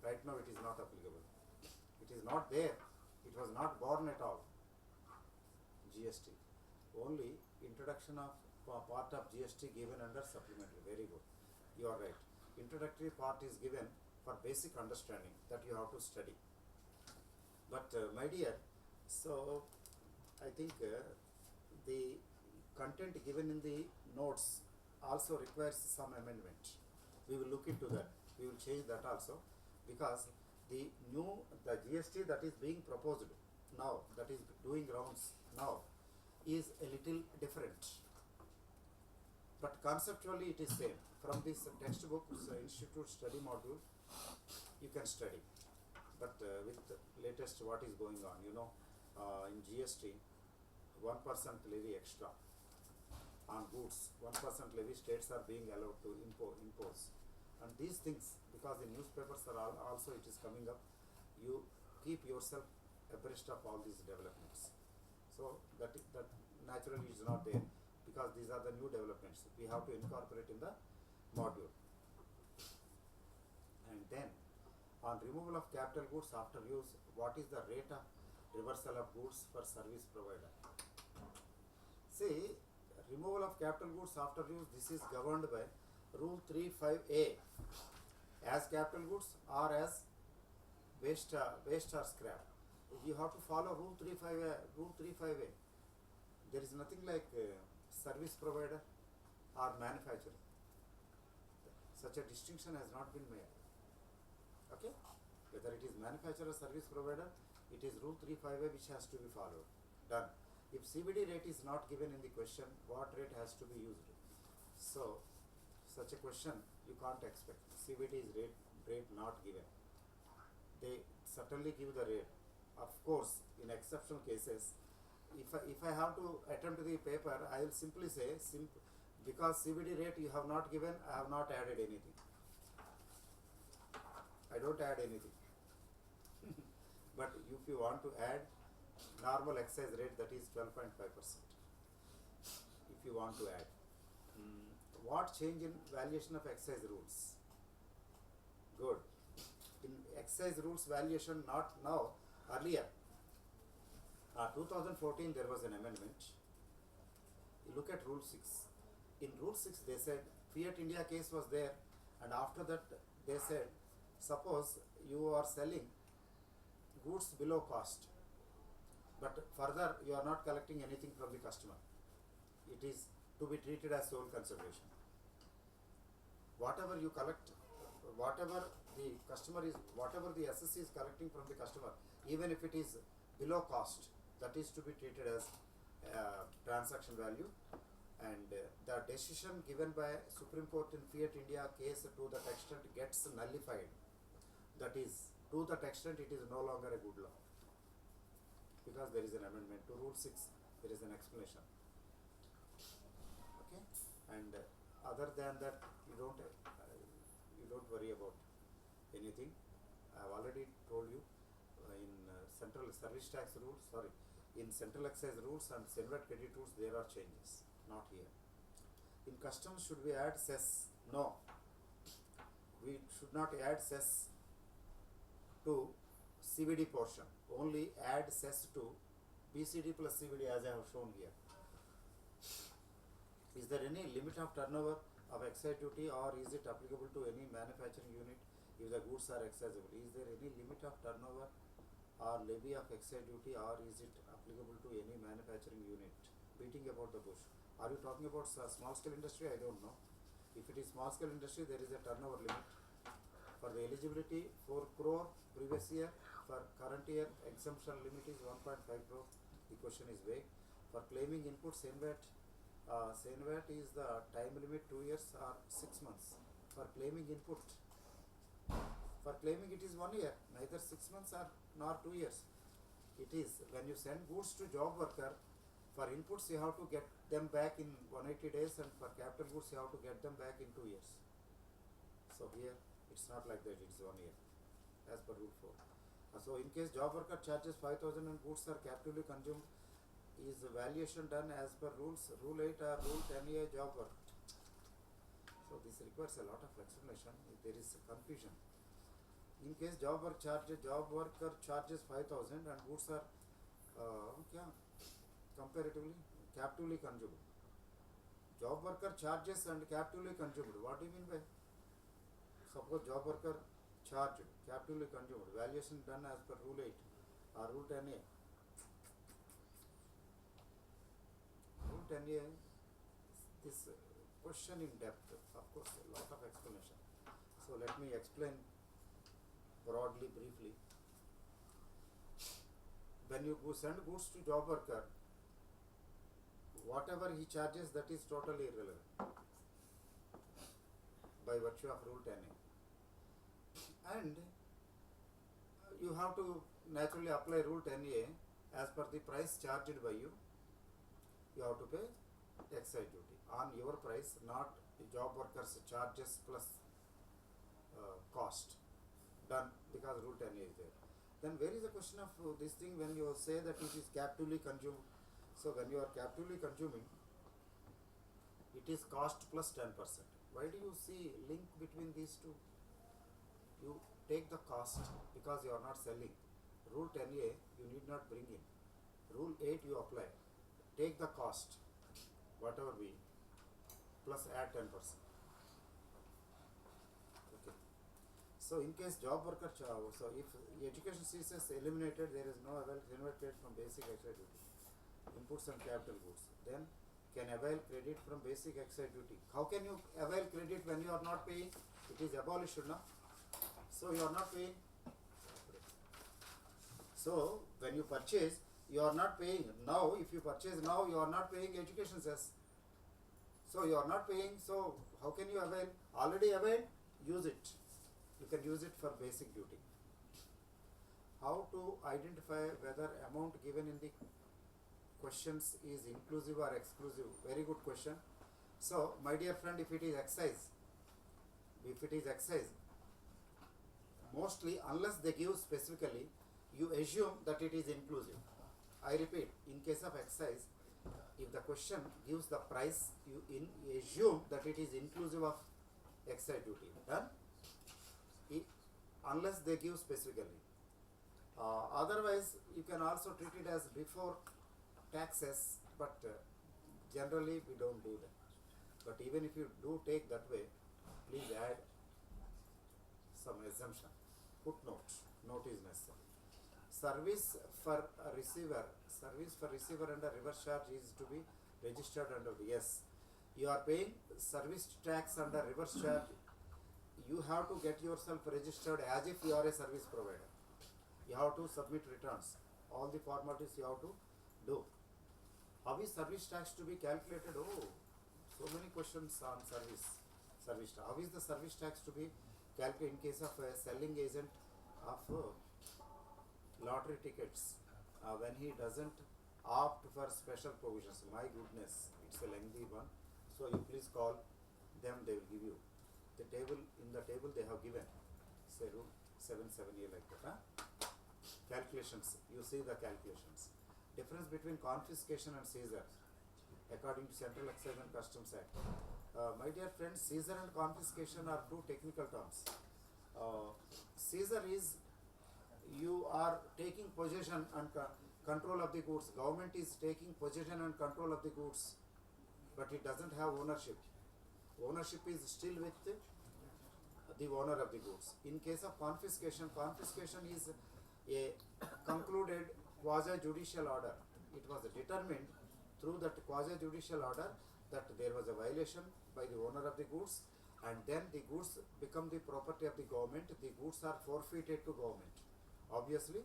Right now it is not applicable. It is not there. It was not born at all. GST. Only introduction of part of GST given under supplementary. Very good. You are right. Introductory part is given for basic understanding that you have to study. But my dear, so I think the content given in the notes also requires some amendment. We will look into that. We will change that also, because the GST that is being proposed now, that is doing rounds now, is a little different. But conceptually it is same. From this textbook, Institute study module, you can study. But with the latest what is going on, in GST, 1% levy extra on goods, 1% levy states are being allowed to impose. And these things, because the newspapers are also it is coming up, you keep yourself abreast of all these developments. So that naturally is not there, because these are the new developments we have to incorporate in the module. And then on removal of capital goods after use, what is the rate of reversal of goods for service provider? See, removal of capital goods after use, this is governed by Rule 35A as capital goods or as waste or scrap. You have to follow Rule 35A. There is nothing like service provider or manufacturer. Such a distinction has not been made. Okay? Whether it is manufacturer or service provider, it is Rule 35A which has to be followed. Done. If CBD rate is not given in the question, what rate has to be used? So, such a question you can't expect. CBD is rate not given. They certainly give the rate. Of course, in exceptional cases, if I have to attempt the paper, I will simply say, because CBD rate you have not given, I have not added anything. I don't add anything. But if you want to add normal excise rate, that is 12.5%. If you want to add. What change in valuation of excise rules? Good. In excise rules valuation, not now, earlier. 2014 there was an amendment. You look at Rule 6. In Rule 6 they said, Fiat India case was there, and after that they said, suppose you are selling goods below cost, but further you are not collecting anything from the customer. It is to be treated as sole consideration. Whatever you collect, whatever the customer is, whatever the assessee is collecting from the customer, even if it is below cost, that is to be treated as transaction value. And the decision given by Supreme Court in Fiat India case to that extent gets nullified. That is, to that extent it is no longer a good law, because there is an amendment to Rule 6. There is an explanation. Okay, and other than that, you don't worry about anything. I have already told you in central service tax rules, in central excise rules and Senvat credit rules there are changes. Not here. In customs, should we add cess? No. We should not add cess to CVD portion. Only add cess to BCD plus CVD as I have shown here. Is there any limit of turnover of excise duty, or is it applicable to any manufacturing unit if the goods are excisable? Is there any limit of turnover or levy of excise duty, or is it applicable to any manufacturing unit? Beating about the bush. Are you talking about small scale industry? I don't know. If it is small scale industry, there is a turnover limit. For the eligibility, 4 crore previous year. For current year, exemption limit is 1.5 crore. The question is vague. For claiming input, Senvat is the time limit 2 years or 6 months. For claiming input, for claiming it is 1 year, neither 6 months nor 2 years. It is when you send goods to job worker, for inputs you have to get them back in 180 days, and for capital goods you have to get them back in 2 years. So here it's not like that, it's 1 year as per Rule 4. So in case job worker charges 5,000 and goods are captively consumed, is valuation done as per rules, rule 8 or rule 10A job work? So this requires a lot of explanation. There is confusion. In case job worker charges 5,000 and goods are comparatively captively consumed. Job worker charges and captively consumed. What do you mean by? Suppose job worker charged, captively consumed, valuation done as per rule 8 or rule 10A. Rule 10A, this question in depth, of course, a lot of explanation. So let me explain broadly, briefly. When you send goods to job worker, whatever he charges, that is totally irrelevant by virtue of rule 10A. And you have to naturally apply rule 10A as per the price charged by you. You have to pay excise duty on your price, not the job worker's charges plus cost done, because rule 10A is there. Then where is the question of this thing when you say that it is captively consumed? So when you are captively consuming, it is cost plus 10%. Why do you see link between these two? You take the cost because you are not selling. Rule 10A you need not bring in. Rule 8 you apply. Take the cost, whatever be, plus add 10%. Okay. So in case job worker, so if education ceases eliminated, there is no avail converted from basic excise duty. Inputs and capital goods. Then can avail credit from basic excise duty. How can you avail credit when you are not paying? It is abolished, no? So you are not paying. So when you purchase, you are not paying. Now if you purchase now, you are not paying education cess. So you are not paying, so how can you avail? Already availed, use it. You can use it for basic duty. How to identify whether amount given in the questions is inclusive or exclusive? Very good question. So my dear friend, if it is excise, mostly unless they give specifically, you assume that it is inclusive. I repeat, in case of excise, if the question gives the price, you assume that it is inclusive of excise duty. Done? Unless they give specifically. Otherwise, you can also treat it as before taxes, but generally we don't do that. But even if you do take that way, please add some assumption. Footnote. Note is necessary. Service for receiver and a reverse charge is to be registered under the yes. You are paying service tax under reverse charge. You have to get yourself registered as if you are a service provider. You have to submit returns. All the formalities you have to do. How is service tax to be calculated? Oh, so many questions on service tax. How is the service tax to be calculated in case of a selling agent of lottery tickets when he doesn't opt for special provisions? My goodness, it's a lengthy one. So you please call them, they will give you the table. In the table they have given, say rule 7.7a like that. Calculations, you see the calculations. Difference between confiscation and seizure according to Central Excise and Customs Act. My dear friends, seizure and confiscation are two technical terms. Seizure is you are taking possession and control of the goods. Government is taking possession and control of the goods, but it doesn't have ownership. Ownership is still with the owner of the goods. In case of confiscation, confiscation is a concluded quasi-judicial order. It was determined through that quasi-judicial order that there was a violation by the owner of the goods, and then the goods become the property of the government. The goods are forfeited to government. Obviously,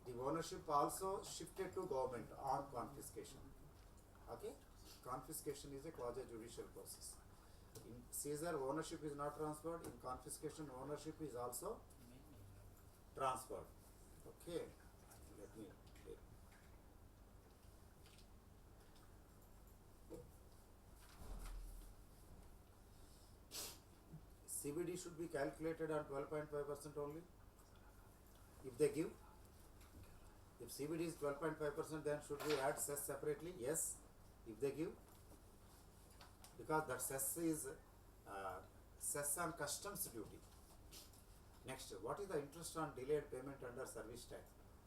the ownership also shifted to government on confiscation. Okay? Confiscation is a quasi-judicial process. In seizure, ownership is not transferred. In confiscation, ownership is also transferred. Okay? Let me take. CBD should be calculated on 12.5% only. If they give If CBD is 12.5%, then should we add cess separately? Yes, if they give, because that cess is cess on customs duty. Next, what is the interest on delayed payment under service tax,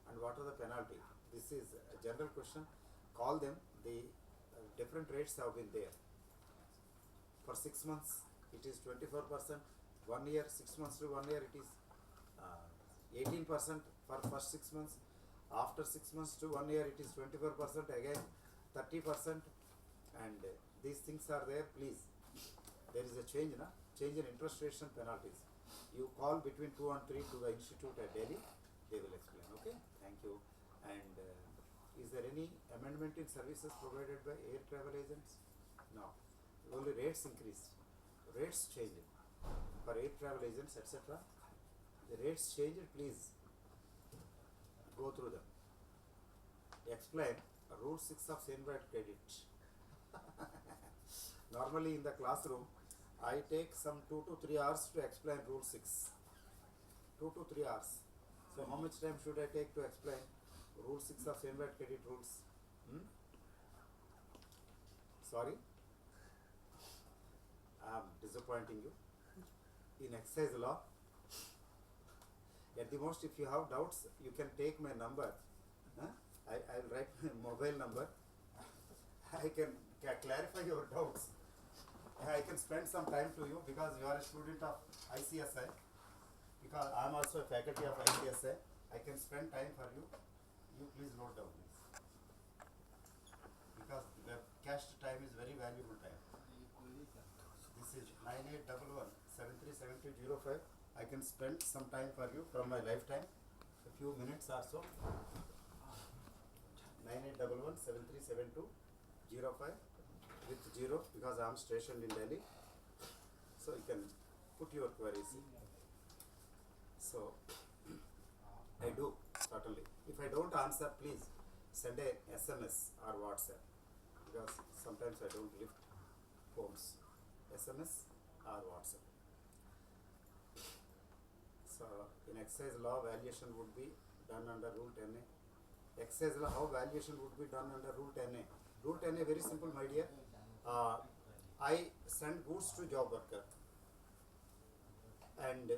and what are the penalty? This is a general question. Call them. The different rates have been there. For 6 months, it is 24%. 1 year, 6 months to 1 year, it is 18% for first 6 months. After 6 months to 1 year, it is 24%, again 30%, and these things are there. Please, there is a change, change in interest rates and penalties. You call between 2 and 3 to the institute at Delhi, they will explain. Okay, thank you. And is there any amendment in services provided by air travel agents? No, only rates increase, rates change for air travel agents, etc. The rates changed, please go through them. Explain rule 6 of Seinfeld credit. Normally in the classroom, I take some 2 to 3 hours to explain rule 6. 2 to 3 hours. So how much time should I take to explain rule 6 of Seinfeld credit rules? Sorry, I am disappointing you. In exercise law, at the most, if you have doubts, you can take my number. I'll write my mobile number. I can clarify your doubts. I can spend some time to you, because you are a student of ICSI. Because I am also a faculty of ICSI. I can spend time for you. You please note down this. Because the cached time is very valuable time. This is 9811-737205. I can spend some time for you from my lifetime, a few minutes or so. 9811-737205 with 0, because I am stationed in Delhi. So you can put your queries. So I do, certainly. If I don't answer, please send a SMS or WhatsApp, because sometimes I don't lift phones. SMS or WhatsApp. So in exercise law, valuation would be done under rule 10A. Exercise law, how valuation would be done under rule 10A? Rule 10A, very simple, my dear. I send goods to job worker, and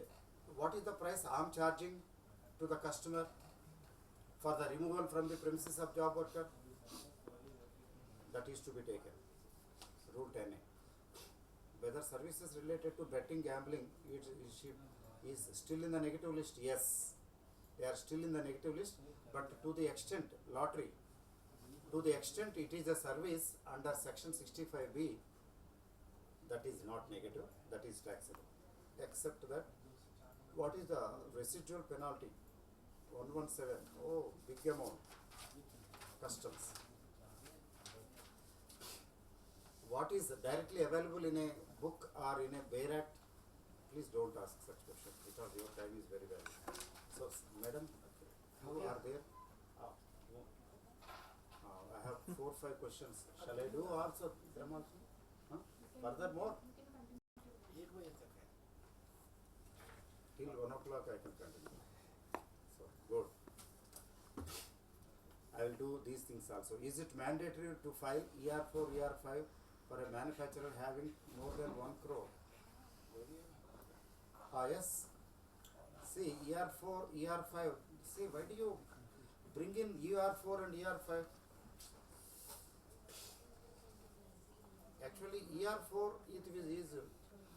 what is the price I am charging to the customer for the removal from the premises of job worker? That is to be taken. Rule 10A. Whether services related to betting, gambling, is still in the negative list? Yes, they are still in the negative list, but to the extent, lottery, to the extent it is a service under section 65B, that is not negative, that is taxable. Except that, what is the residual penalty? 117, oh, big amount, customs. What is directly available in a book or in a Bayer Act? Please don't ask such questions, because your time is very valuable. So, madam, you are there. I have 4 or 5 questions. Shall I do also them also? Furthermore, till 1 o'clock I can continue. So, good. I will do these things also. Is it mandatory to file ER4, ER5 for a manufacturer having more than 1 crore? Yes. See, ER4, ER5. See, why do you bring in ER4 and ER5? Actually, ER4 it is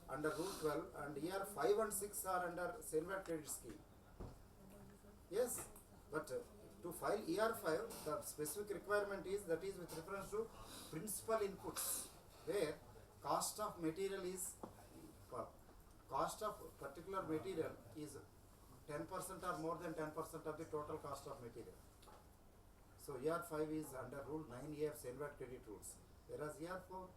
under Rule 12, and ER5 and 6 are under Seinfeld Credit Scheme. Yes, but to file ER5, the specific requirement is, that is with reference to principal inputs, where cost of material is, cost of particular material is 10% or more than 10% of the total cost of material. So ER5 is under Rule 9A of Seinfeld Credit Rules, whereas ER4,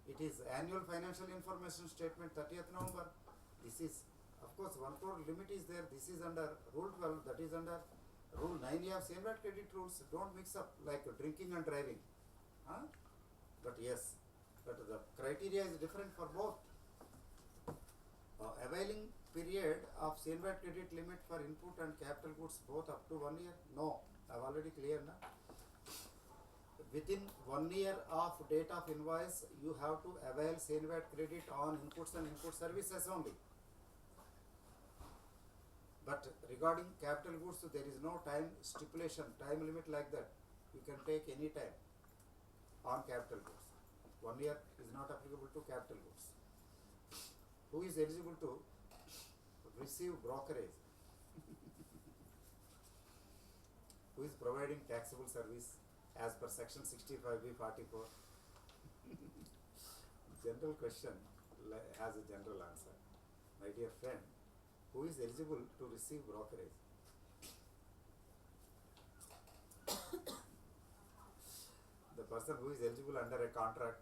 it is annual financial information statement 30th November. This is, of course, 1 crore limit is there. This is under Rule 12, that is under Rule 9A of Seinfeld Credit Rules. Don't mix up like drinking and driving. But yes, but the criteria is different for both. Availing period of CNVAT credit limit for input and capital goods both up to 1 year? No, I've already cleared na. Within 1 year of date of invoice, you have to avail CNVAT credit on inputs and input services only. But regarding capital goods, there is no time stipulation, time limit like that. You can take any time on capital goods. 1 year is not applicable to capital goods. Who is eligible to receive brokerage? Who is providing taxable service as per section 65B44? General question has a general answer. My dear friend, who is eligible to receive brokerage? The person who is eligible under a contract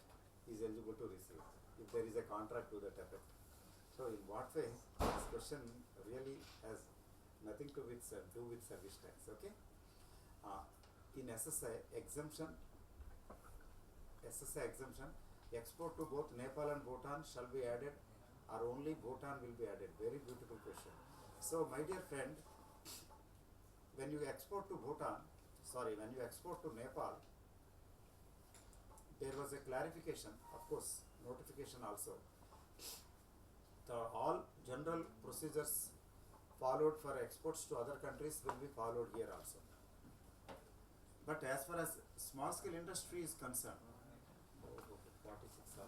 is eligible to receive, if there is a contract to that effect. So in what way this question really has nothing to do with service tax, okay? In SSI exemption, export to both Nepal and Bhutan shall be added, or only Bhutan will be added? Very beautiful question. So my dear friend, when you export to Nepal, there was a clarification, of course, notification also. All general procedures followed for exports to other countries will be followed here also. But as far as small scale industry is concerned, 46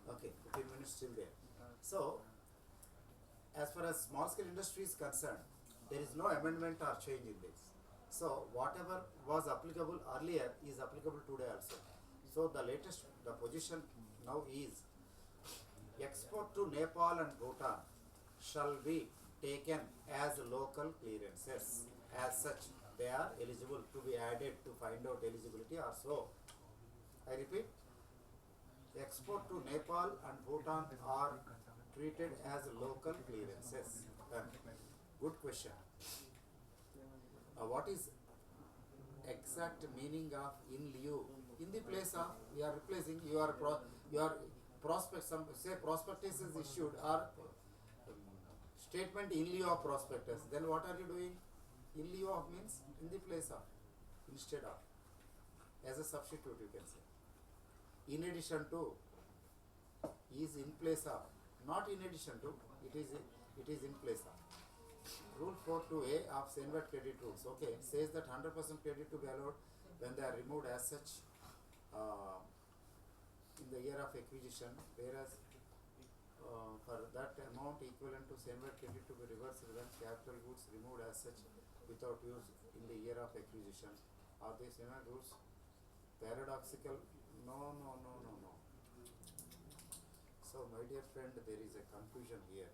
okay, 15 minutes still there. So, as far as small scale industry is concerned, there is no amendment or change in this. So, whatever was applicable earlier is applicable today also. So, the position now is export to Nepal and Bhutan shall be taken as local clearances. As such, they are eligible to be added to find out eligibility or so. I repeat, export to Nepal and Bhutan are treated as local clearances. Good question. What is exact meaning of in lieu? In the place of, we are replacing your prospect, say prospectus is issued or statement in lieu of prospectus. Then what are you doing? In lieu of means in the place of, instead of, as a substitute you can say. In addition to is in place of, not in addition to, it is in place of. Rule 4.2a of CNVAT credit rules, okay, says that 100% credit to be allowed when they are removed as such in the year of acquisition, whereas for that amount equivalent to CNVAT credit to be reversed when capital goods removed as such without use in the year of acquisition. Are these CNVAT rules paradoxical? No. So my dear friend, there is a confusion here.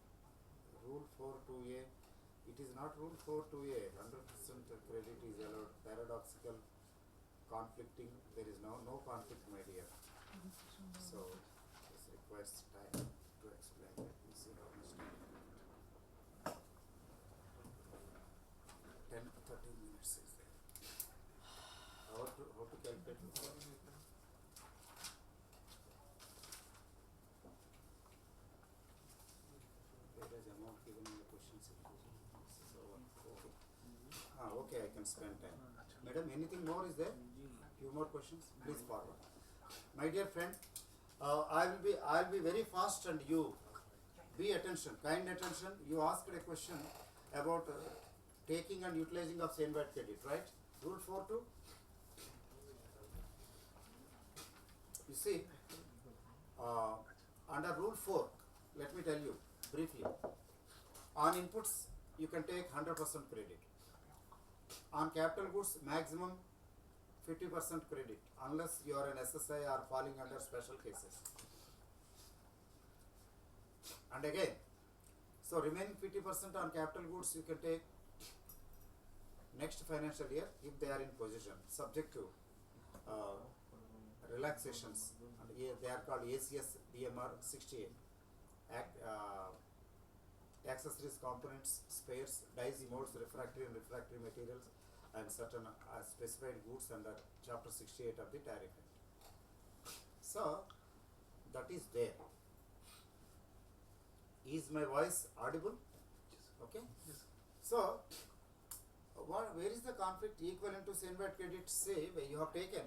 Rule 4.2a, it is not rule 4.2a, 100% credit is allowed, paradoxical, conflicting, there is no conflict, my dear. So this requires time to explain. Let me see how much time. 10 to 13 minutes is there. How to calculate this? There is amount given in the question section. So okay. Okay, I can spend time. Madam, anything more is there? Few more questions? Please forward. My dear friend, I will be very fast and you be kind attention. You asked a question about taking and utilizing of CNVAT credit, right? Rule 4.2. You see, under rule 4, let me tell you briefly. On inputs, you can take 100% credit. On capital goods, maximum 50% credit, unless you are an SSI or falling under special cases. And again, so remaining 50% on capital goods you can take next financial year if they are in possession, subject to relaxations. And they are called ICSI141215 accessories, components, spares, dies, molds, refractory and refractory materials, and certain specified goods under chapter 68 of the tariff act. So that is there. Is my voice audible? Okay. Yes. So, where is the conflict equivalent to Senvat credit say where you have taken?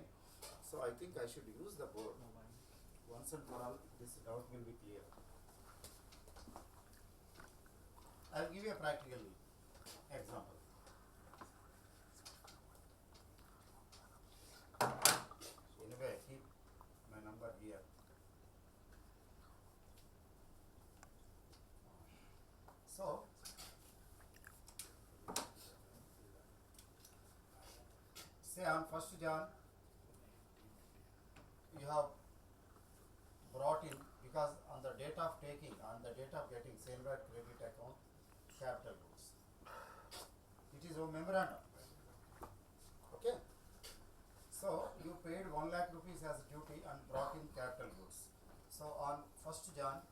So I think I should use the board. Once and for all, this doubt will be clear. I will give you a practical example. Anyway, I keep my number here. So, say on 1st Jan, you have brought in, because on the date of taking, on the date of getting Senvat credit account, capital goods. It is a memorandum. Okay. So you paid 1 lakh rupees as duty and brought in capital goods. So on 1st Jan,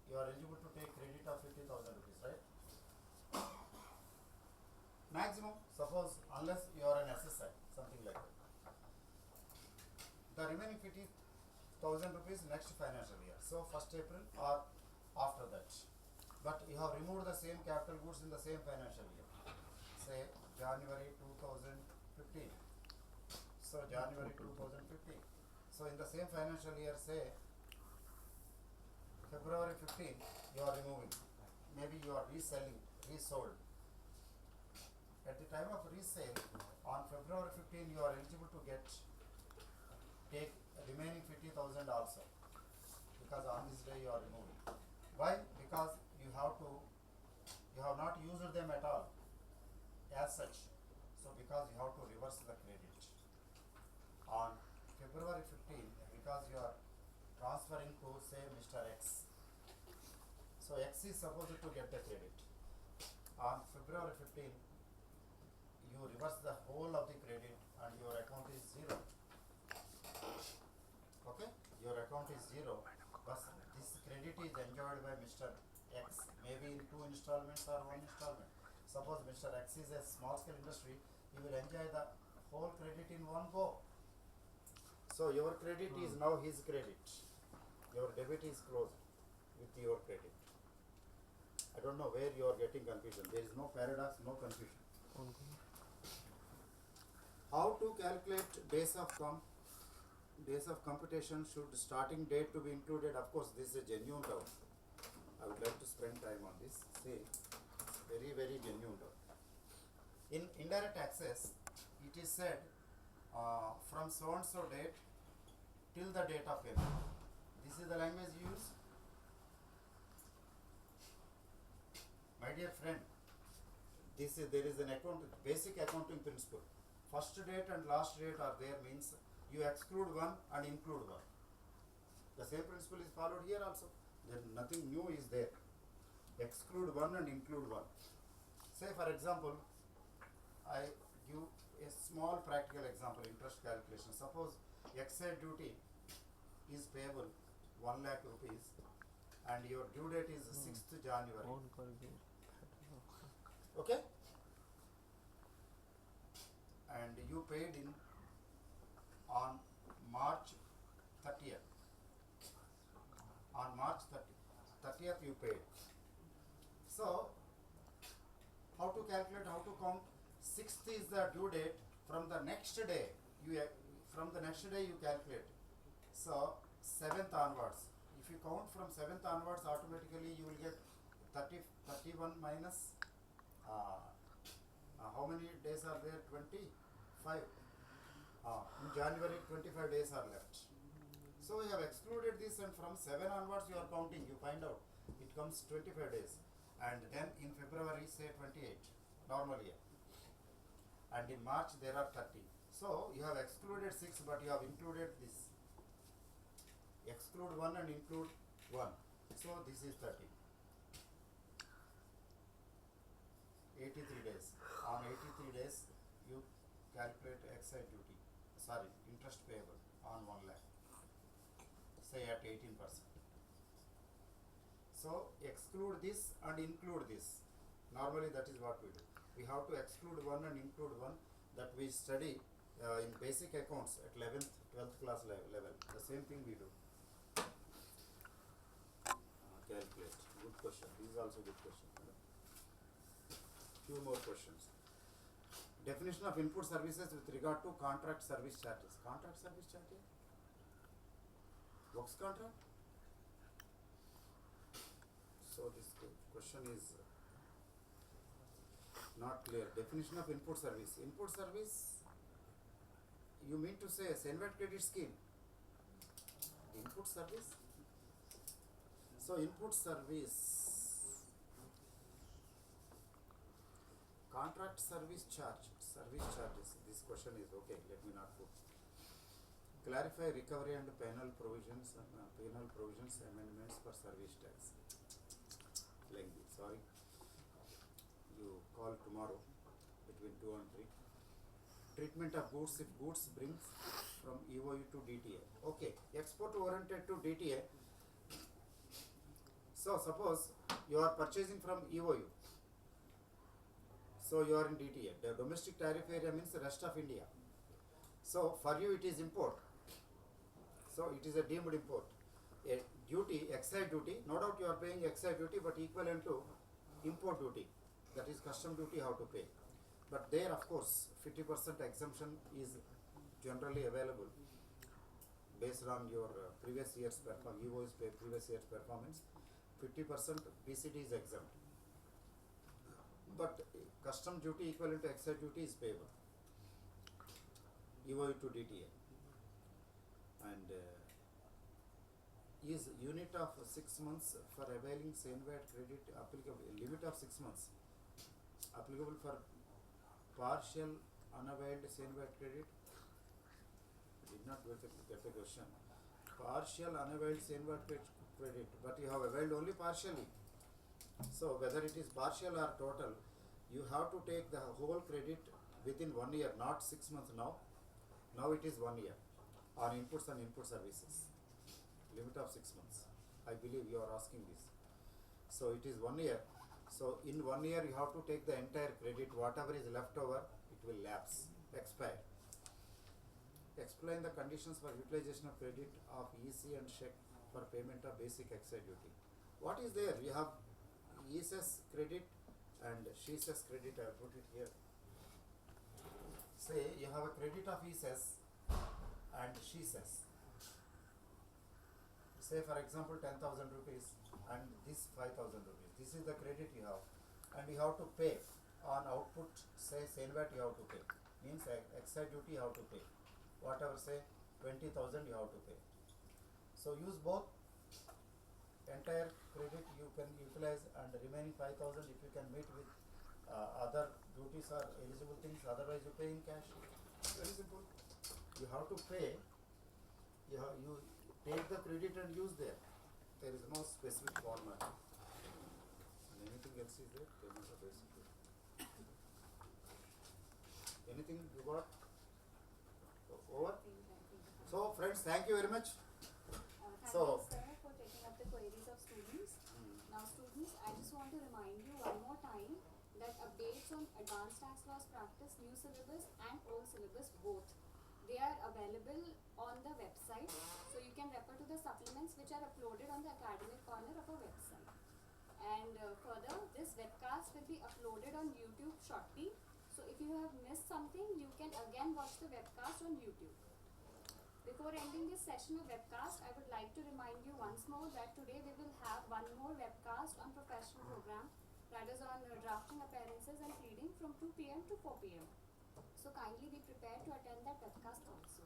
you are eligible to take credit of 50,000 rupees, right? Maximum, suppose unless you are an SSI, something like that. The remaining 50,000 rupees next financial year. So 1st April or after that. But you have removed the same capital goods in the same financial year. Say January 2015. So January 2015. So in the same financial year, say February 15, you are removing. Maybe you are resold. At the time of resale, on February 15, you are eligible to take remaining 50,000 also, because on this day you are removing. Why? Because you have not used them at all as such. So because you have to reverse the credit. On February 15, because you are transferring to say Mr. X. So X is supposed to get the credit. On February 15, you reverse the whole of the credit and your account is zero. Okay? Your account is zero, but this credit is enjoyed by Mr. X, maybe in 2 installments or 1 installment. Suppose Mr. X is a small scale industry, he will enjoy the whole credit in one go. So your credit is now his credit. Your debit is closed with your credit. I don't know where you are getting confusion. There is no paradox, no confusion. How to calculate days of computation? Should starting date to be included? Of course, this is a genuine doubt. I would like to spend time on this. See, very, very genuine doubt. In indirect taxes, it is said from so and so date till the date of payment. This is the language used. My dear friend, there is an basic accounting principle. First date and last date are there, means you exclude one and include one. The same principle is followed here also. Nothing new is there. Exclude one and include one. Say for example, I give a small practical example, interest calculation. Suppose excise duty is payable 1 lakh rupees and your due date is 6th January. Okay? And you paid in on March 30th. On March 30th you paid. So, how to calculate, how to count? 6th is the due date. From the next day, you calculate. So, 7th onwards. If you count from 7th onwards, automatically you will get 31 minus how many days are there? 25. In January, 25 days are left. So we have excluded this, and from 7 onwards you are counting. You find out it comes 25 days, and then in February say 28, normal year, and in March there are 30. So you have excluded 6, but you have included this. Exclude 1 and include 1. So this is 30. 83 days. On 83 days, you calculate excise duty, interest payable on 1 lakh, say at 18%. So exclude this and include this. Normally that is what we do. We have to exclude 1 and include 1. That we study in basic accounts at 11th, 12th class level. The same thing we do. question. This is also good question. Few more questions. Definition of input services with regard to contract service charges. Contract service charges? Works contract? So this question is not clear. Definition of input service. Input service, you mean to say Senvat credit scheme? Input service? So input service, contract service charges. This question is okay. Let me not put. Clarify recovery and penal provisions amendments for service tax. Lengthy. Sorry. You call tomorrow between 2 and 3. Treatment of goods if goods brings from EOU to DTA. Okay, export oriented to DTA. So suppose you are purchasing from EOU. So you are in DTA. The domestic tariff area means the rest of India. So for you it is import. So it is a deemed import. A duty, excise duty, no doubt you are paying excise duty, but equivalent to import duty. That is custom duty how to pay. But there of course 50% exemption is generally available based on your previous year's performance, EOU's previous year's performance. 50% PCD is exempt. But custom duty equivalent to excise duty is payable. EOU to DTA. And is unit of 6 months for availing Senvat credit applicable, limit of 6 months applicable for partial unavailed Senvat credit? Did not get the question. Partial unavailed Senvat credit, but you have availed only partially. So whether it is partial or total, you have to take the whole credit within 1 year, not 6 months now. Now it is 1 year on inputs and input services. Limit of 6 months. I believe you are asking this. So it is 1 year. So in 1 year you have to take the entire credit, whatever is left over, it will lapse, expire. Explain the conditions for utilization of credit of EC and check for payment of basic excise duty. What is there? You have ESS credit and SHESS credit. I will put it here. Say you have a credit of ESS and SHESS. Say for example 10,000 rupees and this 5,000 rupees. This is the credit you have, and you have to pay on output. Say Senvat you have to pay, means excise duty you have to pay. Whatever say 20,000 you have to pay. So use both. Entire credit you can utilize, and remaining 5,000 if you can meet with other duties or eligible things, otherwise you pay in cash. Very simple. You have to pay. You take the credit and use there. There is no specific format. And anything else is there? Payment of basic. Anything you got? Over? So friends, thank you very much. Thank you, sir, for taking up the queries of students. Now students, I just want to remind you one more time that updates on advanced tax laws practice, new syllabus and old syllabus both, they are available on the website. So you can refer to the supplements which are uploaded on the academic corner of our website. And further, this webcast will be uploaded on YouTube shortly. So if you have missed something, you can again watch the webcast on YouTube. Before ending this session of webcast, I would like to remind you once more that today we will have one more webcast on professional program, that is on drafting appearances and pleading from 2 p.m. to 4 p.m. So kindly be prepared to attend that webcast also.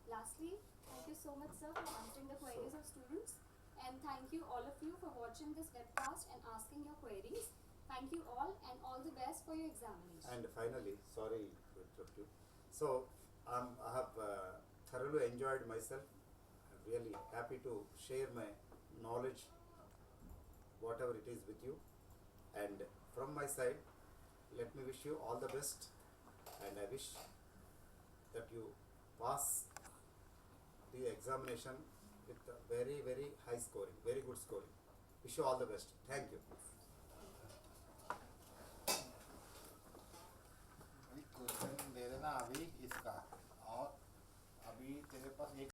Lastly, thank you so much, sir, for answering the queries of students, and thank you all of you for watching this webcast and asking your queries. Thank you all, and all the best for your examination. And finally, sorry to interrupt you. So I have thoroughly enjoyed myself. I'm really happy to share my knowledge, whatever it is, with you. And from my side, let me wish you all the best, and I wish that you pass the examination with very, very high scoring, very good scoring. Wish you all the best. Thank you. Question दे देना अभी इसका, और अभी तेरे पास एक